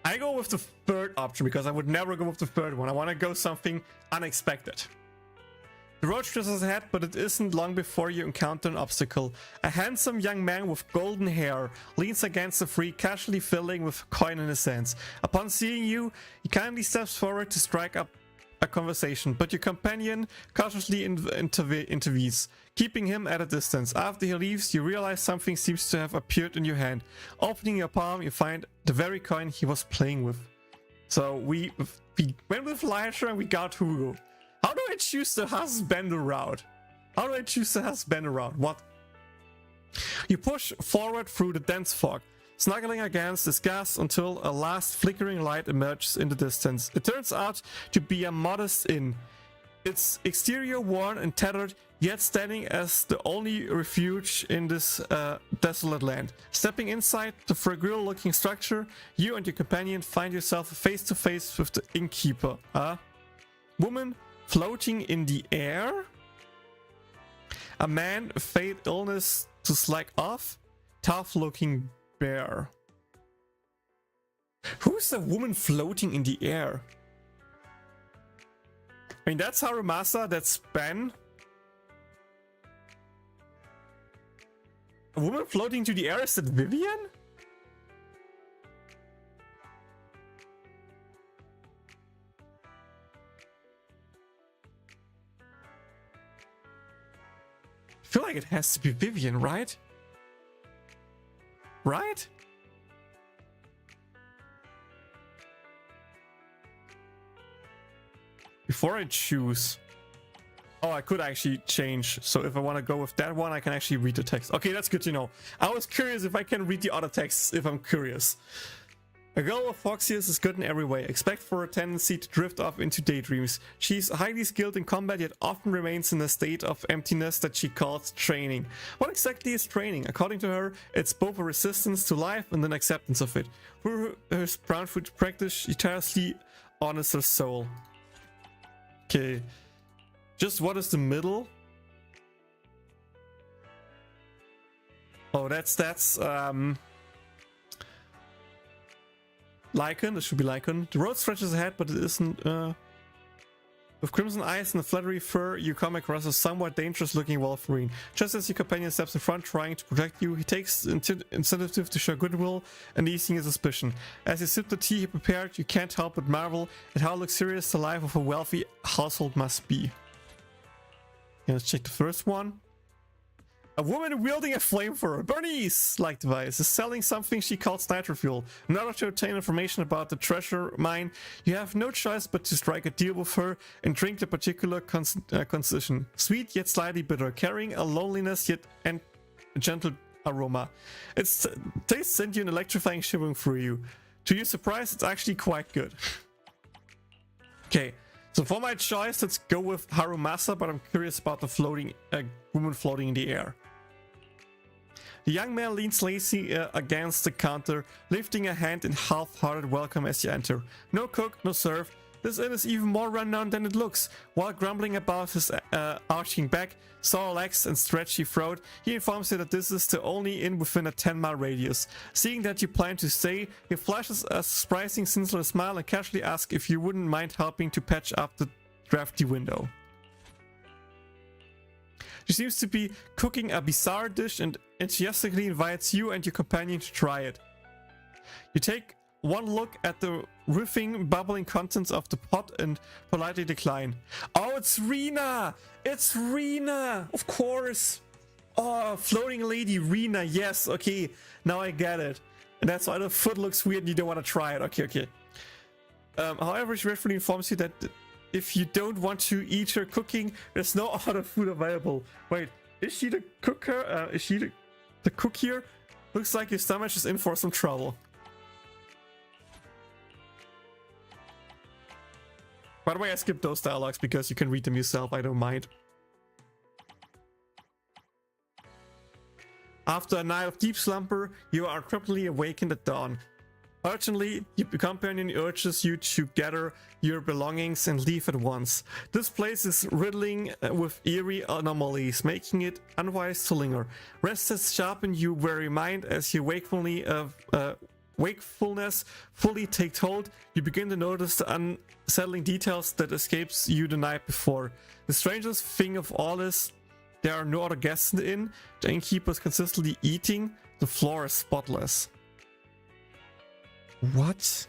I go with the third option because I would never go with the third one. I want to go something unexpected. The road stretches ahead, but it isn't long before you encounter an obstacle. A handsome young man with golden hair leans against the tree, casually filling with a coin in his hands. Upon seeing you, he kindly steps forward to strike up a conversation, but your companion cautiously intervenes, keeping him at a distance. After he leaves, you realize something seems to have appeared in your hand. Opening your palm, you find the very coin he was playing with. So we went with Leisure and we got Hugo. How do I choose the husband route? How do I choose the husband route? What? You push forward through the dense fog, snuggling against this gas until a last flickering light emerges in the distance. It turns out to be a modest inn. Its exterior worn and tattered, yet standing as the only refuge in this desolate land. Stepping inside the fragile-looking structure, you and your companion find yourself face to face with the innkeeper. A woman floating in the air? A man with faint illness to slack off? Tough-looking bear. Who's the woman floating in the air? I mean, that's Harumasa, that's Ben. A woman floating to the air, is that Vivian? I feel like it has to be Vivian, right? Right? Before I choose... Oh, I could actually change. So if I want to go with that one, I can actually read the text. Okay, that's good to know. I was curious if I can read the other texts, if I'm curious. A girl of Foxius is good in every way, except for a tendency to drift off into daydreams. She's highly skilled in combat, yet often remains in a state of emptiness that she calls training. What exactly is training? According to her, it's both a resistance to life and an acceptance of it. Through her brown foot practice, she tirelessly honors her soul. Okay. Just what is the middle? Oh, that's Lycan. This should be Lycan. The road stretches ahead, but it isn't. With crimson eyes and a fluttery fur, you come across a somewhat dangerous-looking Wolverine. Just as your companion steps in front, trying to protect you, he takes the initiative to show goodwill and easing his suspicion. As you sip the tea he prepared, you can't help but marvel at how luxurious the life of a wealthy household must be. Yeah, let's check the first one. A woman wielding a flamethrower, Bernice-like device, is selling something she calls nitro fuel. In order to obtain information about the treasure mine, you have no choice but to strike a deal with her and drink the particular concession. Sweet yet slightly bitter, carrying a loneliness yet and a gentle aroma. Its taste sends you an electrifying shivering through you. To your surprise, it's actually quite good. Okay. So for my choice, let's go with Harumasa, but I'm curious about the woman floating in the air. The young man leans lazy against the counter, lifting a hand in half-hearted welcome as you enter. No cook, no serve. This inn is even more run-down than it looks. While grumbling about his arching back, sore legs and stretchy throat, he informs you that this is the only inn within a 10-mile radius. Seeing that you plan to stay, he flashes a surprising sincere smile and casually asks if you wouldn't mind helping to patch up the drafty window. She seems to be cooking a bizarre dish and enthusiastically invites you and your companion to try it. You take one look at the riffing, bubbling contents of the pot and politely decline. Oh, it's Rena! It's Rena! Of course! Oh, floating lady, Rena, yes, okay, now I get it. And that's why the food looks weird and you don't want to try it. Okay. However, she regretfully informs you that if you don't want to eat her cooking, there's no other food available. Wait, is she the cooker? Is she the cook here? Looks like your stomach is in for some trouble. By the way, I skipped those dialogues because you can read them yourself, I don't mind. After a night of deep slumber, you are abruptly awakened at dawn. Urgently, your companion urges you to gather your belongings and leave at once. This place is riddling with eerie anomalies, making it unwise to linger. Rest has sharpened your weary mind as your wakefulness fully takes hold. You begin to notice the unsettling details that escapes you the night before. The strangest thing of all is there are no other guests in the inn. The innkeeper is consistently eating. The floor is spotless. What?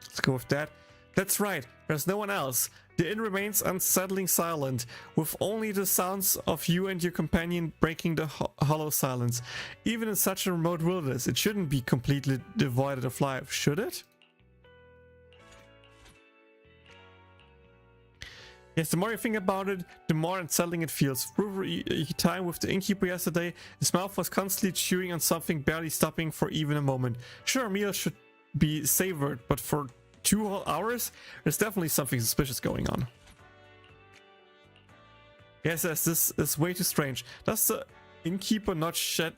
Let's go with that. That's right, there's no one else. The inn remains unsettling silent, with only the sounds of you and your companion breaking the hollow silence. Even in such a remote wilderness, it shouldn't be completely devoid of life, should it? Yes, the more you think about it, the more unsettling it feels. Through your time with the innkeeper yesterday, his mouth was constantly chewing on something, barely stopping for even a moment. Sure, a meal should be savored, but for 2 whole hours, there's definitely something suspicious going on. Yes, this is way too strange. Does the innkeeper not shed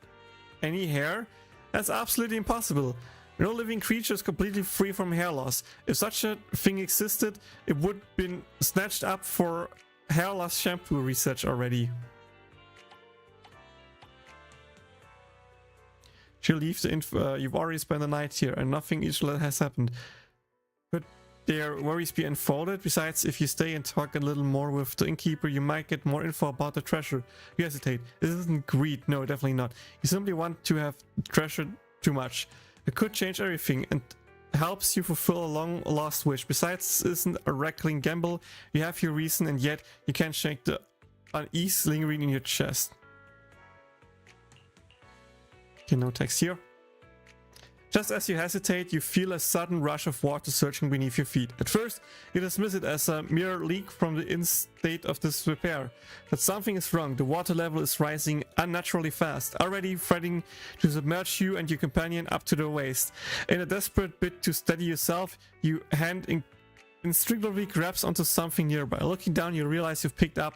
any hair? That's absolutely impossible. No living creature is completely free from hair loss. If such a thing existed, it would have been snatched up for hair loss shampoo research already. She'll leave the you've already spent the night here and nothing usual has happened. Could their worries be unfolded? Besides, if you stay and talk a little more with the innkeeper, you might get more info about the treasure. You hesitate. This isn't greed. No, definitely not. You simply want to have treasure too much. It could change everything and helps you fulfill a long-lost wish. Besides, this isn't a reckless gamble. You have your reason and yet you can't shake the unease lingering in your chest. Okay, no text here. Just as you hesitate, you feel a sudden rush of water surging beneath your feet. At first, you dismiss it as a mere leak from the state of disrepair. But something is wrong. The water level is rising unnaturally fast, already threatening to submerge you and your companion up to the waist. In a desperate bid to steady yourself, your hand instinctively grabs onto something nearby. Looking down, you realize you've picked up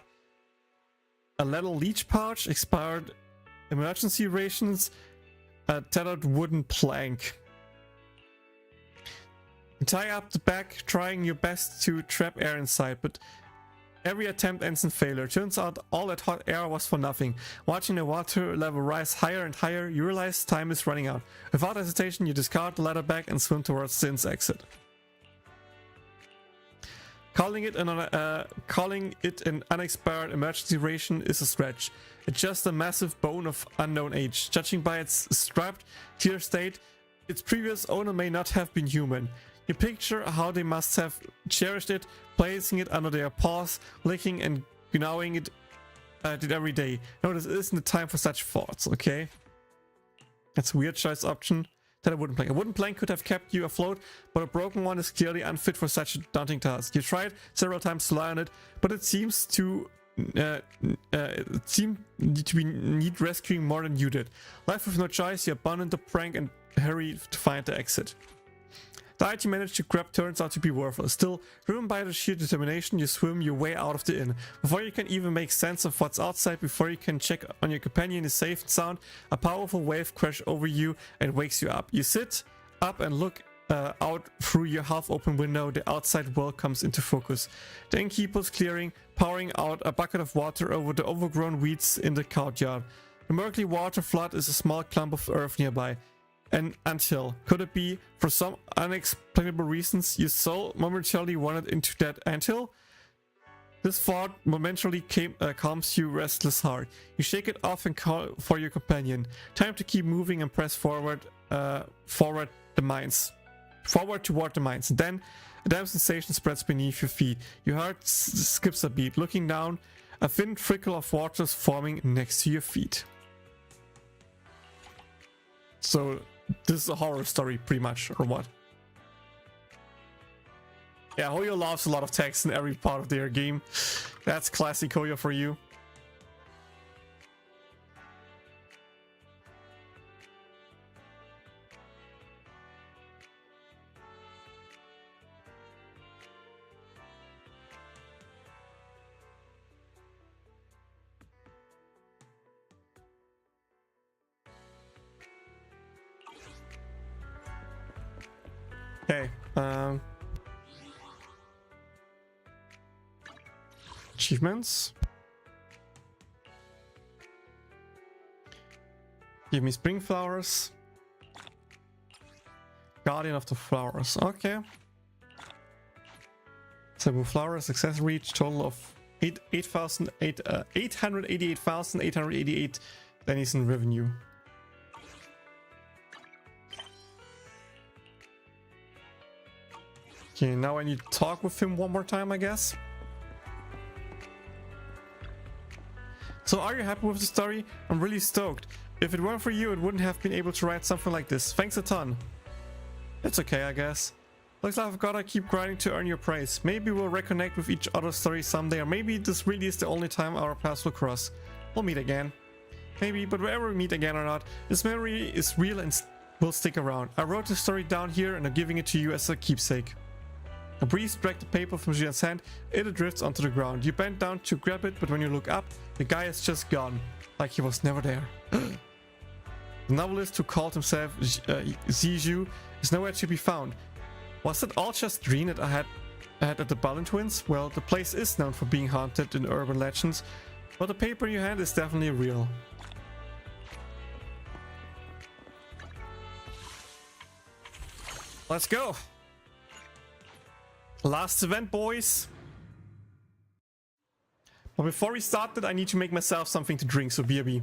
a little leech pouch, expired emergency rations, a tethered wooden plank. You tie up the bag, trying your best to trap air inside, but every attempt ends in failure. Turns out all that hot air was for nothing. Watching the water level rise higher and higher, you realize time is running out. Without hesitation, you discard the ladder bag and swim towards the inn's exit. Calling it an unexpired emergency ration is a stretch. It's just a massive bone of unknown age. Judging by its strapped, clear state, its previous owner may not have been human. You picture how they must have cherished it, placing it under their paws, licking and gnawing it every day. No, this isn't the time for such thoughts, okay? That's a weird choice option. That a wooden plank. A wooden plank could have kept you afloat, but a broken one is clearly unfit for such a daunting task. You tried several times to lie on it, but it seems to need rescuing more than you did. Left with no choice, you abandon the prank and hurry to find the exit. The item you managed to grab turns out to be worthless. Still, driven by the sheer determination, you swim your way out of the inn. Before you can even make sense of what's outside, before you can check on your companion is safe and sound, a powerful wave crashes over you and wakes you up. You sit up and look out through your half-open window. The outside world comes into focus. The innkeeper's clearing, pouring out a bucket of water over the overgrown weeds in the courtyard. The murky water flood is a small clump of earth nearby. and until. Could it be, for some unexplainable reasons, your soul momentarily wandered into that anthill? This thought momentarily calms your restless heart. You shake it off and call for your companion. Time to keep moving and press forward, forward toward the mines. Then a damp sensation spreads beneath your feet. Your heart skips a beat. Looking down, a thin trickle of water is forming next to your feet. So this is a horror story, pretty much, or what? Yeah, Hoyo loves a lot of text in every part of their game. That's classic Hoyo for you. Okay, achievements. Give me spring flowers. Guardian of the flowers. Okay. Sabu flowers, success reach, total of 888,888 pennies in revenue. Okay, now I need to talk with him one more time, I guess. So are you happy with the story? I'm really stoked. If it weren't for you, it wouldn't have been able to write something like this. Thanks a ton. It's okay, I guess. Looks like I've gotta keep grinding to earn your praise. Maybe we'll reconnect with each other's stories someday, or maybe this really is the only time our paths will cross. We'll meet again. Maybe, but wherever we meet again or not, this memory is real and will stick around. I wrote this story down here and I'm giving it to you as a keepsake. A breeze dragged the paper from Jian's hand. It drifts onto the ground. You bend down to grab it, but when you look up, the guy is just gone. Like he was never there. The novelist who called himself Zizhu is nowhere to be found. Was it all just dream that I had at the Balin Twins? Well, the place is known for being haunted in urban legends, but the paper in your hand is definitely real. Let's go! Last event, boys! But before we start that, I need to make myself something to drink, so BRB.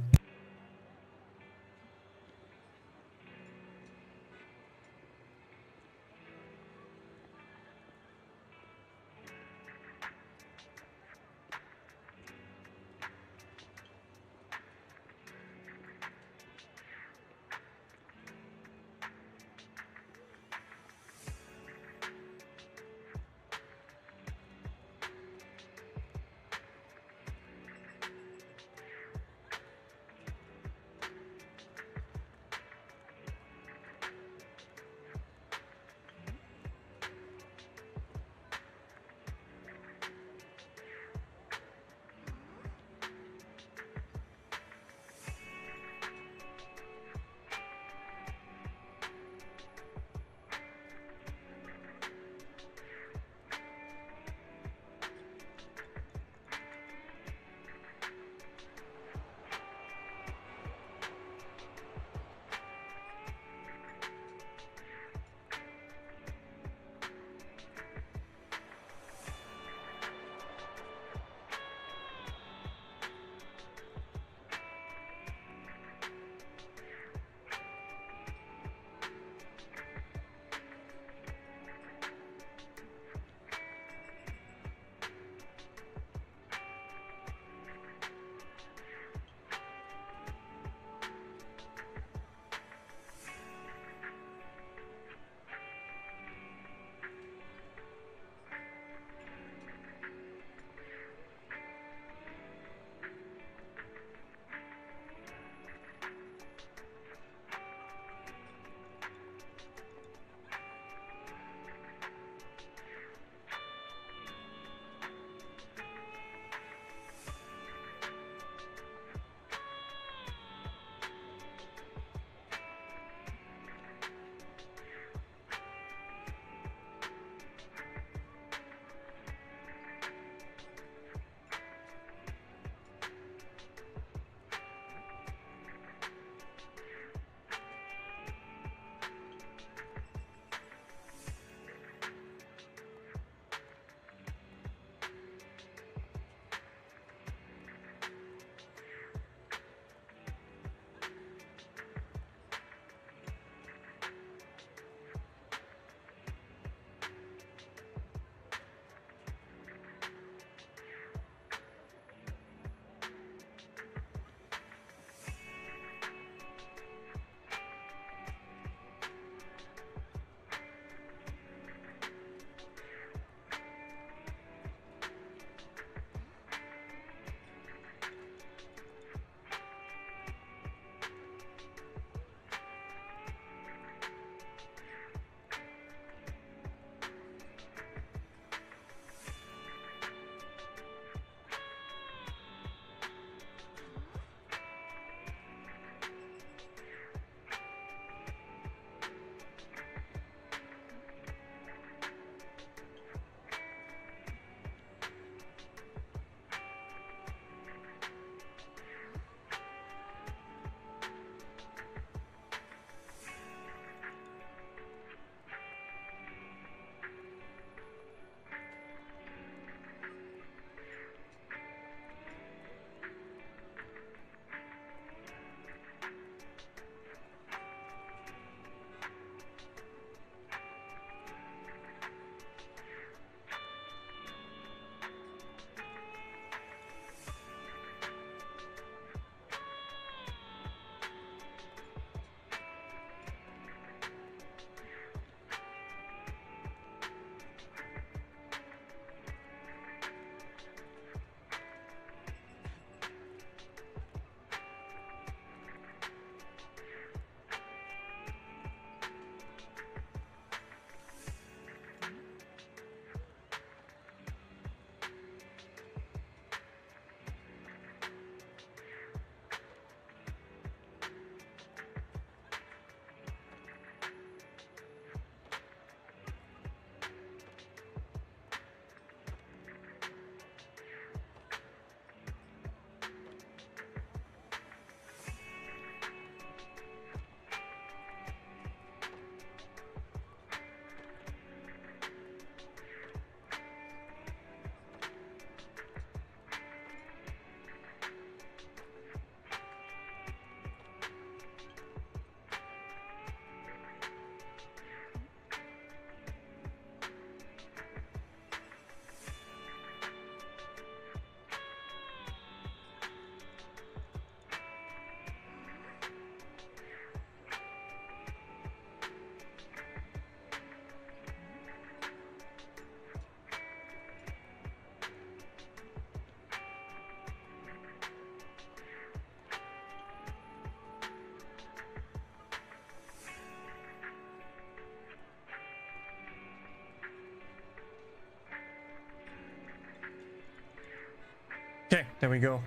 Okay, there we go.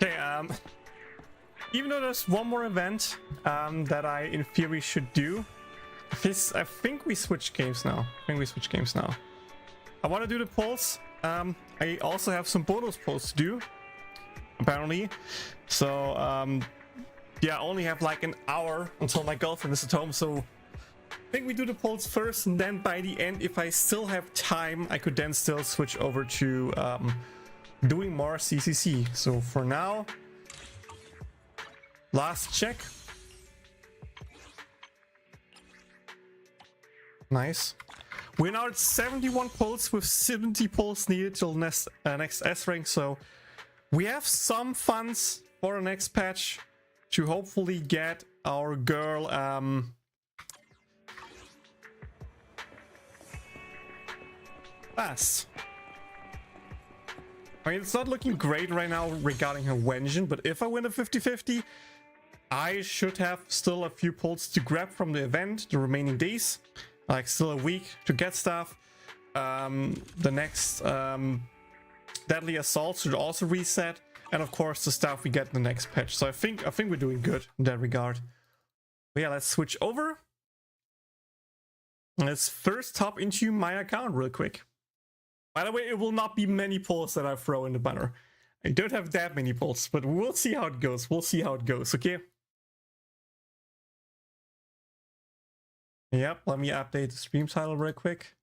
Okay, even though there's one more event that I in theory should do, I think we switch games now. I want to do the polls. I also have some bonus polls to do, apparently. So yeah, I only have like an hour until my girlfriend is at home, so I think we do the polls first, and then by the end, if I still have time, I could then still switch over to doing more CCC. So for now, last check. Nice. We're now at 71 polls with 70 polls needed till next S rank. So we have some funds for the next patch to hopefully get our girl fast. I mean, it's not looking great right now regarding her Wenjin, but if I win a 50-50, I should have still a few pulls to grab from the event the remaining days. Like still a week to get stuff. The next Deadly Assault should also reset. And of course the stuff we get in the next patch. So I think we're doing good in that regard. But yeah, let's switch over. Let's first hop into my account real quick. By the way, it will not be many polls that I throw in the banner. I don't have that many polls, but we'll see how it goes. Okay? Yep, let me update the stream title real quick.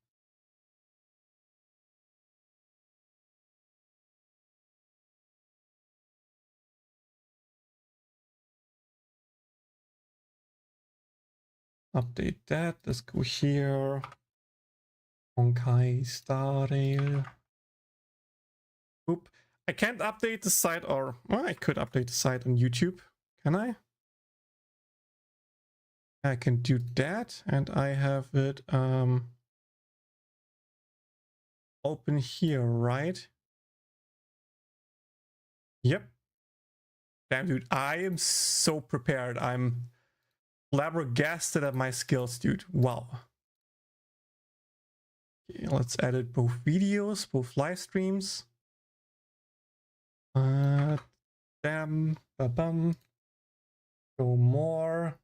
Update that. Let's go here. Honkai Star Rail. Oop. I can't update the site, or well, I could update the site on YouTube. Can I? I can do that, and I have it open here, right? Yep. Damn, dude, I am so prepared. I'm flabbergasted at my skills, dude. Wow. Okay, let's edit both videos, both live streams. Damn, ba-bum. Go more.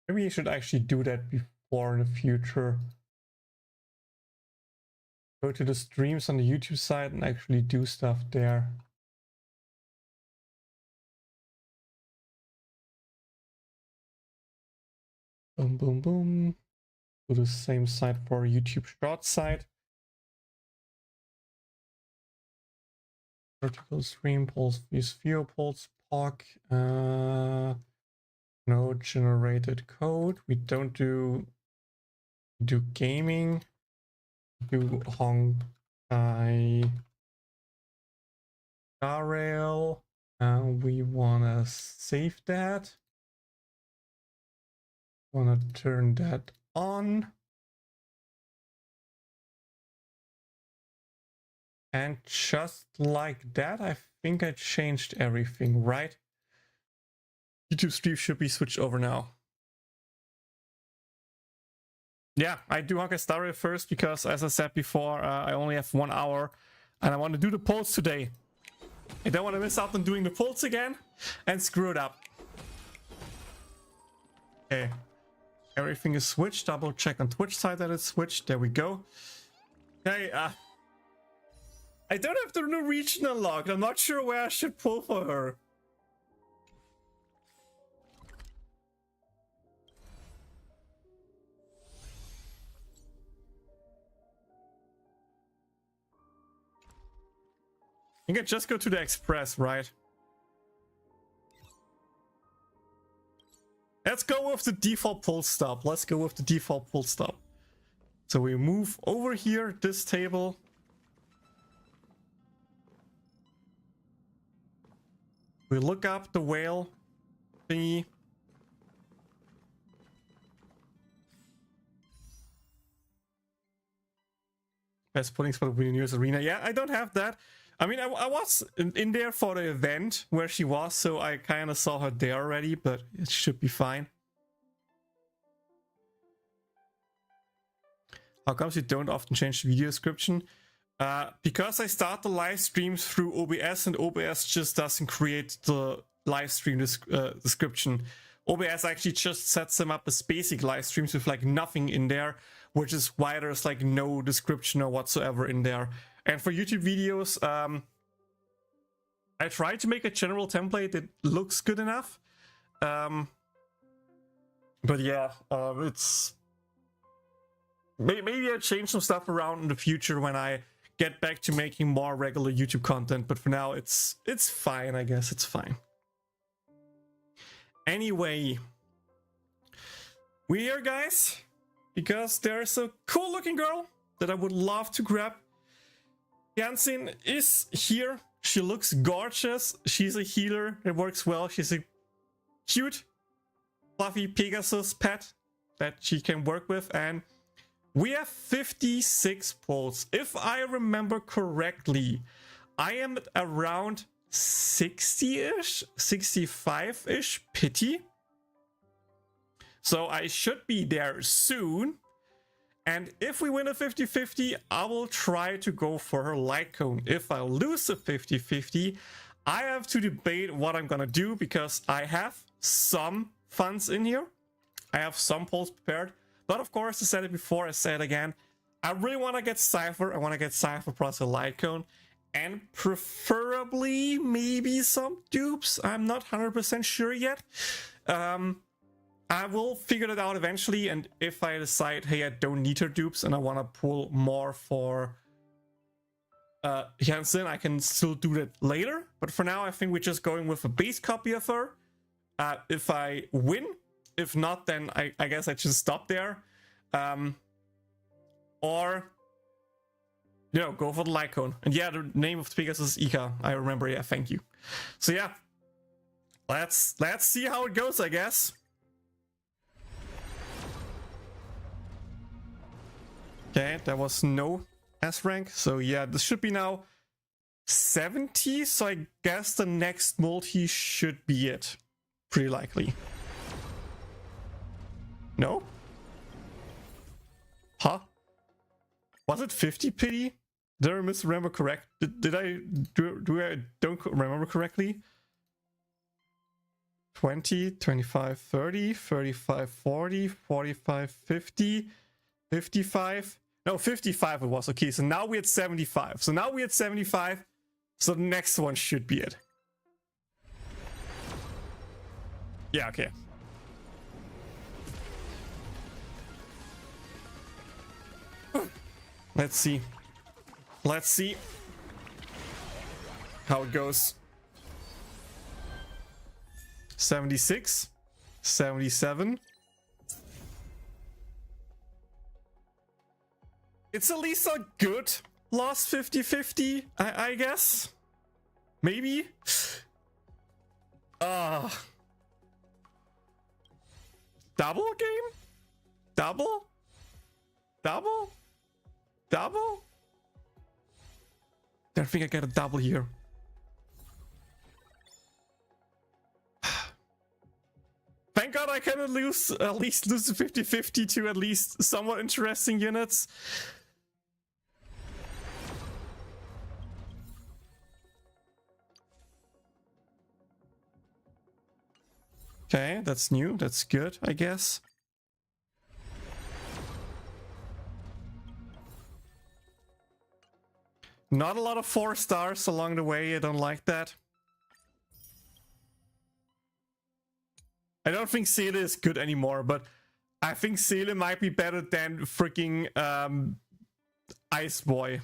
Maybe you should actually do that before in the future. Go to the streams on the YouTube side and actually do stuff there. Boom, boom, boom. Do the same site for YouTube short site. Vertical stream polls, use viewer polls, POG. No generated code. We don't do gaming. Do Honkai Star Rail. We wanna save that. Wanna turn that on. And just like that, I think I changed everything, right? YouTube stream should be switched over now. Yeah, I do Honkai Star Rail first because, as I said before, I only have 1 hour and I want to do the polls today. I don't want to miss out on doing the polls again and screw it up. Okay, everything is switched. Double check on Twitch side that it's switched. There we go. Okay, I don't have the new region unlocked. I'm not sure where I should pull for her. You can just go to the Express, right? Let's go with the default full stop. Let's go with the default full stop. So we move over here, this table. We look up the whale thingy. Best putting spot between nearest arena. Yeah, I don't have that. I mean, I was in there for the event where she was, so I kind of saw her there already, but it should be fine. How comes you don't often change the video description? Because I start the live streams through OBS, and OBS just doesn't create the live stream description. OBS actually just sets them up as basic live streams with like nothing in there, which is why there's like no description or whatsoever in there. And for YouTube videos, I try to make a general template that looks good enough. But yeah, it's... Maybe I'll change some stuff around in the future when I get back to making more regular YouTube content. But for now, it's fine, I guess. It's fine. Anyway, we're here, guys, because there's a cool looking girl that I would love to grab. Jansen is here. She looks gorgeous. She's a healer. It works well. She's a cute, fluffy Pegasus pet that she can work with. And we have 56 pulls. If I remember correctly, I am at around 60-ish, 65-ish pity. So I should be there soon. And if we win a 50-50, I will try to go for her light cone. If I lose a 50-50, I have to debate what I'm gonna do, because I have some funds in here. I have some polls prepared. But of course, I said it before, I say it again. I really want to get Cypher. I want to get Cypher plus a light cone. And preferably maybe some dupes. I'm not 100% sure yet. I will figure that out eventually, and if I decide, hey, I don't need her dupes and I want to pull more for Jansen, I can still do that later. But for now, I think we're just going with a base copy of her. If I win, if not, then I guess I just stop there. Or, you know, go for the light cone. And yeah, the name of the Pegasus is Ika. I remember, yeah, thank you. So yeah, let's see how it goes, I guess. Okay, there was no S rank. So yeah, this should be now 70. So I guess the next multi should be it. Pretty likely. No? Huh? Was it 50 pity? Did I misremember correct? Did I don't remember correctly? 20, 25, 30, 35, 40, 45, 50, 55. No, 55 it was. Okay, so now we're at 75. So now we're at 75. So the next one should be it. Yeah, okay. Let's see. Let's see how it goes. 76, 77. It's at least a good last 50-50, I guess. Maybe. Double game? Double? Double? Double? I think I get a double here. Thank God I can at least lose the 50-50 to at least somewhat interesting units. Okay, that's new. That's good, I guess. Not a lot of 4 stars along the way. I don't like that. I don't think Seele is good anymore, but I think Seele might be better than freaking Ice Boy.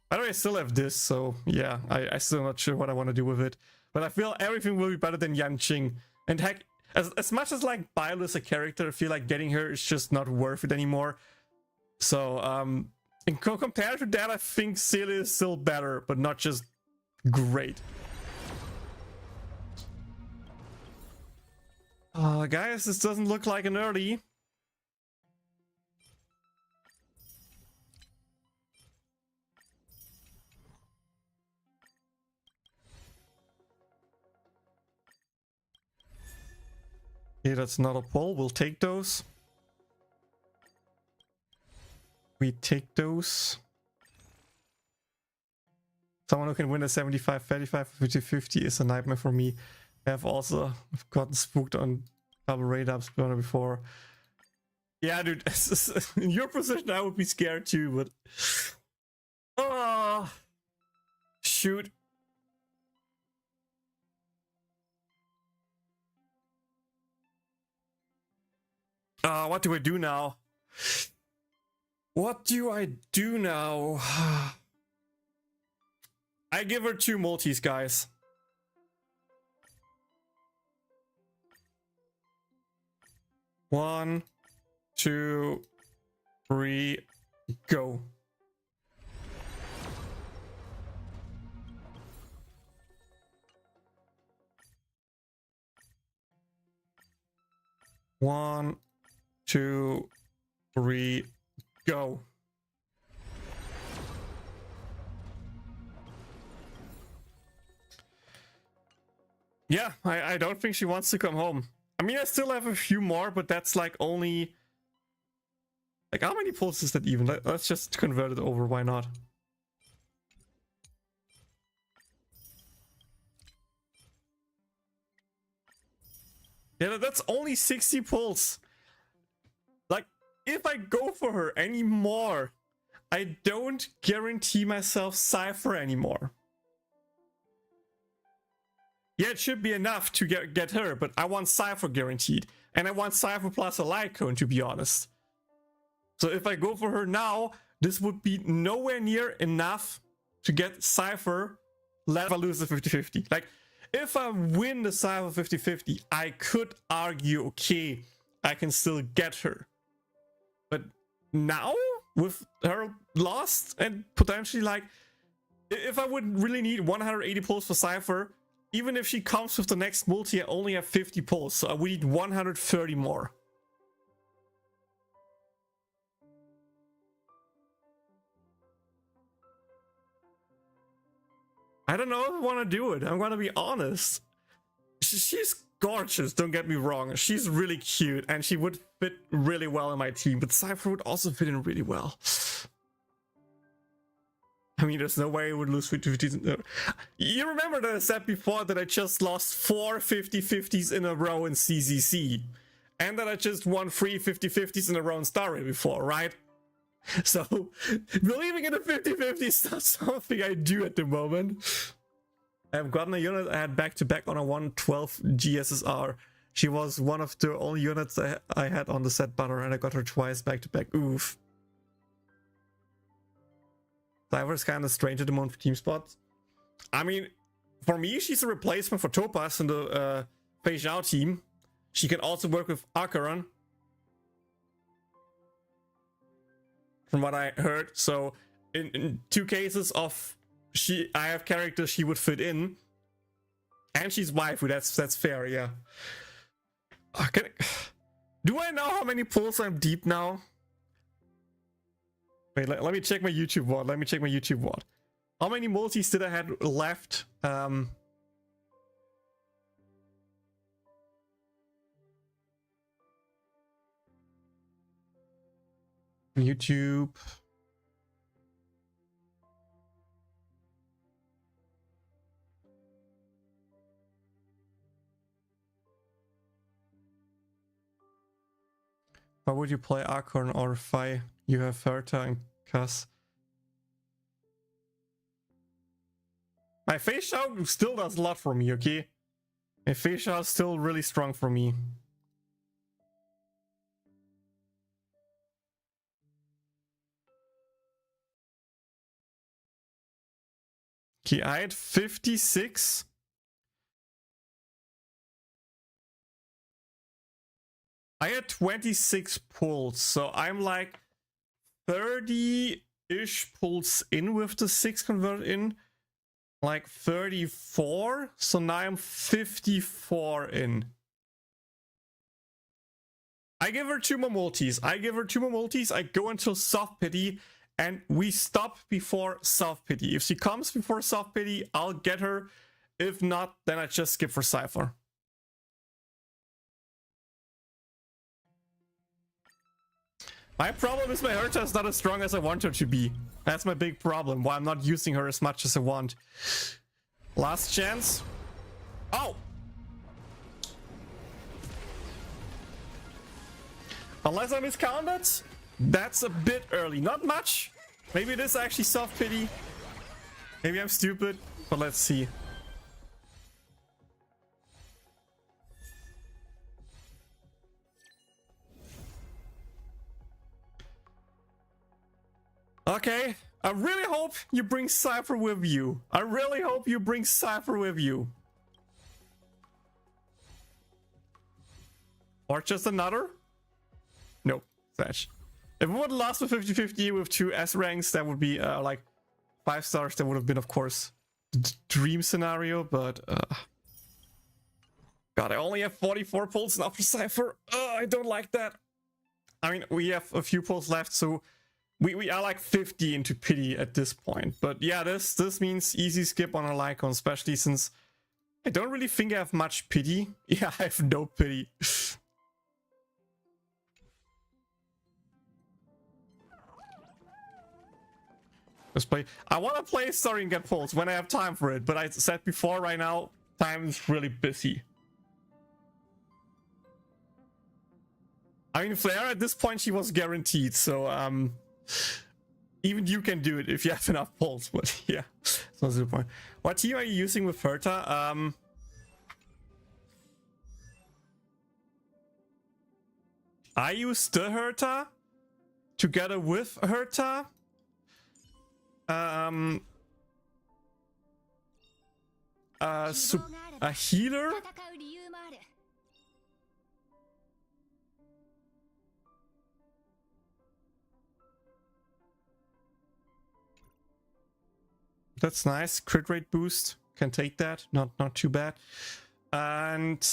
By the way, I still have this, so yeah, I still not sure what I want to do with it. But I feel everything will be better than Yanqing. And heck, As much as like Bile is a character, I feel like getting her is just not worth it anymore. So compared to that, I think Celia is still better, but not just great. Guys, this doesn't look like an early. Okay, that's not a pull. We'll take those. We take those. Someone who can win a 75, 35, 50, 50 is a nightmare for me. I've also gotten spooked on double rate ups before. Yeah, dude, in your position, I would be scared too, but. Oh, shoot. What do I do now? What do I do now? I give her 2 multis, guys. One, 2, 3, go. One, 2, 3, go. Yeah, I don't think she wants to come home. I mean, I still have a few more, but that's like only... Like, how many pulls is that even? Let's just convert it over, why not? Yeah, that's only 60 pulls. Like, if I go for her anymore, I don't guarantee myself Cypher anymore. Yeah, it should be enough to get her, but I want Cypher guaranteed. And I want Cypher plus a light cone, to be honest. So if I go for her now, this would be nowhere near enough to get Cypher, let if I lose the 50-50. Like, if I win the Cypher 50-50, I could argue, okay, I can still get her. But now, with her lost, and potentially, like, if I would really need 180 pulls for Cypher, even if she comes with the next multi, I only have 50 pulls, so I would need 130 more. I don't know if I want to do it. I'm gonna be honest. She's gorgeous, don't get me wrong. She's really cute, and she would fit really well in my team, but Cypher would also fit in really well. I mean, there's no way I would lose 50-50s. You remember that I said before that I just lost 4 50-50s in a row in CCC. And that I just won 3 50-50s in a row in Star Rail before, right? So, believing in a 50-50 is not something I do at the moment. I've gotten a unit I had back-to-back on a 112 GSSR. She was one of the only units I had on the set butter, and I got her twice back-to-back. Oof. Cypher is kind of strange at the moment for team spots. I mean, for me, she's a replacement for Topaz in the Fei Zhao team. She can also work with Akaran, from what I heard. So, in 2 cases of I have characters she would fit in, and she's waifu. That's fair, yeah. Do I know how many pulls I'm deep now? Wait, let me check my YouTube VOD. How many multis did I have left? YouTube. Why would you play Acorn or Fi? You have Herta and Cass. My Face Shout still does a lot for me, okay? My Face Shout is still really strong for me. Okay, I had 56. I had 26 pulls, so I'm like 30-ish pulls in with the 6 converted in. Like 34, so now I'm 54 in. I give her 2 more multis. I go until soft pity, and we stop before soft pity. If she comes before soft pity, I'll get her. If not, then I just skip for Cypher. My problem is my Herta is not as strong as I want her to be. That's my big problem, why I'm not using her as much as I want. Last chance. Oh! Unless I miscounted, that's a bit early. Not much. Maybe it is actually soft pity. Maybe I'm stupid, but let's see. Okay, I really hope you bring Cypher with you. Or just another? Nope, Thatch. If it would last with 50-50 with 2 S ranks, that would be like 5 stars. That would have been, of course, the dream scenario, but God, I only have 44 pulls now for Cypher. I don't like that. I mean, we have a few pulls left, so we are like 50 into pity at this point. But yeah, this means easy skip on a Lycon, especially since I don't really think I have much pity. Yeah, I have no pity. Let's play. I want to play story and get pulls when I have time for it, but I said before, right now, time is really busy. I mean, Flair at this point, she was guaranteed, so even you can do it if you have enough pulls, but yeah, that's not the point. What team are you using with Herta? I use the Herta together with Herta. A healer. That's nice. Crit rate boost. Can take that. Not too bad. And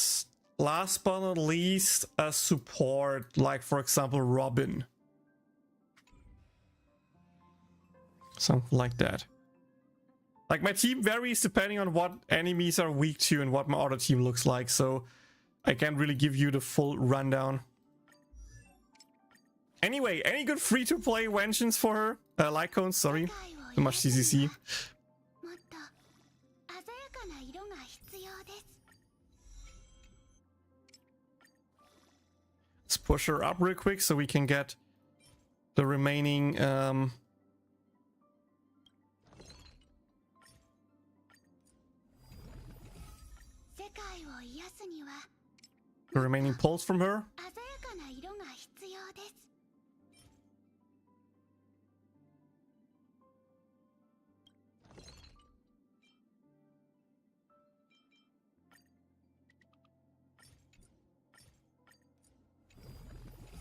last but not least, a support, like for example Robin. Something like that. Like my team varies depending on what enemies are weak to and what my other team looks like, so I can't really give you the full rundown. Anyway, any good free-to-play vengeance for her? Lycon, sorry. Too much CCC. Let's push her up real quick so we can get the remaining pulls from her.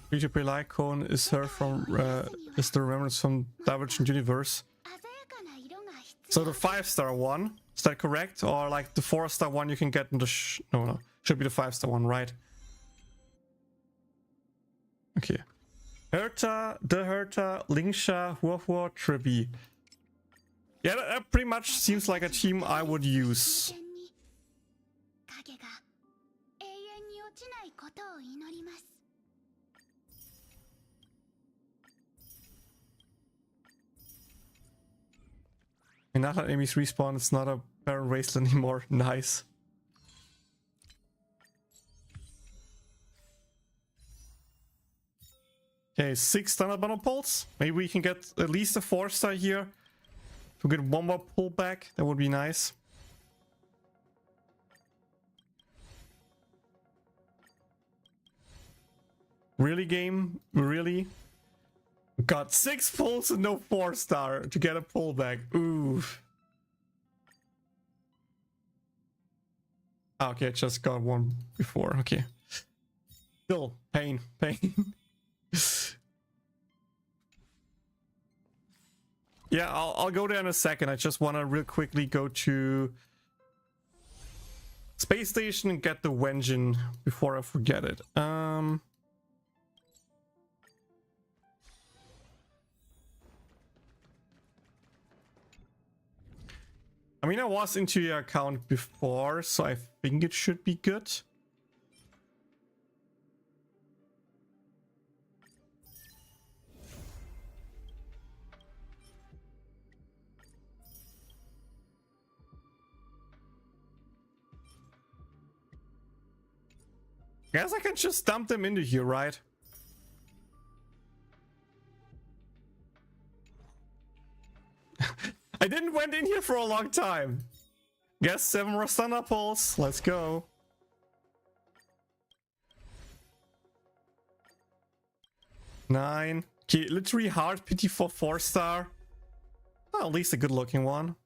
Free-to-play Lycon is her from is the remembrance from Divergent Universe. So the 5-star one, is that correct? Or like the 4-star one you can get in the no, should be the 5-star one, right? Okay. Herta, the Herta, Lingsha, Huohuo, Trippy. Yeah, that pretty much seems like a team I would use. And now that enemies respawn, it's not a barren wasteland anymore. Nice. Okay, 6 standard bundle pulls. Maybe we can get at least a 4-star here to get one more pull back. That would be nice. Really, game? Really? Got 6 pulls and no 4-star to get a pullback. Ooh. Okay, I just got one before. Okay. Still, pain. Yeah, I'll go there in a second. I just want to real quickly go to space station and get the Wenjin before I forget it. I mean, I was into your account before, so I think it should be good. Guess I can just dump them into here, right? I didn't went in here for a long time. Guess 7 more Thunder Pulse. Let's go. Nine. Okay, literally hard pity for 4-star. Well, at least a good looking one.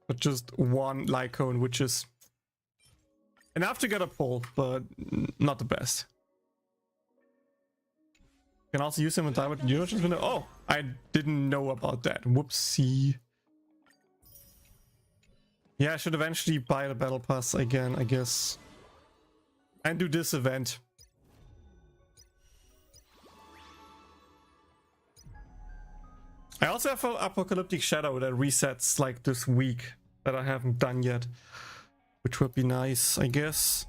But just one Lycone, which is enough to get a pull, but not the best. Can also use him in Diamond Universe window. Oh, I didn't know about that. Whoopsie. Yeah, I should eventually buy the Battle Pass again, I guess. And do this event. I also have an Apocalyptic Shadow that resets like this week that I haven't done yet. Which would be nice, I guess.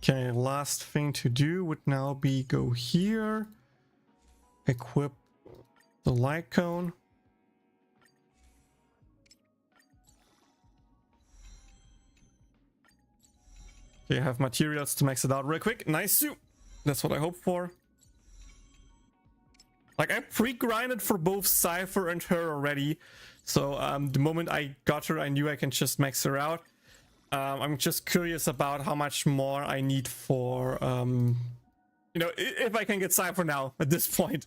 Okay, last thing to do would now be go here. Equip the light cone. Okay, I have materials to max it out real quick. Nice suit. That's what I hope for. Like, I pre-grinded for both Cypher and her already. So the moment I got her, I knew I can just max her out. I'm just curious about how much more I need for, you know, if I can get Cypher now at this point.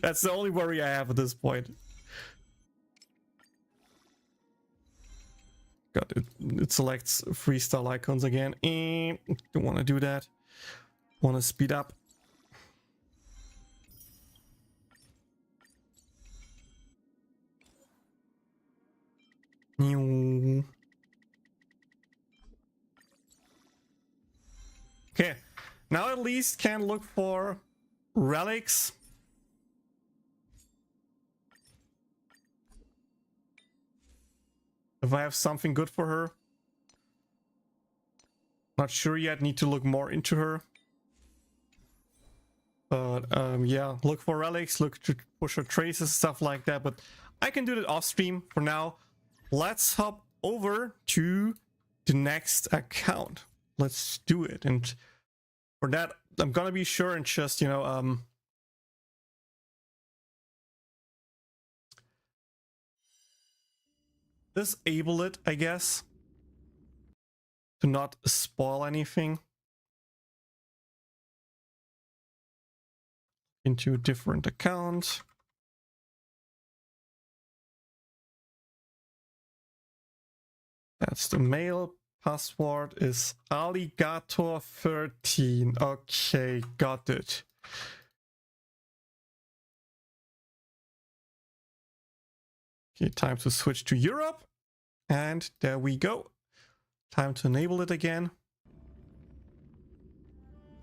That's the only worry I have at this point. God, it selects 3-star icons again. Don't want to do that. Want to speed up. Okay, now at least can look for relics. If I have something good for her. Not sure yet, need to look more into her. But yeah, look for relics, look to push her traces, stuff like that. But I can do that off stream for now. Let's hop over to the next account. Let's do it. And for that, I'm gonna be sure and just, you know, disable it, I guess, to not spoil anything. Into a different account. That's the mail. Password is alligator13. Okay, got it. Okay, time to switch to Europe. And there we go. Time to enable it again.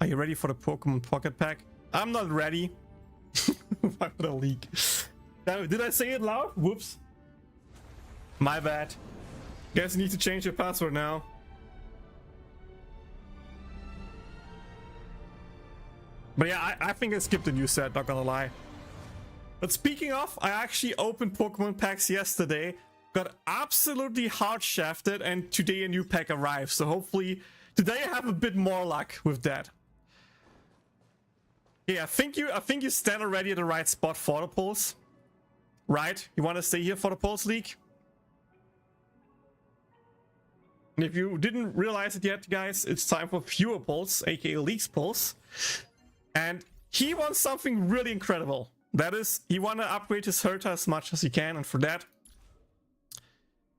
Are you ready for the Pokemon Pocket Pack? I'm not ready. Why would I leak? Did I say it loud? Whoops. My bad. Guess you need to change your password now. But yeah, I think I skipped a new set, not gonna lie. But speaking of, I actually opened Pokemon packs yesterday, got absolutely hard shafted, and today a new pack arrived. So hopefully today I have a bit more luck with that. Yeah, I think you stand already at the right spot for the pulse. Right? You want to stay here for the pulse leak? And if you didn't realize it yet, guys, it's time for Viewer Pulse, aka Leaks Pulse. And he wants something really incredible. That is, he wanna upgrade his Herta as much as he can, and for that,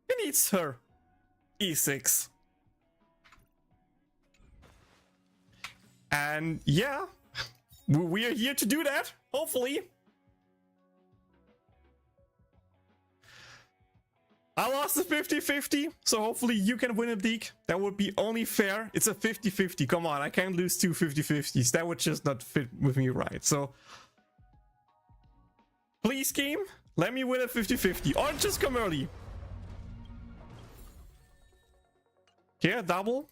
he needs her E6. And yeah, we are here to do that, hopefully. I lost a 50-50, so hopefully you can win a league. That would be only fair. It's a 50-50. Come on, I can't lose two 50-50s. That would just not fit with me right. So please, game, let me win a 50-50 or just come early. Yeah, double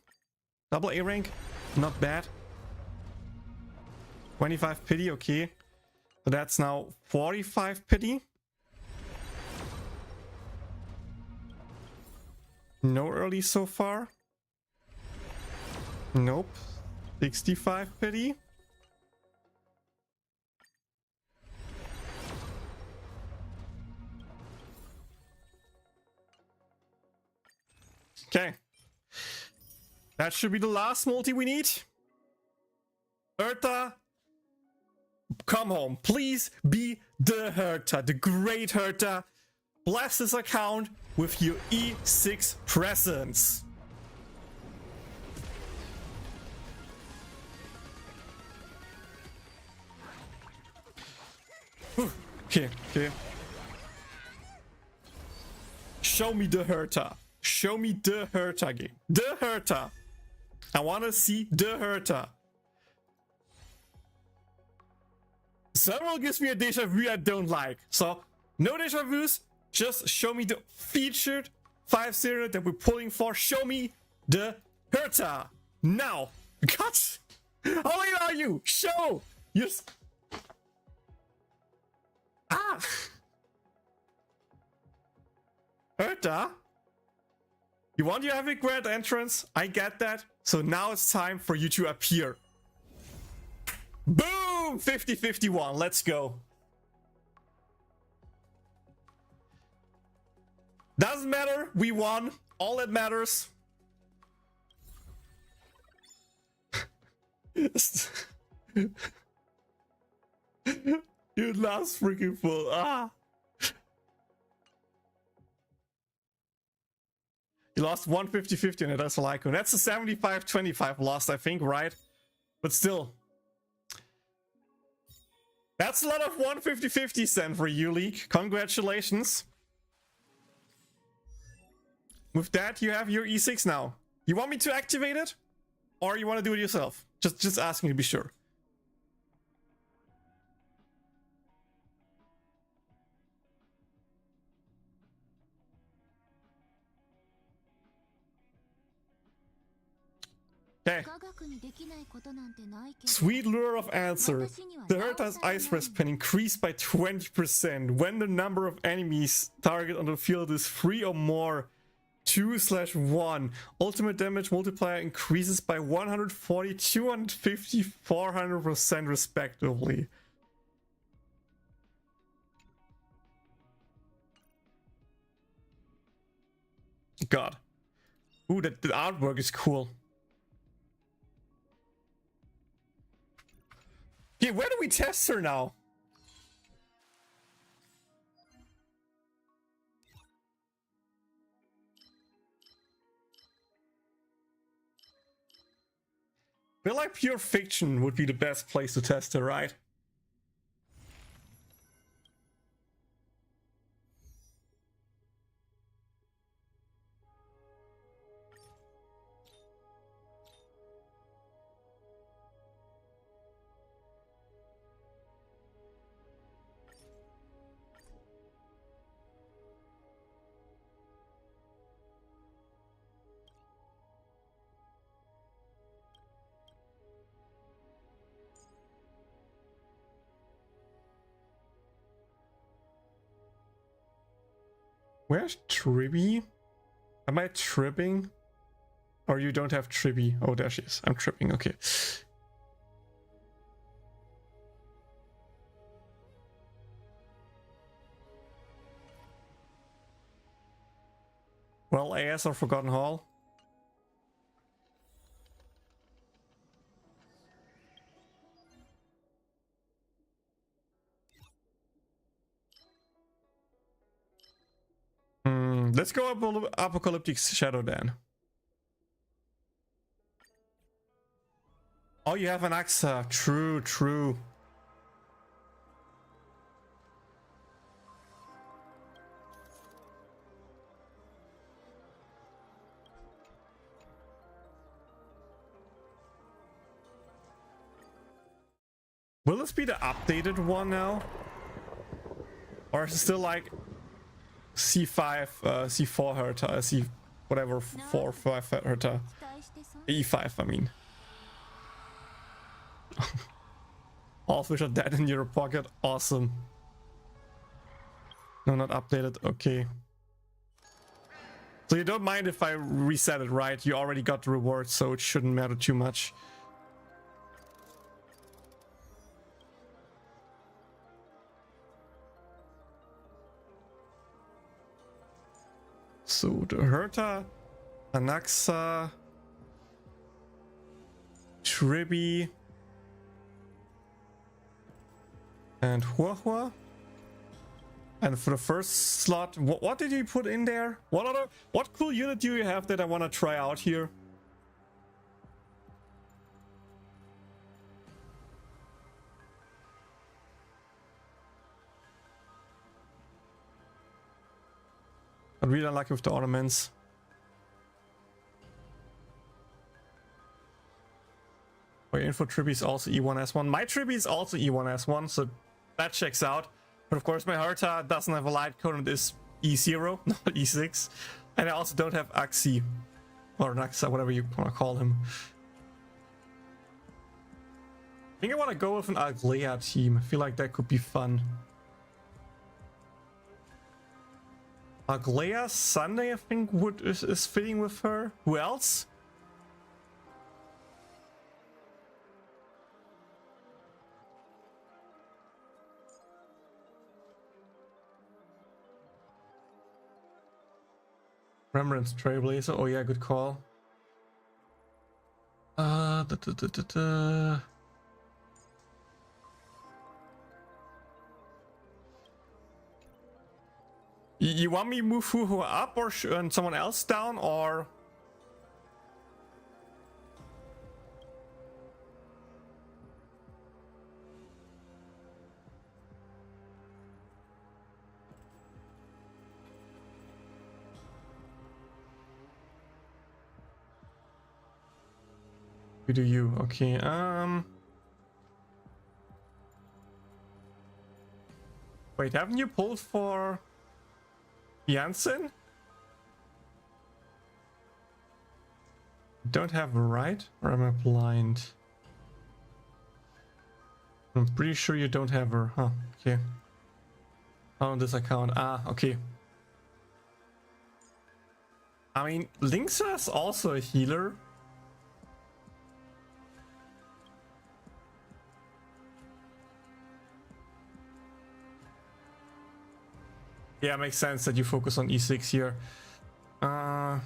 A rank, not bad. 25 pity, okay. So that's now 45 pity. No early so far. Nope. 65 pity. Okay. That should be the last multi we need. Herta, come home. Please be the Herta, the great Herta. Bless this account with your E6 presence. Okay. Show me the Herta. Show me the Herta game. The Herta. I want to see the Herta. Several gives me a deja vu I don't like. So, no deja vus. Just show me the featured 5-0 that we're pulling for. Show me the Herta. Now. Cut. How late are you? Show. Yes. Ah. Herta. You want your epic grand entrance? I get that. So now it's time for you to appear. Boom! 50-51. Let's go. Doesn't matter. We won. All that matters. Dude, last freaking full. Ah. You lost 150-50 on it, that's a Lycon. That's a 75-25 loss, I think, right? But still. That's a lot of 150-50s then for you, League. Congratulations. With that, you have your E6 now. You want me to activate it? Or you want to do it yourself? Just asking to be sure. Okay. Sweet lure of answer. The Herta's ice respan increased by 20% when the number of enemies target on the field is 3 or more. 2/1. Ultimate damage multiplier increases by 140, 250, 400% respectively. God. Ooh, the artwork is cool. Yeah, where do we test her now? I feel like Pure Fiction would be the best place to test her, right? Where's Tribby? Am I tripping? Or you don't have Tribby? Oh, there she is. I'm tripping, okay. Well, AS or Forgotten Hall. Let's go Apocalyptic Shadow then. Oh, you have an AXA. True, true. Will this be the updated one now? Or is it still like C5, C4 Herta, C whatever, 4, 5 Herta? E5, I mean. All fish are dead in your pocket. Awesome. No, not updated. Okay. So you don't mind if I reset it, right? You already got the reward, so it shouldn't matter too much. So the Herta, Anaxa, Tribi, and Huahua. And for the first slot, what did you put in there? What cool unit do you have that I want to try out here? I'm really unlucky with the ornaments. My info Tribi is also E1S1. My Tribi is also E1S1, so that checks out. But of course my Herta doesn't have a light code and is E0, not E6. And I also don't have Axi. Or Naxa, whatever you want to call him. I think I want to go with an Aglea team. I feel like that could be fun. Aglea Sunday, I think, is fitting with her. Who else? Remembrance Trailblazer. Oh yeah, good call. You want me to move Fuhu up or and someone else down, or? You do you. Okay, wait, haven't you pulled for Janssen? Don't have a right, or am I blind? I'm pretty sure you don't have her. Huh, okay. On this account. Ah, okay. I mean, Linksa is also a healer. Yeah, makes sense that you focus on E6 here. Yeah,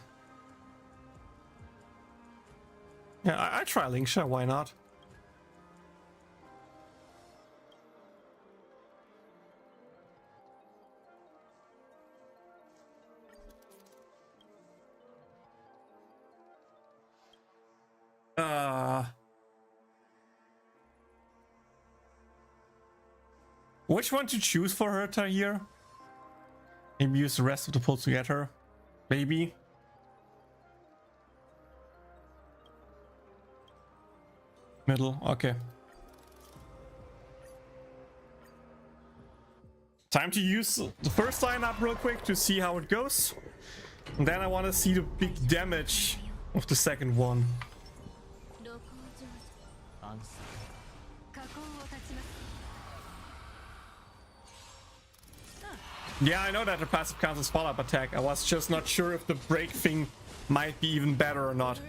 I try Linksa, why not? Which one to choose for her here? Maybe use the rest of the pulls to get her. Maybe. Middle, okay. Time to use the first lineup real quick to see how it goes. And then I want to see the big damage of the second one. Yeah, I know that the passive counts as follow-up attack. I was just not sure if the break thing might be even better or not.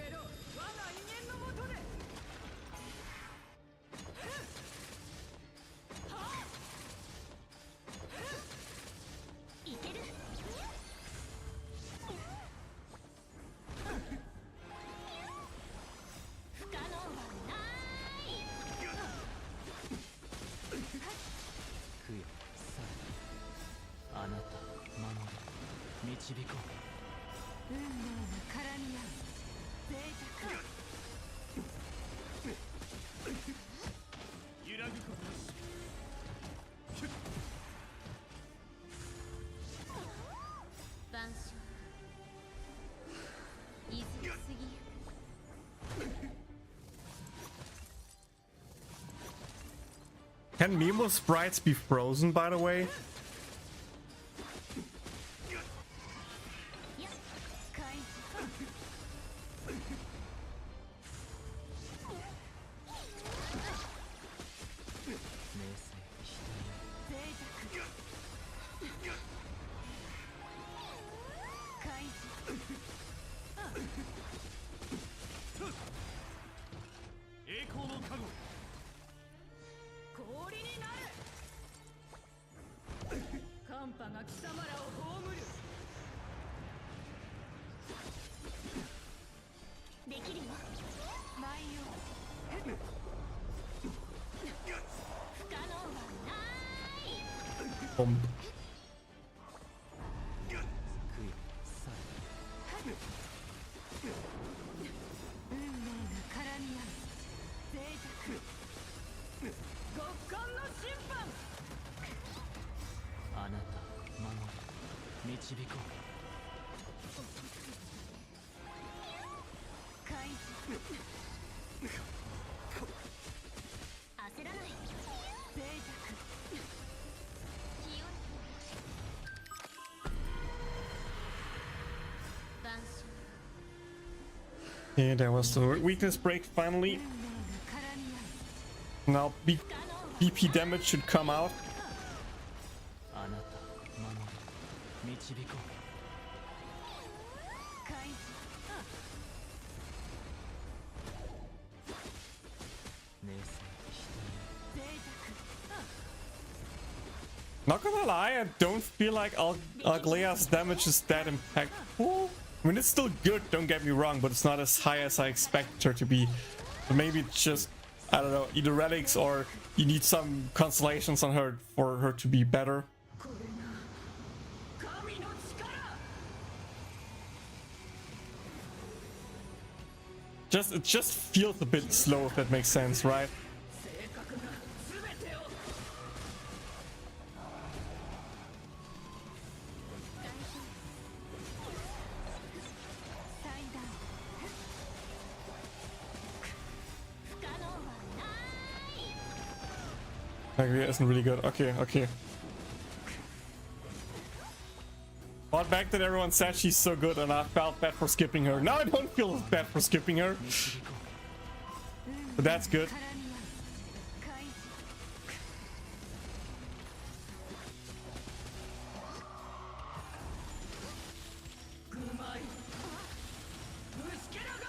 導こう。運命が絡み合う贅沢。揺らぐことなし。晩鐘いずれ過ぎゆく。 Can Mimo sprites be frozen, by the way? 開示明晰贅沢。開示栄光の加護。氷になる。寒波が貴様らを葬る。できるよ。舞よ。不可能はない。 Bump. くよさ運命が絡み合う贅沢。極寒の審判。あなた守り導こ開示焦らない贅沢。晩鐘 Yeah, there was the weakness break finally. 運命が絡み合う Now BP damage should come out. う。あなた守り導こ開示う。明晰贅 Not gonna lie, I don't feel like Aglea's damage is that impactful. I mean, it's still good, don't get me wrong, but it's not as high as I expected her to be. But maybe it's just, I don't know, either relics or you need some constellations on her for her to be better. 神の力。 It just feels a bit slow, if that makes sense, right? 正確が全てを。祭壇。不可能はない。 Aglia isn't really good. Okay, okay. Thought back that everyone said she's so good and I felt bad for skipping her. Now I don't feel bad for skipping her. But that's good. 絡み合う開示うまい。虫けらが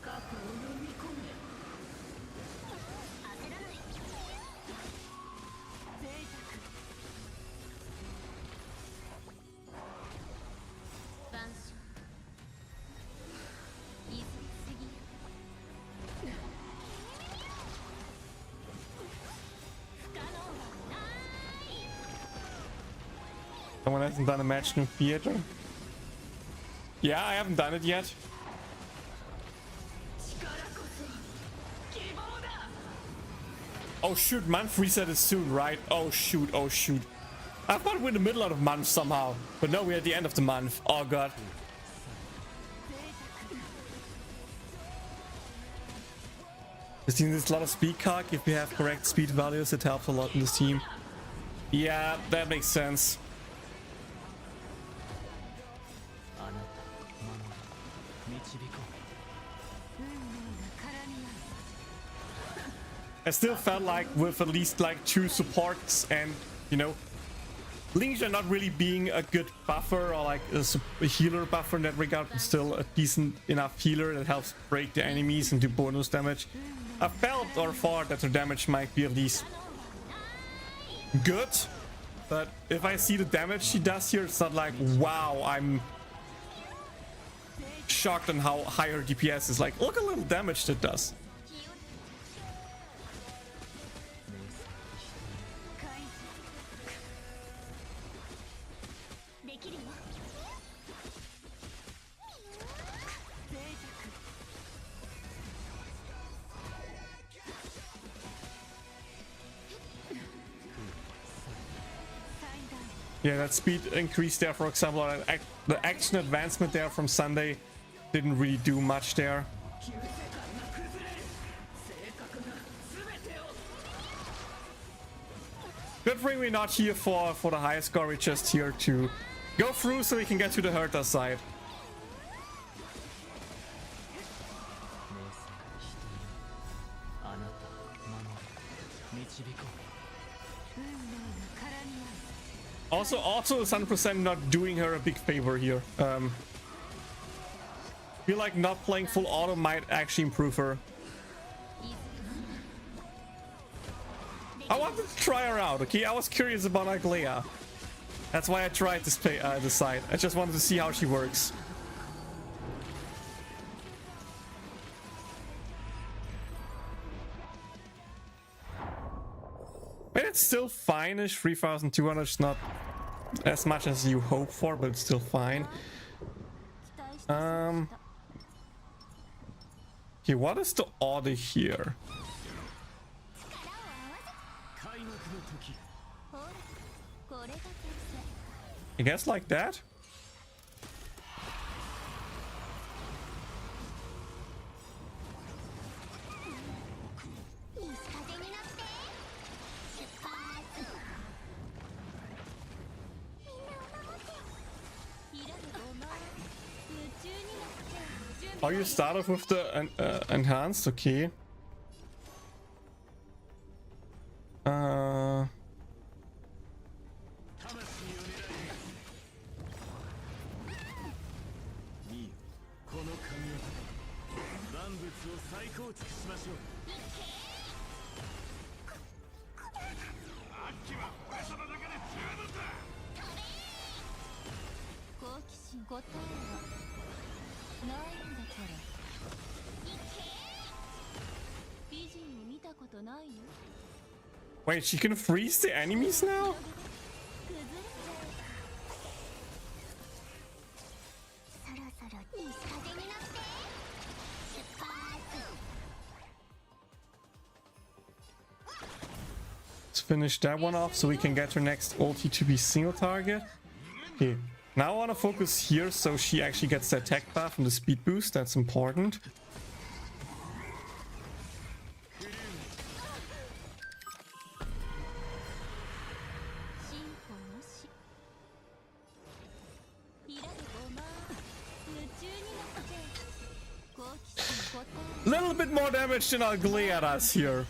過去を飲み込め。焦らない贅沢。晩鐘いずれ過ぎゆく。不可能はない。 Someone hasn't done a match in theater. Yeah, I haven't done it yet. 力こそ希望だ。 Oh shoot, month reset is soon, right? Oh shoot, oh shoot. I thought we're in the middle of the month somehow. But no, we're at the end of the month. Oh god. It seems there's a lot of speed cog. If we have correct speed values, it helps a lot in this team. Yeah, that makes sense. あなた守り導こ運命が絡み合う。 I still felt like with at least like 2 supports and, you know, Lingsha not really being a good buffer or like a healer buffer in that regard, but still a decent enough healer that helps break the enemies and do bonus damage. I felt or thought that her damage might be at least good, but if I see the damage she does here, it's not like, wow, I'm shocked on how high her DPS is. Like, look at the little damage that does. 開示 Yeah, that speed increase there, for example, and the action advancement there from Sunday didn't really do much there. Good thing we're not here for the highest score, we're just here to go through so we can get to the Hertha side. Also, Auto is 100% not doing her a big favor here. Feel like not playing full auto might actually improve her. I wanted to try her out, okay? I was curious about Aglea. That's why I tried this side. I just wanted to see how she works. But it's still fine-ish. 3,200 is not as much as you hope for, but it's still fine. Okay, what is the order here? I guess like that. Oh, you start off with the enhanced, okay. Wait, she can freeze the enemies now? Let's finish that one off so we can get her next ulti to be single target. Okay, now I want to focus here so she actually gets the attack buff and the speed boost. That's important. Little bit more damage than Aglea does here.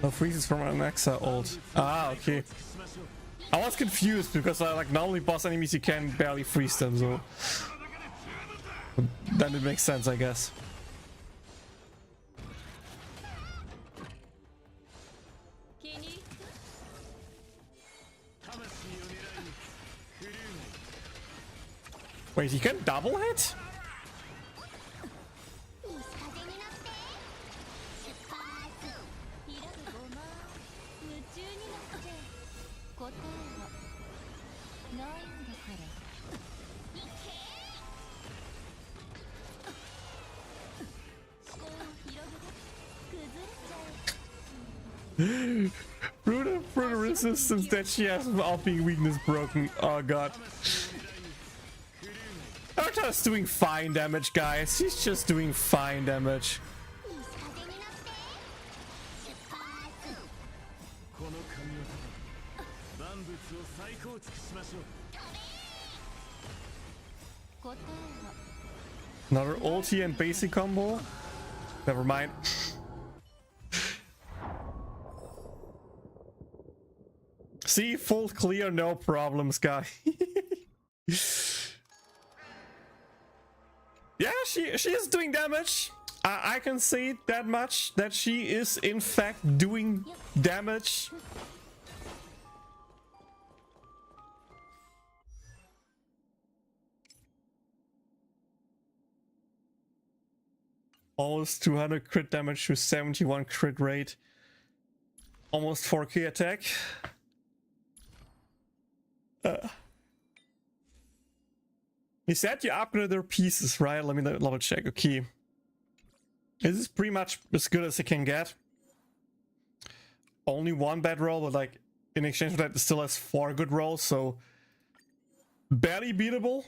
No freezes from an Axa ult. Ah, okay. I was confused because like normally boss enemies you can barely freeze them, so then it makes sense, I guess. Wait, he can double hit? Brutal resistance that she has without being weakness broken. Oh god. Hertha's doing fine damage, guys. She's just doing fine damage. Another ulti and basic combo. Never mind. See, full clear, no problems, guy. Yeah, she is doing damage. I can say that much, that she is in fact doing damage. Almost 200 crit damage to 71 crit rate. Almost 4k attack. He said you upgraded their pieces, right? Let me double check. Okay. This is pretty much as good as it can get. Only one bad roll, but like in exchange for that, it still has 4 good rolls, so barely beatable.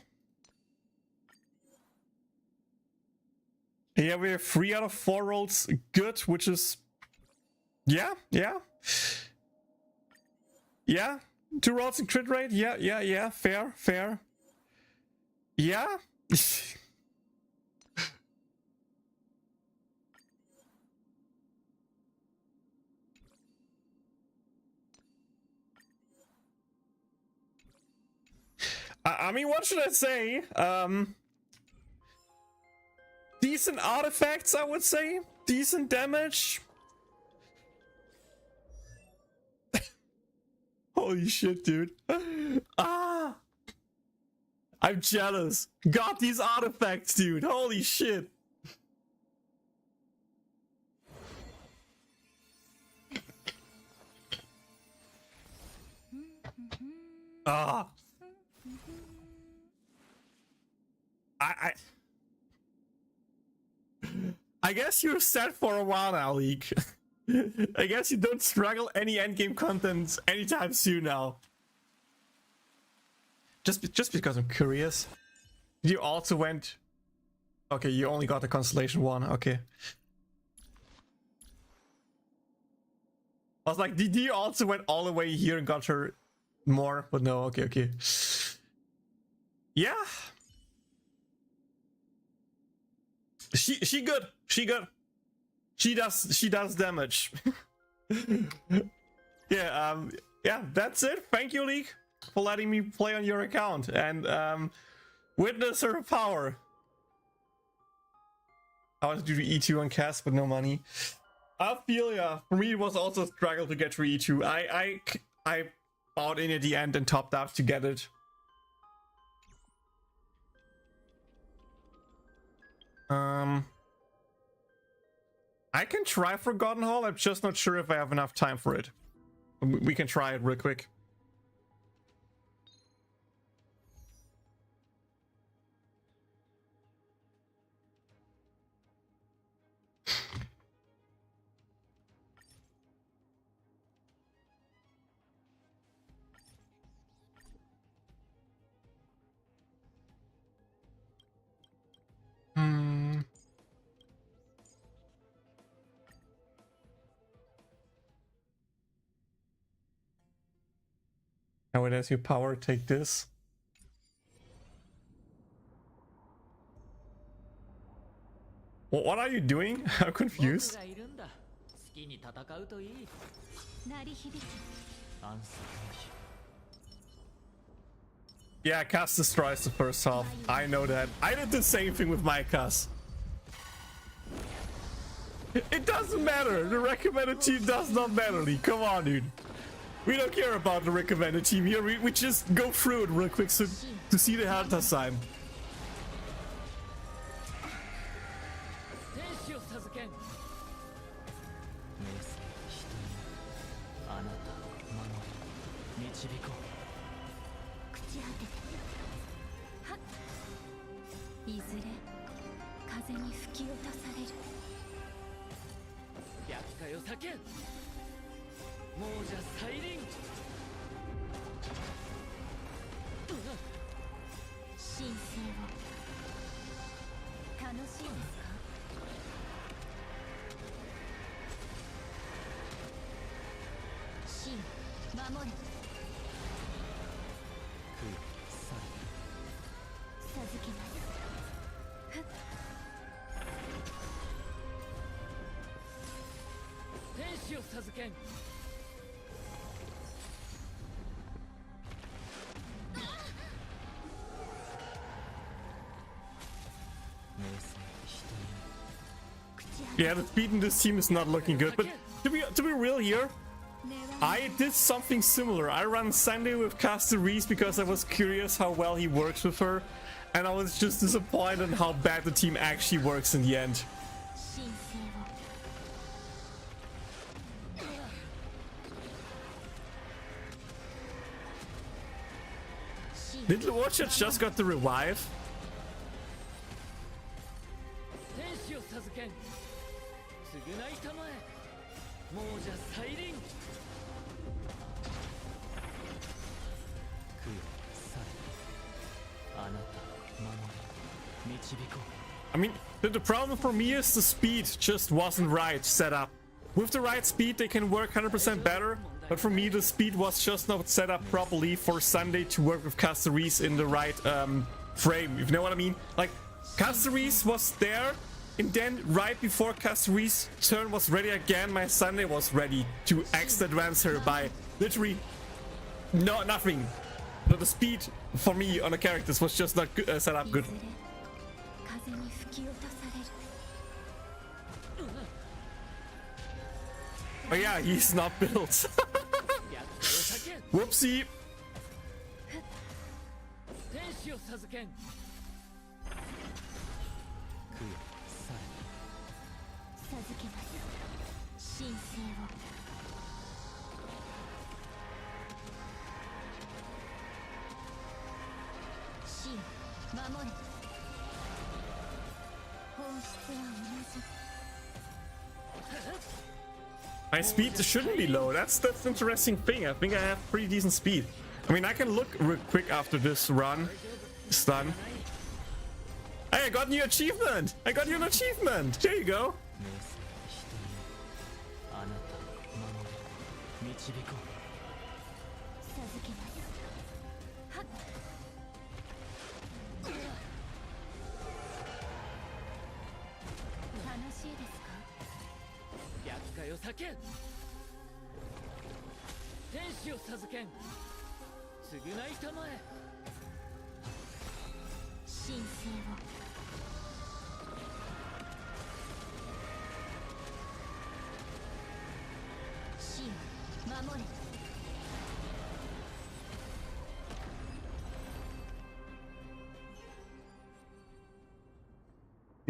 Yeah, we have 3 out of 4 rolls good, which is yeah. 2 rolls in crit rate. Yeah. Fair. Yeah. I mean, what should I say? Decent artifacts, I would say. Decent damage. Holy shit, dude. Ah! I'm jealous. Got these artifacts, dude. Holy shit. Ah. I guess you're set for a while now, League. I guess you don't struggle any endgame content anytime soon now. Just because I'm curious. You also went... Okay, you only got the Constellation 1, okay. I was like, did you also went all the way here and got her more? But no, okay. Yeah. She good. She does damage. Yeah, that's it. Thank you, League, for letting me play on your account and witness her power. I wanted to do E2 on cast, but no money. I feel, yeah, for me it was also a struggle to get to E2. I bought in at the end and topped up to get it. I can try Forgotten Hall, I'm just not sure if I have enough time for it. We can try it real quick. Now it has your power, take this. Well, what are you doing? I'm confused. Yeah, Cass destroys the first half. I know that. I did the same thing with my Cass. It doesn't matter. The recommended team does not matter, Lee. Come on, dude. We don't care about the recommended team here. We just go through it real quick so, to see the Hunter sign. Yeah, the speed in this team is not looking good, but to be real here, I did something similar. I ran Sunday with Caster Reese because I was curious how well he works with her, and I was just disappointed in how bad the team actually works in the end. Did Watcher just got the revive? I mean, the problem for me is the speed just wasn't right set up. With the right speed, they can work 100% better. But for me, the speed was just not set up properly for Sunday to work with Caceres in the right frame, if you know what I mean. Like, Caceres was there, and then right before Caceres' turn was ready again, my Sunday was ready to X advance her by literally nothing. But the speed for me on the characters was just not good, set up good. Oh yeah, he's not built. Whoopsie. My speed shouldn't be low. That's the interesting thing. I think I have pretty decent speed. I mean, I can look real quick after this run. Stun. Hey, I got a new achievement! I got you an achievement! There you go!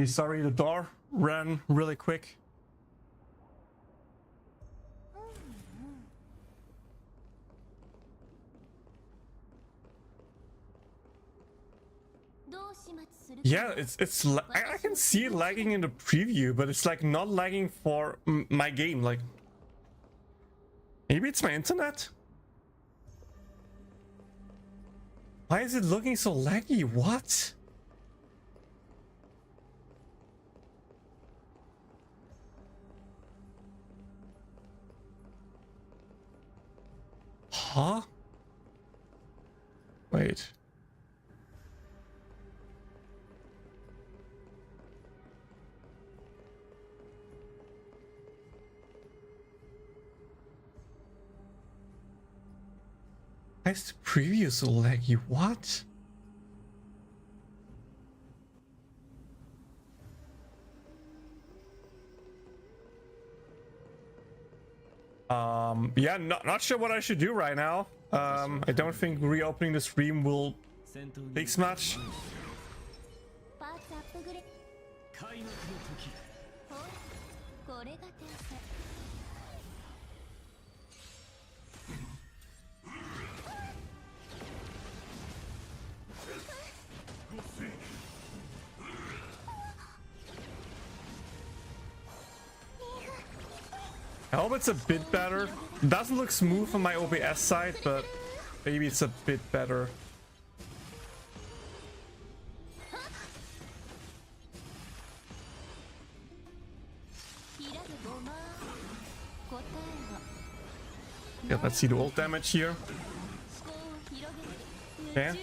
Sorry, the door ran really quick. Yeah, I can see it lagging in the preview, but it's like not lagging for my game. Like, maybe it's my internet? Why is it looking so laggy? What? Huh? Wait. Why is the preview so laggy? What? Yeah, not sure what I should do right now. I don't think reopening the stream will fix much. I hope it's a bit better. It doesn't look smooth on my OBS side, but maybe it's a bit better. Yeah, let's see the ult damage here. Okay.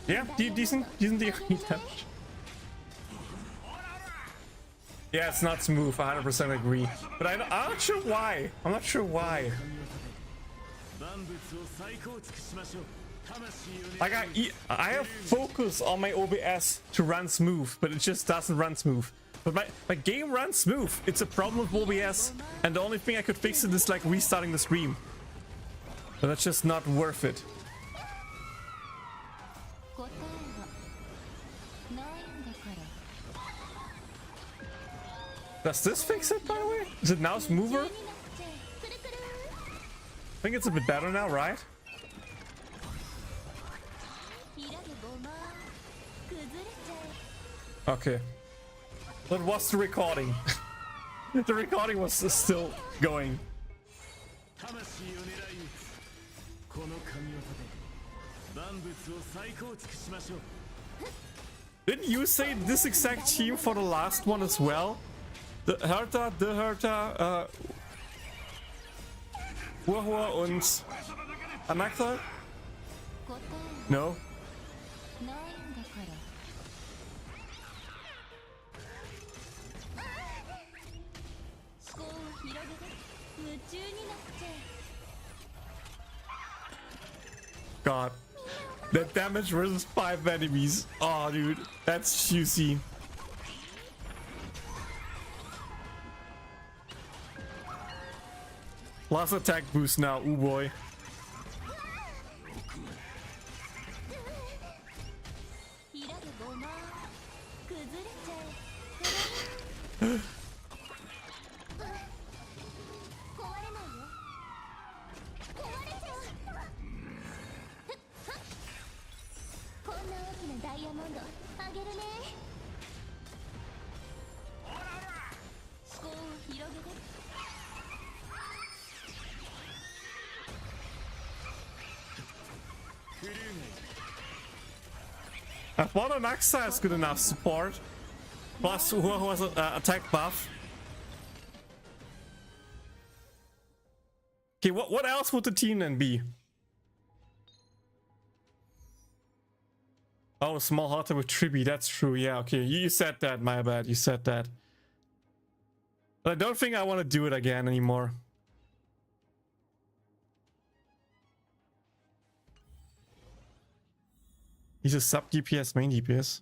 Yeah, decent damage. Yeah, it's not smooth, 100% agree. But I'm not sure why. I'm not sure why. Like, I have focus on my OBS to run smooth, but it just doesn't run smooth. But my game runs smooth. It's a problem with OBS, and the only thing I could fix it is like restarting the stream. But that's just not worth it. Does this fix it, by the way? Is it now smoother? I think it's a bit better now, right? Okay. That was the recording. The recording was still going. 魂を狙い撃つこの神業で万物を再構築しましょう Didn't you say this exact team for the last one as well? The Hertha, Hurhur und Anakta? No? ないんだから思考を広げて夢中になっちゃえ God. That damage versus 5 enemies. Oh, dude. That's juicy. Plus attack boost now. Ooh boy. ひらでごま崩れちゃえ壊れないよ壊れちゃうこんな大きなダイヤモンドあげるね思考を広げて I thought Anaxa is good enough support. Plus, who has an attack buff. Okay, what else would the team then be? Oh, small hotter with Tribi, that's true. Yeah, okay, you said that, my bad, you said that. But I don't think I want to do it again anymore. He's a sub DPS, main DPS.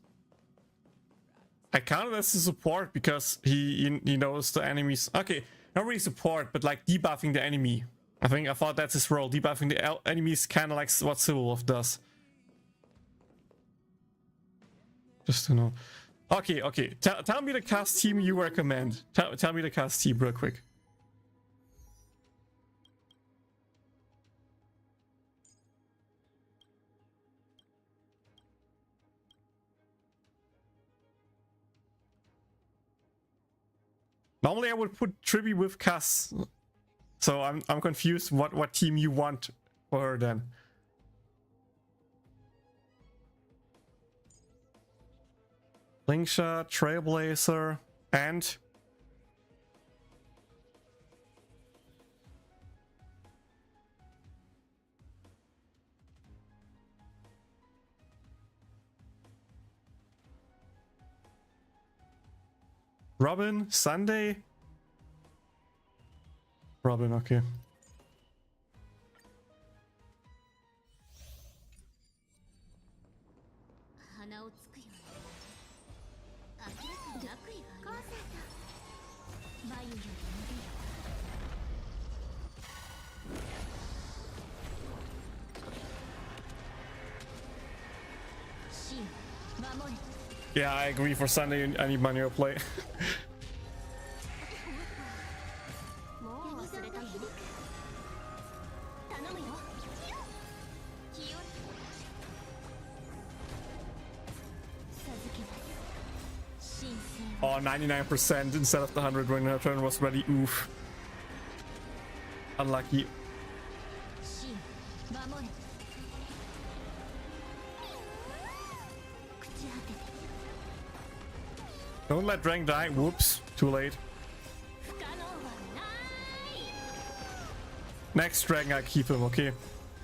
I count it as a support because he knows the enemies. Okay, not really support, but like debuffing the enemy. I thought that's his role. Debuffing the enemies, kind of like what Silverwolf does. Just to know. Okay, okay. Tell me the cast team you recommend. Tell me the cast team real quick. Normally I would put Tribi with Cass. So I'm confused what team you want for her then. Slingshot, Trailblazer, and Robin, Sunday. Robin, okay. 鼻をつくよ明らかに悪意がある眉より伸びよ真守れ Yeah, I agree. For Sunday, I need manual play. もう忘れたの頼むよ清ら授けます神聖 Oh, 99% instead of the 100 when her turn was ready. Oof. Unlucky. 真守れ朽ち果てて Don't let Drang die. Whoops. Too late. 不可能はない Next Drang, I keep him, okay?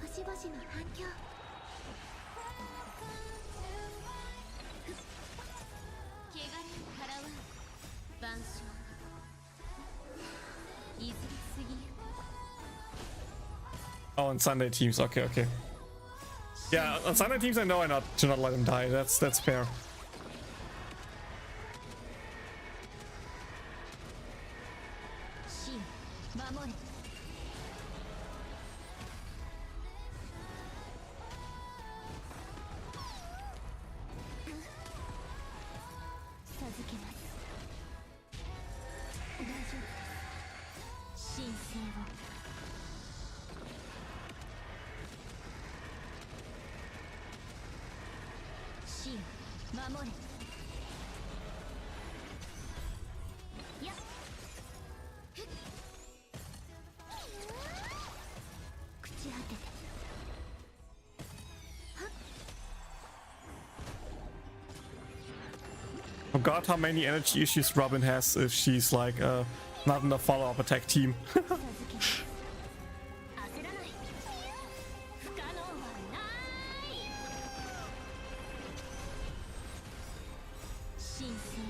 星々の反響汚れを払わん万象いずれ過ぎゆ Oh, on Sunday teams. Okay, okay. Yeah, on Sunday teams, I know I to not let him die. That's fair. 真守れ授けます大丈夫です神聖を真守れやっ Forgot how many energy issues Robin has if she's like not in the follow-up attack team. 焦らない不可能はない神聖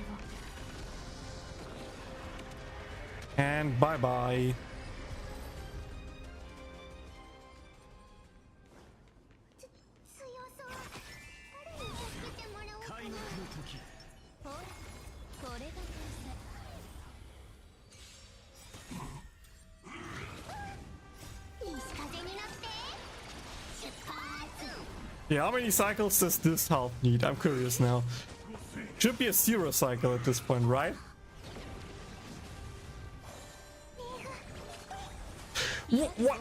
を And bye bye. 強そう誰に助けてもらおうかな開幕の時ほらこれが天才西風に乗って出発 Yeah, how many cycles does this health need? I'm curious now. Should be a 0 cycle at this point, right? What?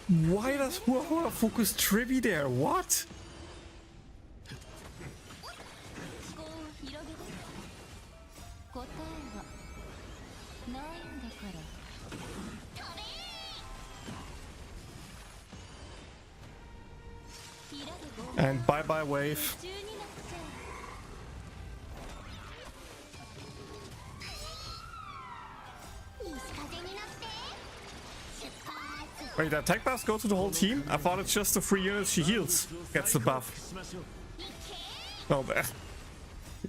Why does Huahua focus Trivi there? What? 思考を広げて答えはないんだから飛べー開けゴー And bye bye wave. 中になっちゃう西風に乗って出発 Wait, the attack buffs go to the whole team? I thought it's just the 3 units she heals gets the buff. しましょう Oh, there.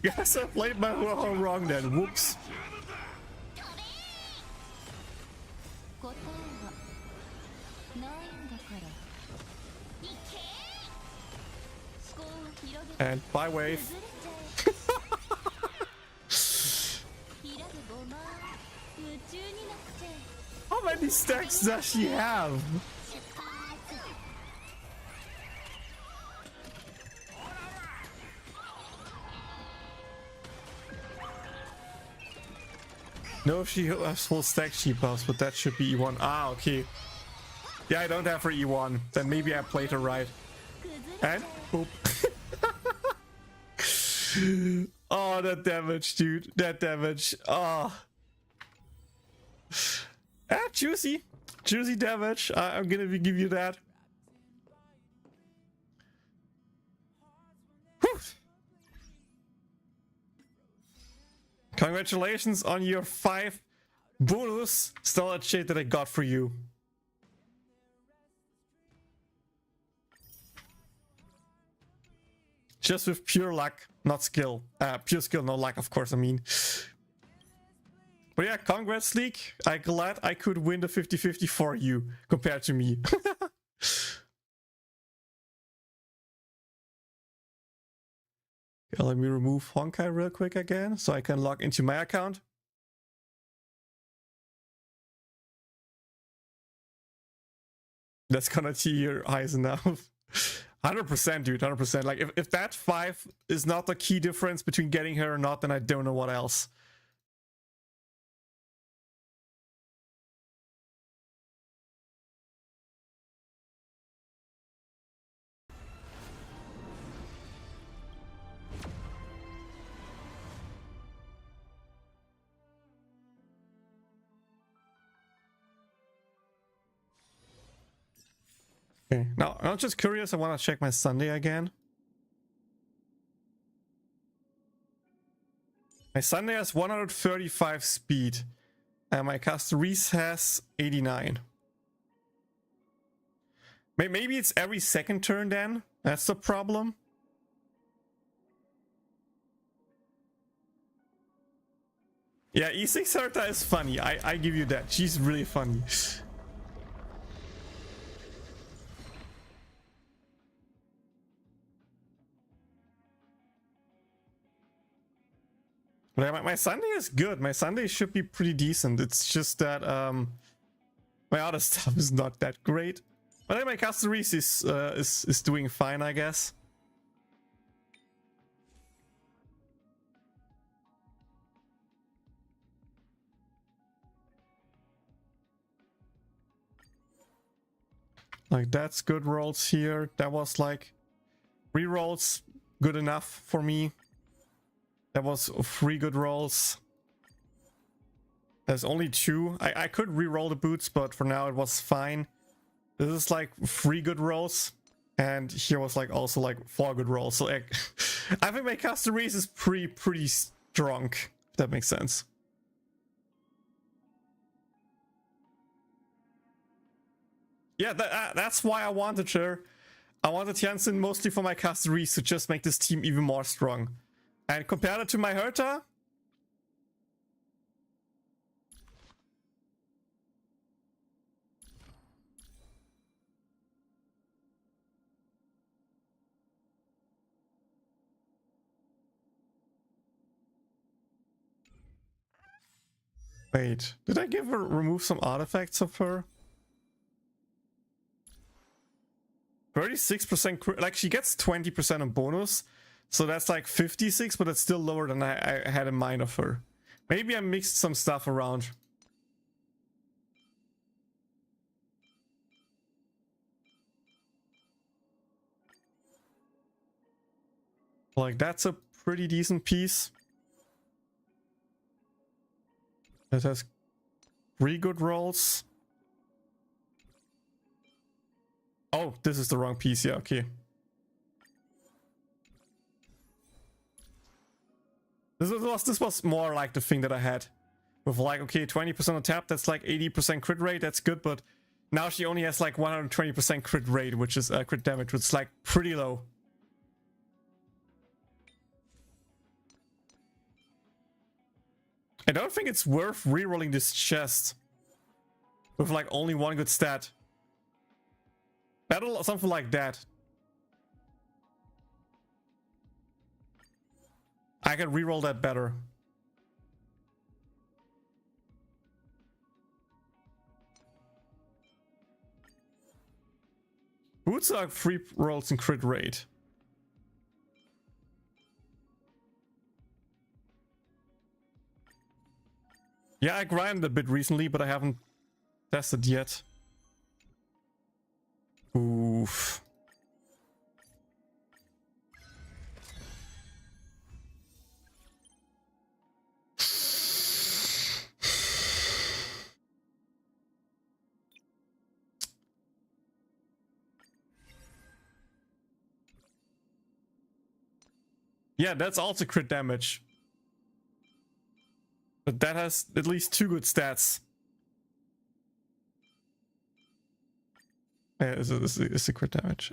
Guess I played my Huahua wrong then. Whoops. 答えはないんだから行け思考を広げて And bye wave. 崩れちゃえ開けごま夢中になっちゃえ How many stacks does she have? 出発 No, she has full stack she buffs, but that should be E1. Ah, okay. Yeah, I don't have her E1. Then maybe I played her right. And boop. Oh, that damage, dude. That damage. Oh. Ah, juicy. Juicy damage. I'm gonna give you that. Whew. Congratulations on your 5 bonus starlet shade that I got for you. Just with pure luck, not skill. Pure skill, no luck, of course, I mean. But yeah, congrats, League. I'm glad I could win the 50-50 for you, compared to me. Okay, let me remove Honkai real quick again, so I can log into my account. That's gonna tier high enough. 100%, dude, 100%. Like, if that 5 is not the key difference between getting her or not, then I don't know what else. Okay, now I'm just curious. I want to check my Sunday again. My Sunday has 135 speed, and my Casteries has 89. Maybe it's every second turn then. That's the problem. Yeah, E6 Herta is funny. I give you that. She's really funny. But my Sunday is good. My Sunday should be pretty decent. It's just that my other stuff is not that great. But then my Casteries is doing fine, I guess. Like, that's good rolls here. That was like re-rolls, good enough for me. That was 3 good rolls. There's only 2. I could re-roll the boots, but for now it was fine. This is like 3 good rolls. And here was like also like 4 good rolls. So I think my Casteries is pretty drunk, if that makes sense. Yeah, that's why I wanted her. I wanted Jansen mostly for my Casteries to just make this team even more strong. And compare it to my Hertha. Wait, did I give her remove some artifacts of her? 36% crit, like she gets 20% on bonus, so that's like 56, but it's still lower than I had in mind of her. Maybe I mixed some stuff around. Like that's a pretty decent piece. It has 3 good rolls. Oh, this is the wrong piece. Yeah, okay. This was more like the thing that I had. With like, okay, 20% on tap, that's like 80% crit rate, that's good, but now she only has like 120% crit rate, which is crit damage, which is like pretty low. I don't think it's worth rerolling this chest with like only 1 good stat. Battle or something like that. I can reroll that better. Boots are 3 rolls in crit rate. Yeah, I grinded a bit recently, but I haven't tested yet. Oof. Yeah, that's also crit damage. But that has at least 2 good stats. Yeah, it's a crit damage.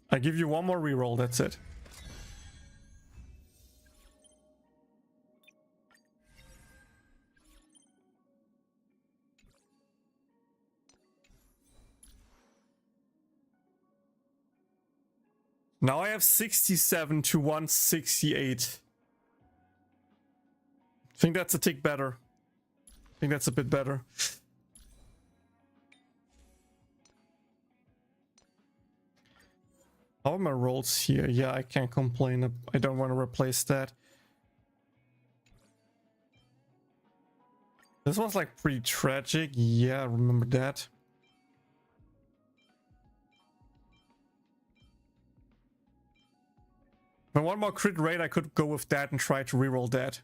I give you 1 more reroll, that's it. Now I have 67 to 168. I think that's a tick better. I think that's a bit better. How are my rolls here? Yeah, I can't complain. I don't want to replace that. This was like pretty tragic. Yeah, I remember that. If I want more crit rate, I could go with that and try to reroll that.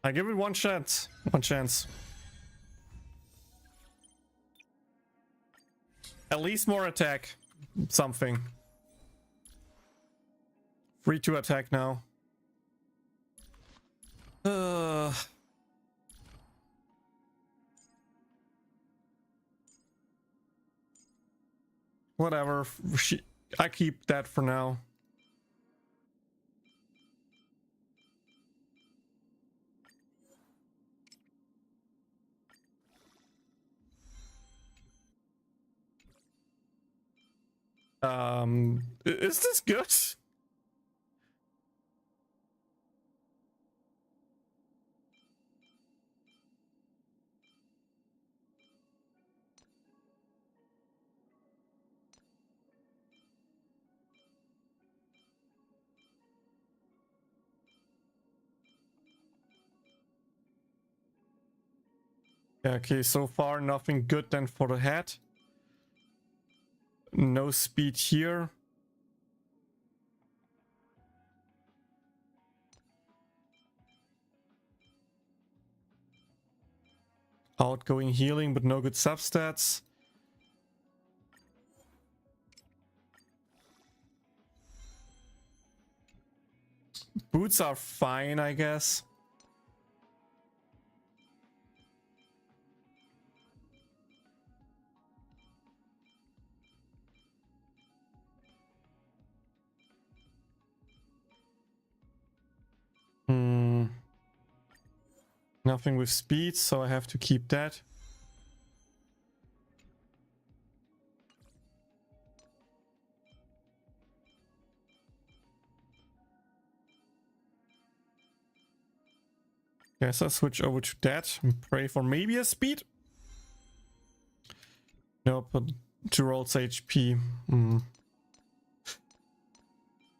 I give it 1 chance. 1 chance. At least more attack. Something. Free to attack now. Whatever. I keep that for now. Is this good? Yeah, okay, so far nothing good then for the head. No speed here. Outgoing healing, but no good substats. Boots are fine, I guess. Nothing with speed, so I have to keep that. Guess I'll switch over to that and pray for maybe a speed. Nope, but 2 rolls HP.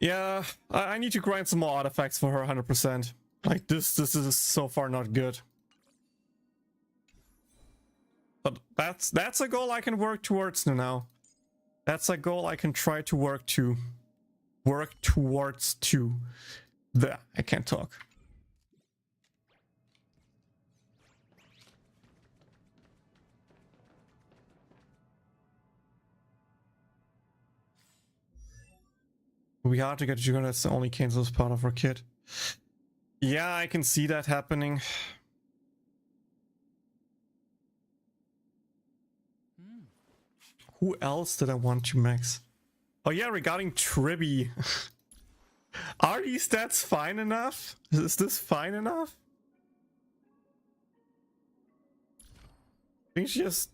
Yeah, I need to grind some more artifacts for her 100%. Like this is so far not good. But that's a goal I can work towards now. That's a goal I can try to work towards too. There, I can't talk. We hard to get Juno, that's the only cancel's part of our kit. Yeah, I can see that happening. Who else did I want to max? Oh yeah, regarding Tribby. Are these stats fine enough? Is this fine enough? I think she just...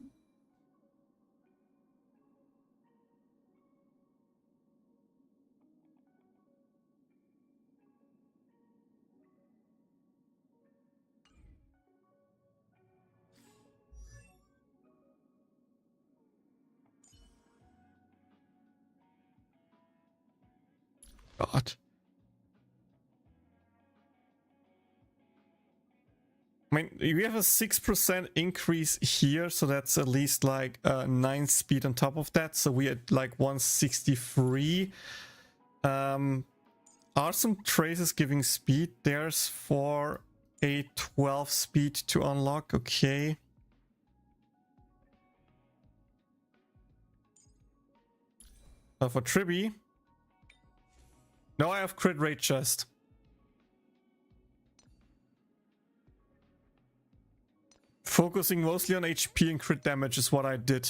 God. I mean, we have a 6% increase here, so that's at least like 9 speed on top of that. So we at like 163. Are some traces giving speed? There's for a 12 speed to unlock. Okay. For Tribby. No, I have crit rate just. Focusing mostly on HP and crit damage is what I did.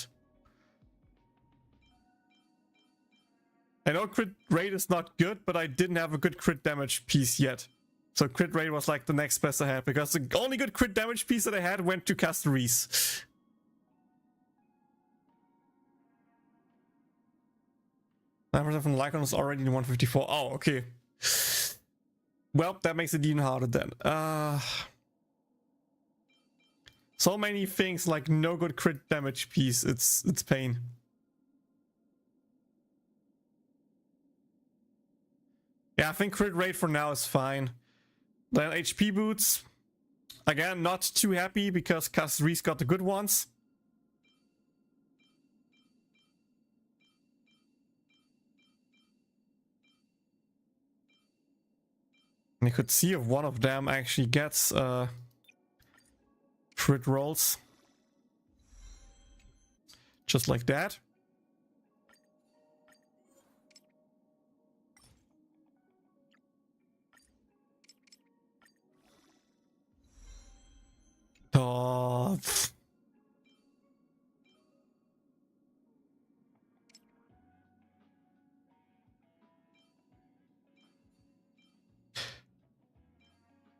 I know crit rate is not good, but I didn't have a good crit damage piece yet. So crit rate was like the next best I had, because the only good crit damage piece that I had went to Casteries. 9% from Lycon was already in 154. Oh, okay. Well, that makes it even harder then. So many things, like no good crit damage piece. It's pain. Yeah, I think crit rate for now is fine. Then HP boots. Again, not too happy because Casteries got the good ones. And you could see if one of them actually gets crit rolls. Just like that. Oh.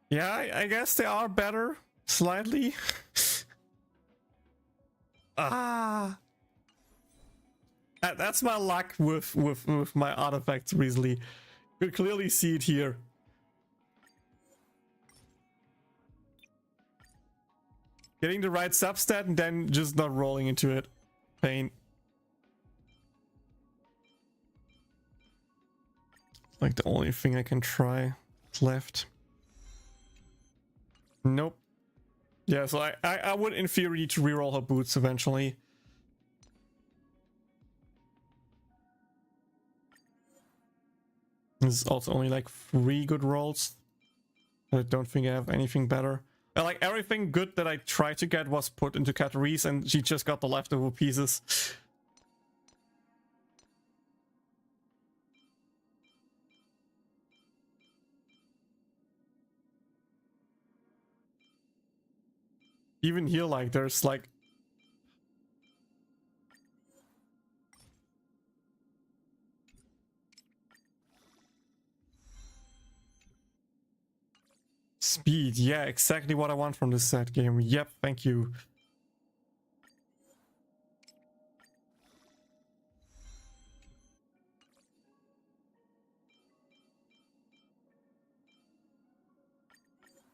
Yeah, I guess they are better. Slightly. That's my luck with my artifacts recently. You could clearly see it here. Getting the right substat and then just not rolling into it. Pain. Like the only thing I can try left. Nope. Yeah, so I would in theory need to reroll her boots eventually. There's also only like 3 good rolls. I don't think I have anything better. Like everything good that I tried to get was put into Catarese and she just got the leftover pieces. Even here, like, there's like... Speed, yeah, exactly what I want from this set game. Yep, thank you.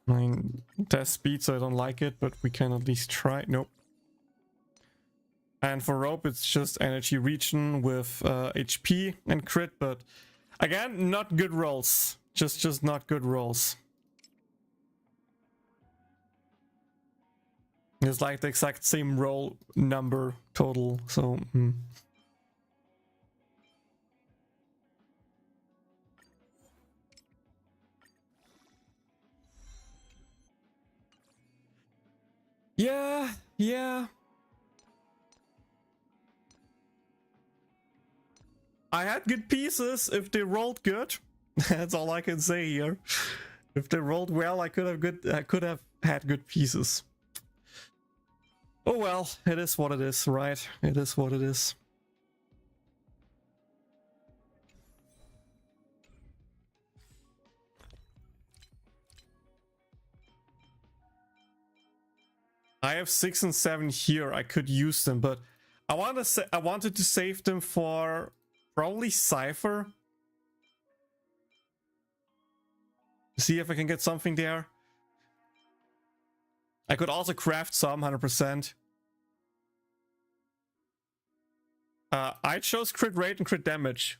I mean, there's speed, so I don't like it, but we can at least try. Nope. And for rope, it's just energy region with HP and crit, but again, not good rolls. Just not good rolls. It's like the exact same roll number total, so... Yeah. I had good pieces if they rolled good. That's all I can say here. If they rolled well, I could have had good pieces. Oh well, it is what it is, right? It is what it is. I have 6 and 7 here. I could use them, but I wanted to save them for probably Cypher. See if I can get something there. I could also craft some 100%. I chose crit rate and crit damage.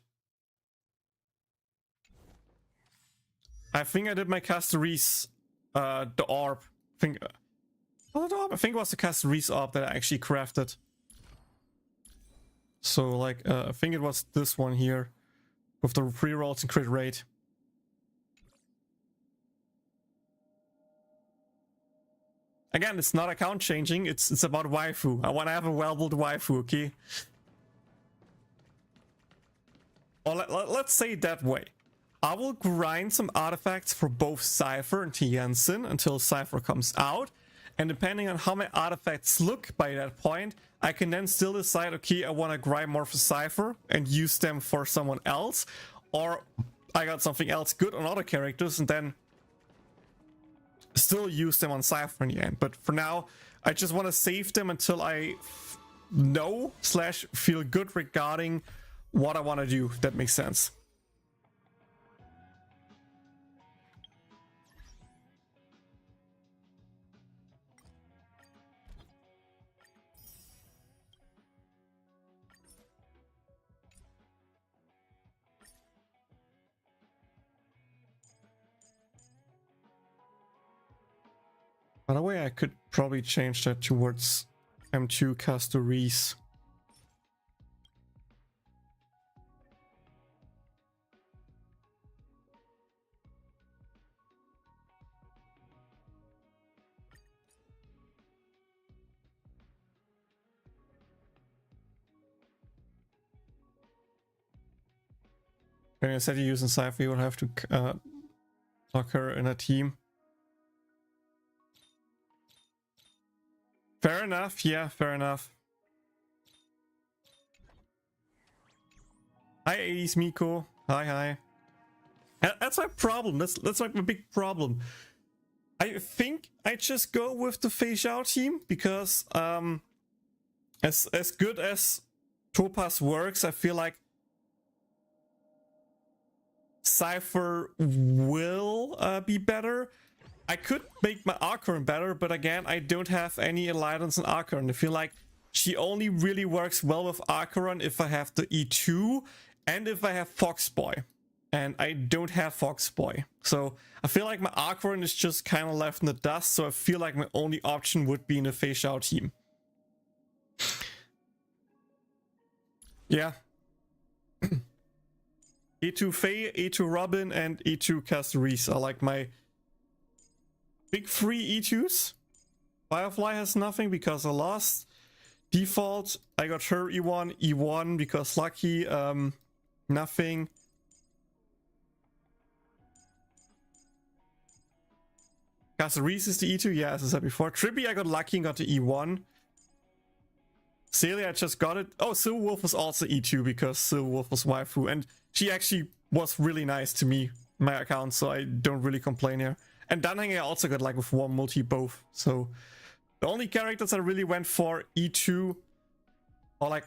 I think I did my Castaris, the orb. I think it was the Castaris orb that I actually crafted. So like, I think it was this one here with the pre-rolls and crit rate. Again, it's not account changing, it's about waifu. I want to have a well-built waifu, okay? Or let's say it that way. I will grind some artifacts for both Cypher and Tianjin until Cypher comes out. And depending on how my artifacts look by that point, I can then still decide, okay, I want to grind more for Cypher and use them for someone else. Or I got something else good on other characters and then still use them on Cypher in the end. But for now, I just want to save them until I know / feel good regarding what I want to do. If that makes sense. By the way, I could probably change that towards M2 Castaris. When I said you're using Cypher, you would have to lock her in a team. Fair enough, yeah, fair enough. Hi 80s Miko. Hi. That's my problem. That's like my big problem. I think I just go with the Fei Zhao team because as good as Topaz works, I feel like Cypher will be better. I could make my Archon better, but again, I don't have any Alliance in Archon. I feel like she only really works well with Archon if I have the E2 and if I have Foxboy. and I don't have Fox Boy. So I feel like my Aquarin is just kind of left in the dust, so I feel like my only option would be in a Fei Xiao team. Yeah. E2 Fei, E2 Robin, and E2 Caceres are like my big three E2s. Firefly has nothing because I lost. Default, I got her E1, E1 because lucky, nothing. Caceres is the E2, yeah, as I said before. Trippy, I got lucky and got the E1. Celia, I just got it. Oh, Silver Wolf was also E2 because Silver Wolf was waifu, and she actually was really nice to me, my account, so I don't really complain here. And Danheng I also got like with one multi both, so the only characters I really went for E2 or like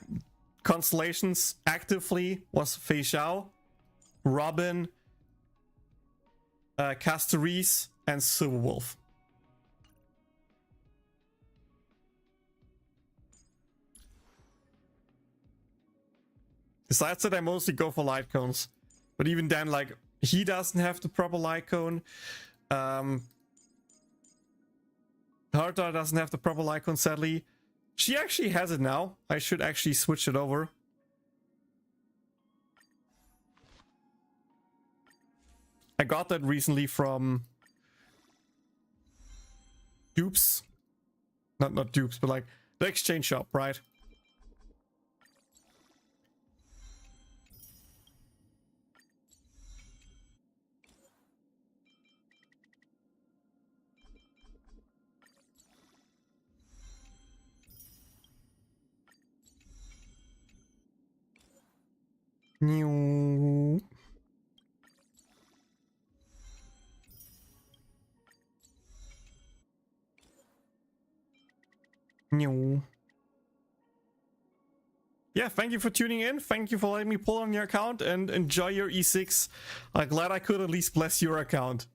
constellations actively was Fei Xiao, Robin, Caceres, and Silver Wolf. Besides that, I mostly go for light cones. But even then, like, he doesn't have the proper light cone. Herta doesn't have the proper light cone, sadly. She actually has it now. I should actually switch it over. I got that recently from dupes. Not dupes, but like the exchange shop, right? New. New. Yeah, thank you for tuning in. Thank you for letting me pull on your account and enjoy your E6. I'm glad I could at least bless your account.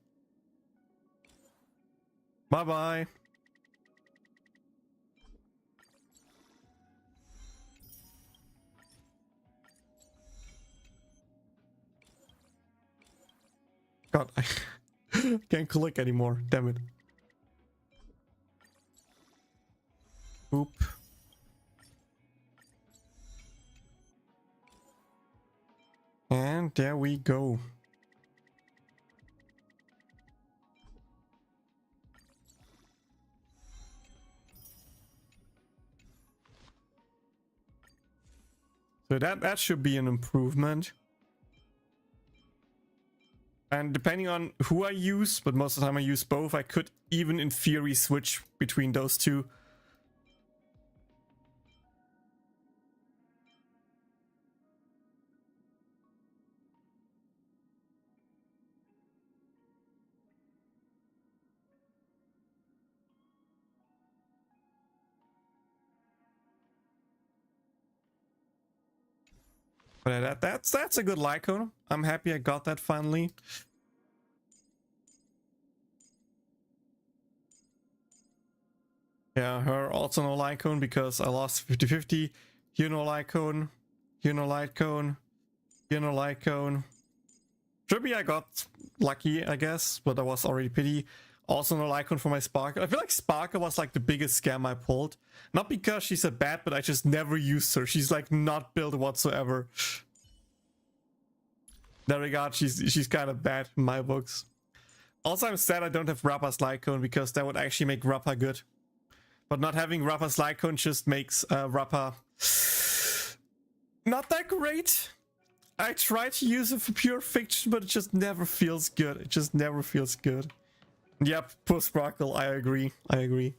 Bye bye. God, I can't click anymore. Damn it. Oop. And there we go. So that should be an improvement. And depending on who I use, but most of the time I use both, I could even in theory switch between those two. But that's a good Lycone. I'm happy I got that finally. Yeah, her also no Lycone because I lost 50-50. You know Lycone. You know Lycone. You know Lycone. Trippy I got lucky, I guess, but that was already pity. Also no Lycone for my Sparkle. I feel like Sparkle was like the biggest scam I pulled. Not because she's a bad, but I just never used her. She's like not built whatsoever. That regard, she's kind of bad in my books. Also, I'm sad I don't have Rappa's Lycone because that would actually make Rappa good. But not having Rappa's Lycone just makes Rappa not that great. I try to use it for pure fiction, but it just never feels good. It just never feels good. Yep, poor Sparkle, I agree. I agree.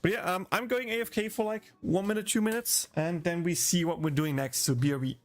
But yeah, I'm going AFK for like 1 minute, 2 minutes, and then we see what we're doing next. So BRB.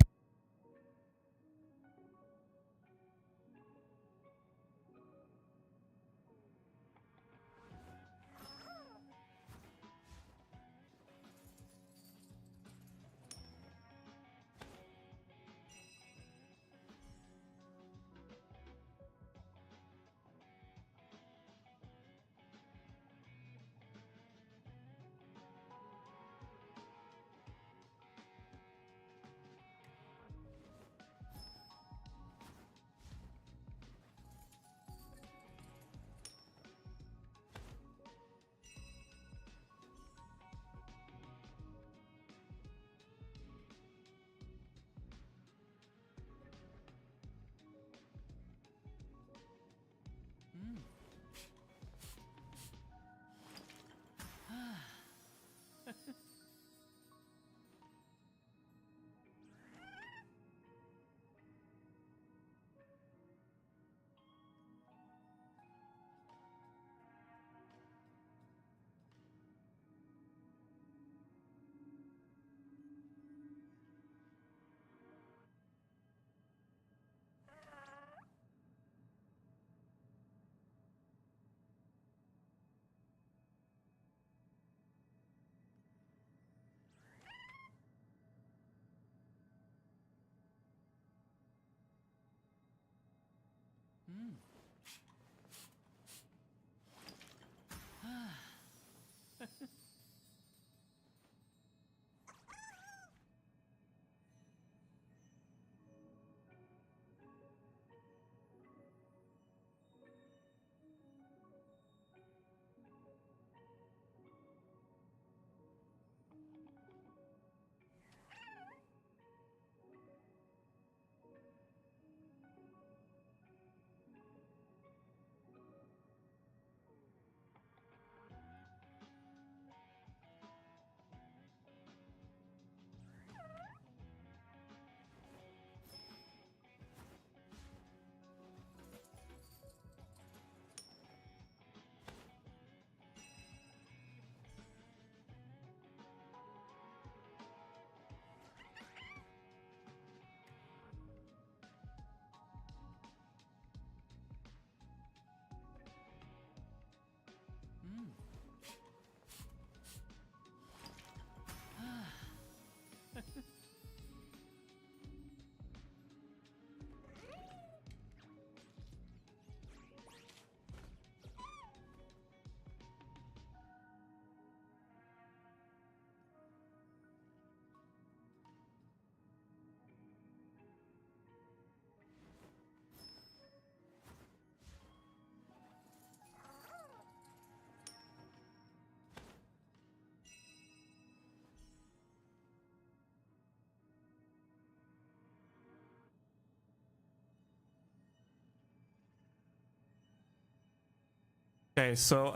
Okay, so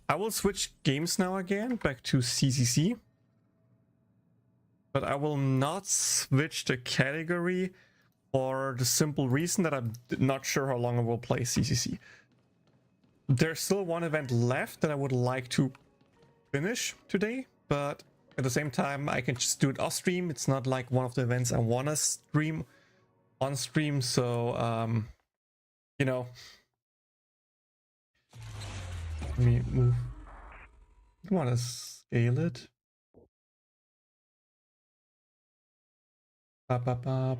I will switch games now again back to CCC, but I will not switch the category for the simple reason that I'm not sure how long I will play CCC. There's still one event left that I would like to finish today, but at the same time I can just do it off stream. It's not like one of the events I want to stream on stream, so you know. Let me move. I want to scale it. Wow.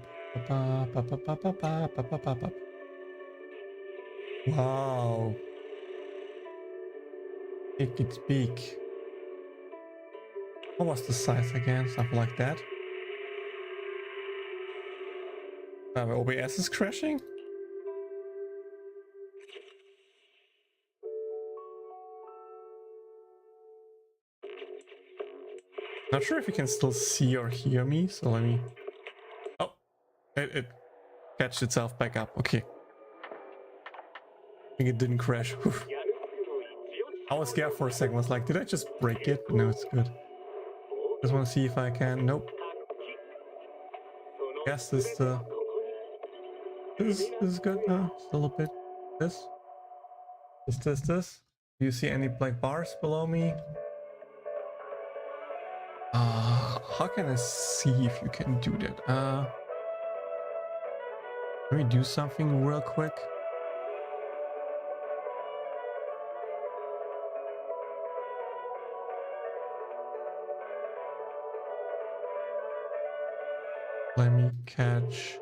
Make it big. What was the size again? Something like that. My OBS is crashing. Not sure if you can still see or hear me, so let me... Oh, it catched itself back up. Okay. I think it didn't crash. Whew. I was scared for a second. I was like, did I just break it? But no, it's good. Just want to see if I can... Nope. Guess this this is good now. Still a bit. This. Do you see any black bars below me? How can I see if you can do that? Let me do something real quick. Let me catch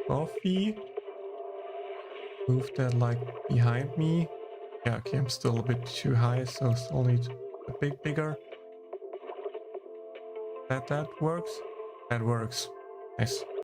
coffee. Move that like behind me. Yeah, okay, I'm still a bit too high, so still need a bit bigger. That works? That works. Nice.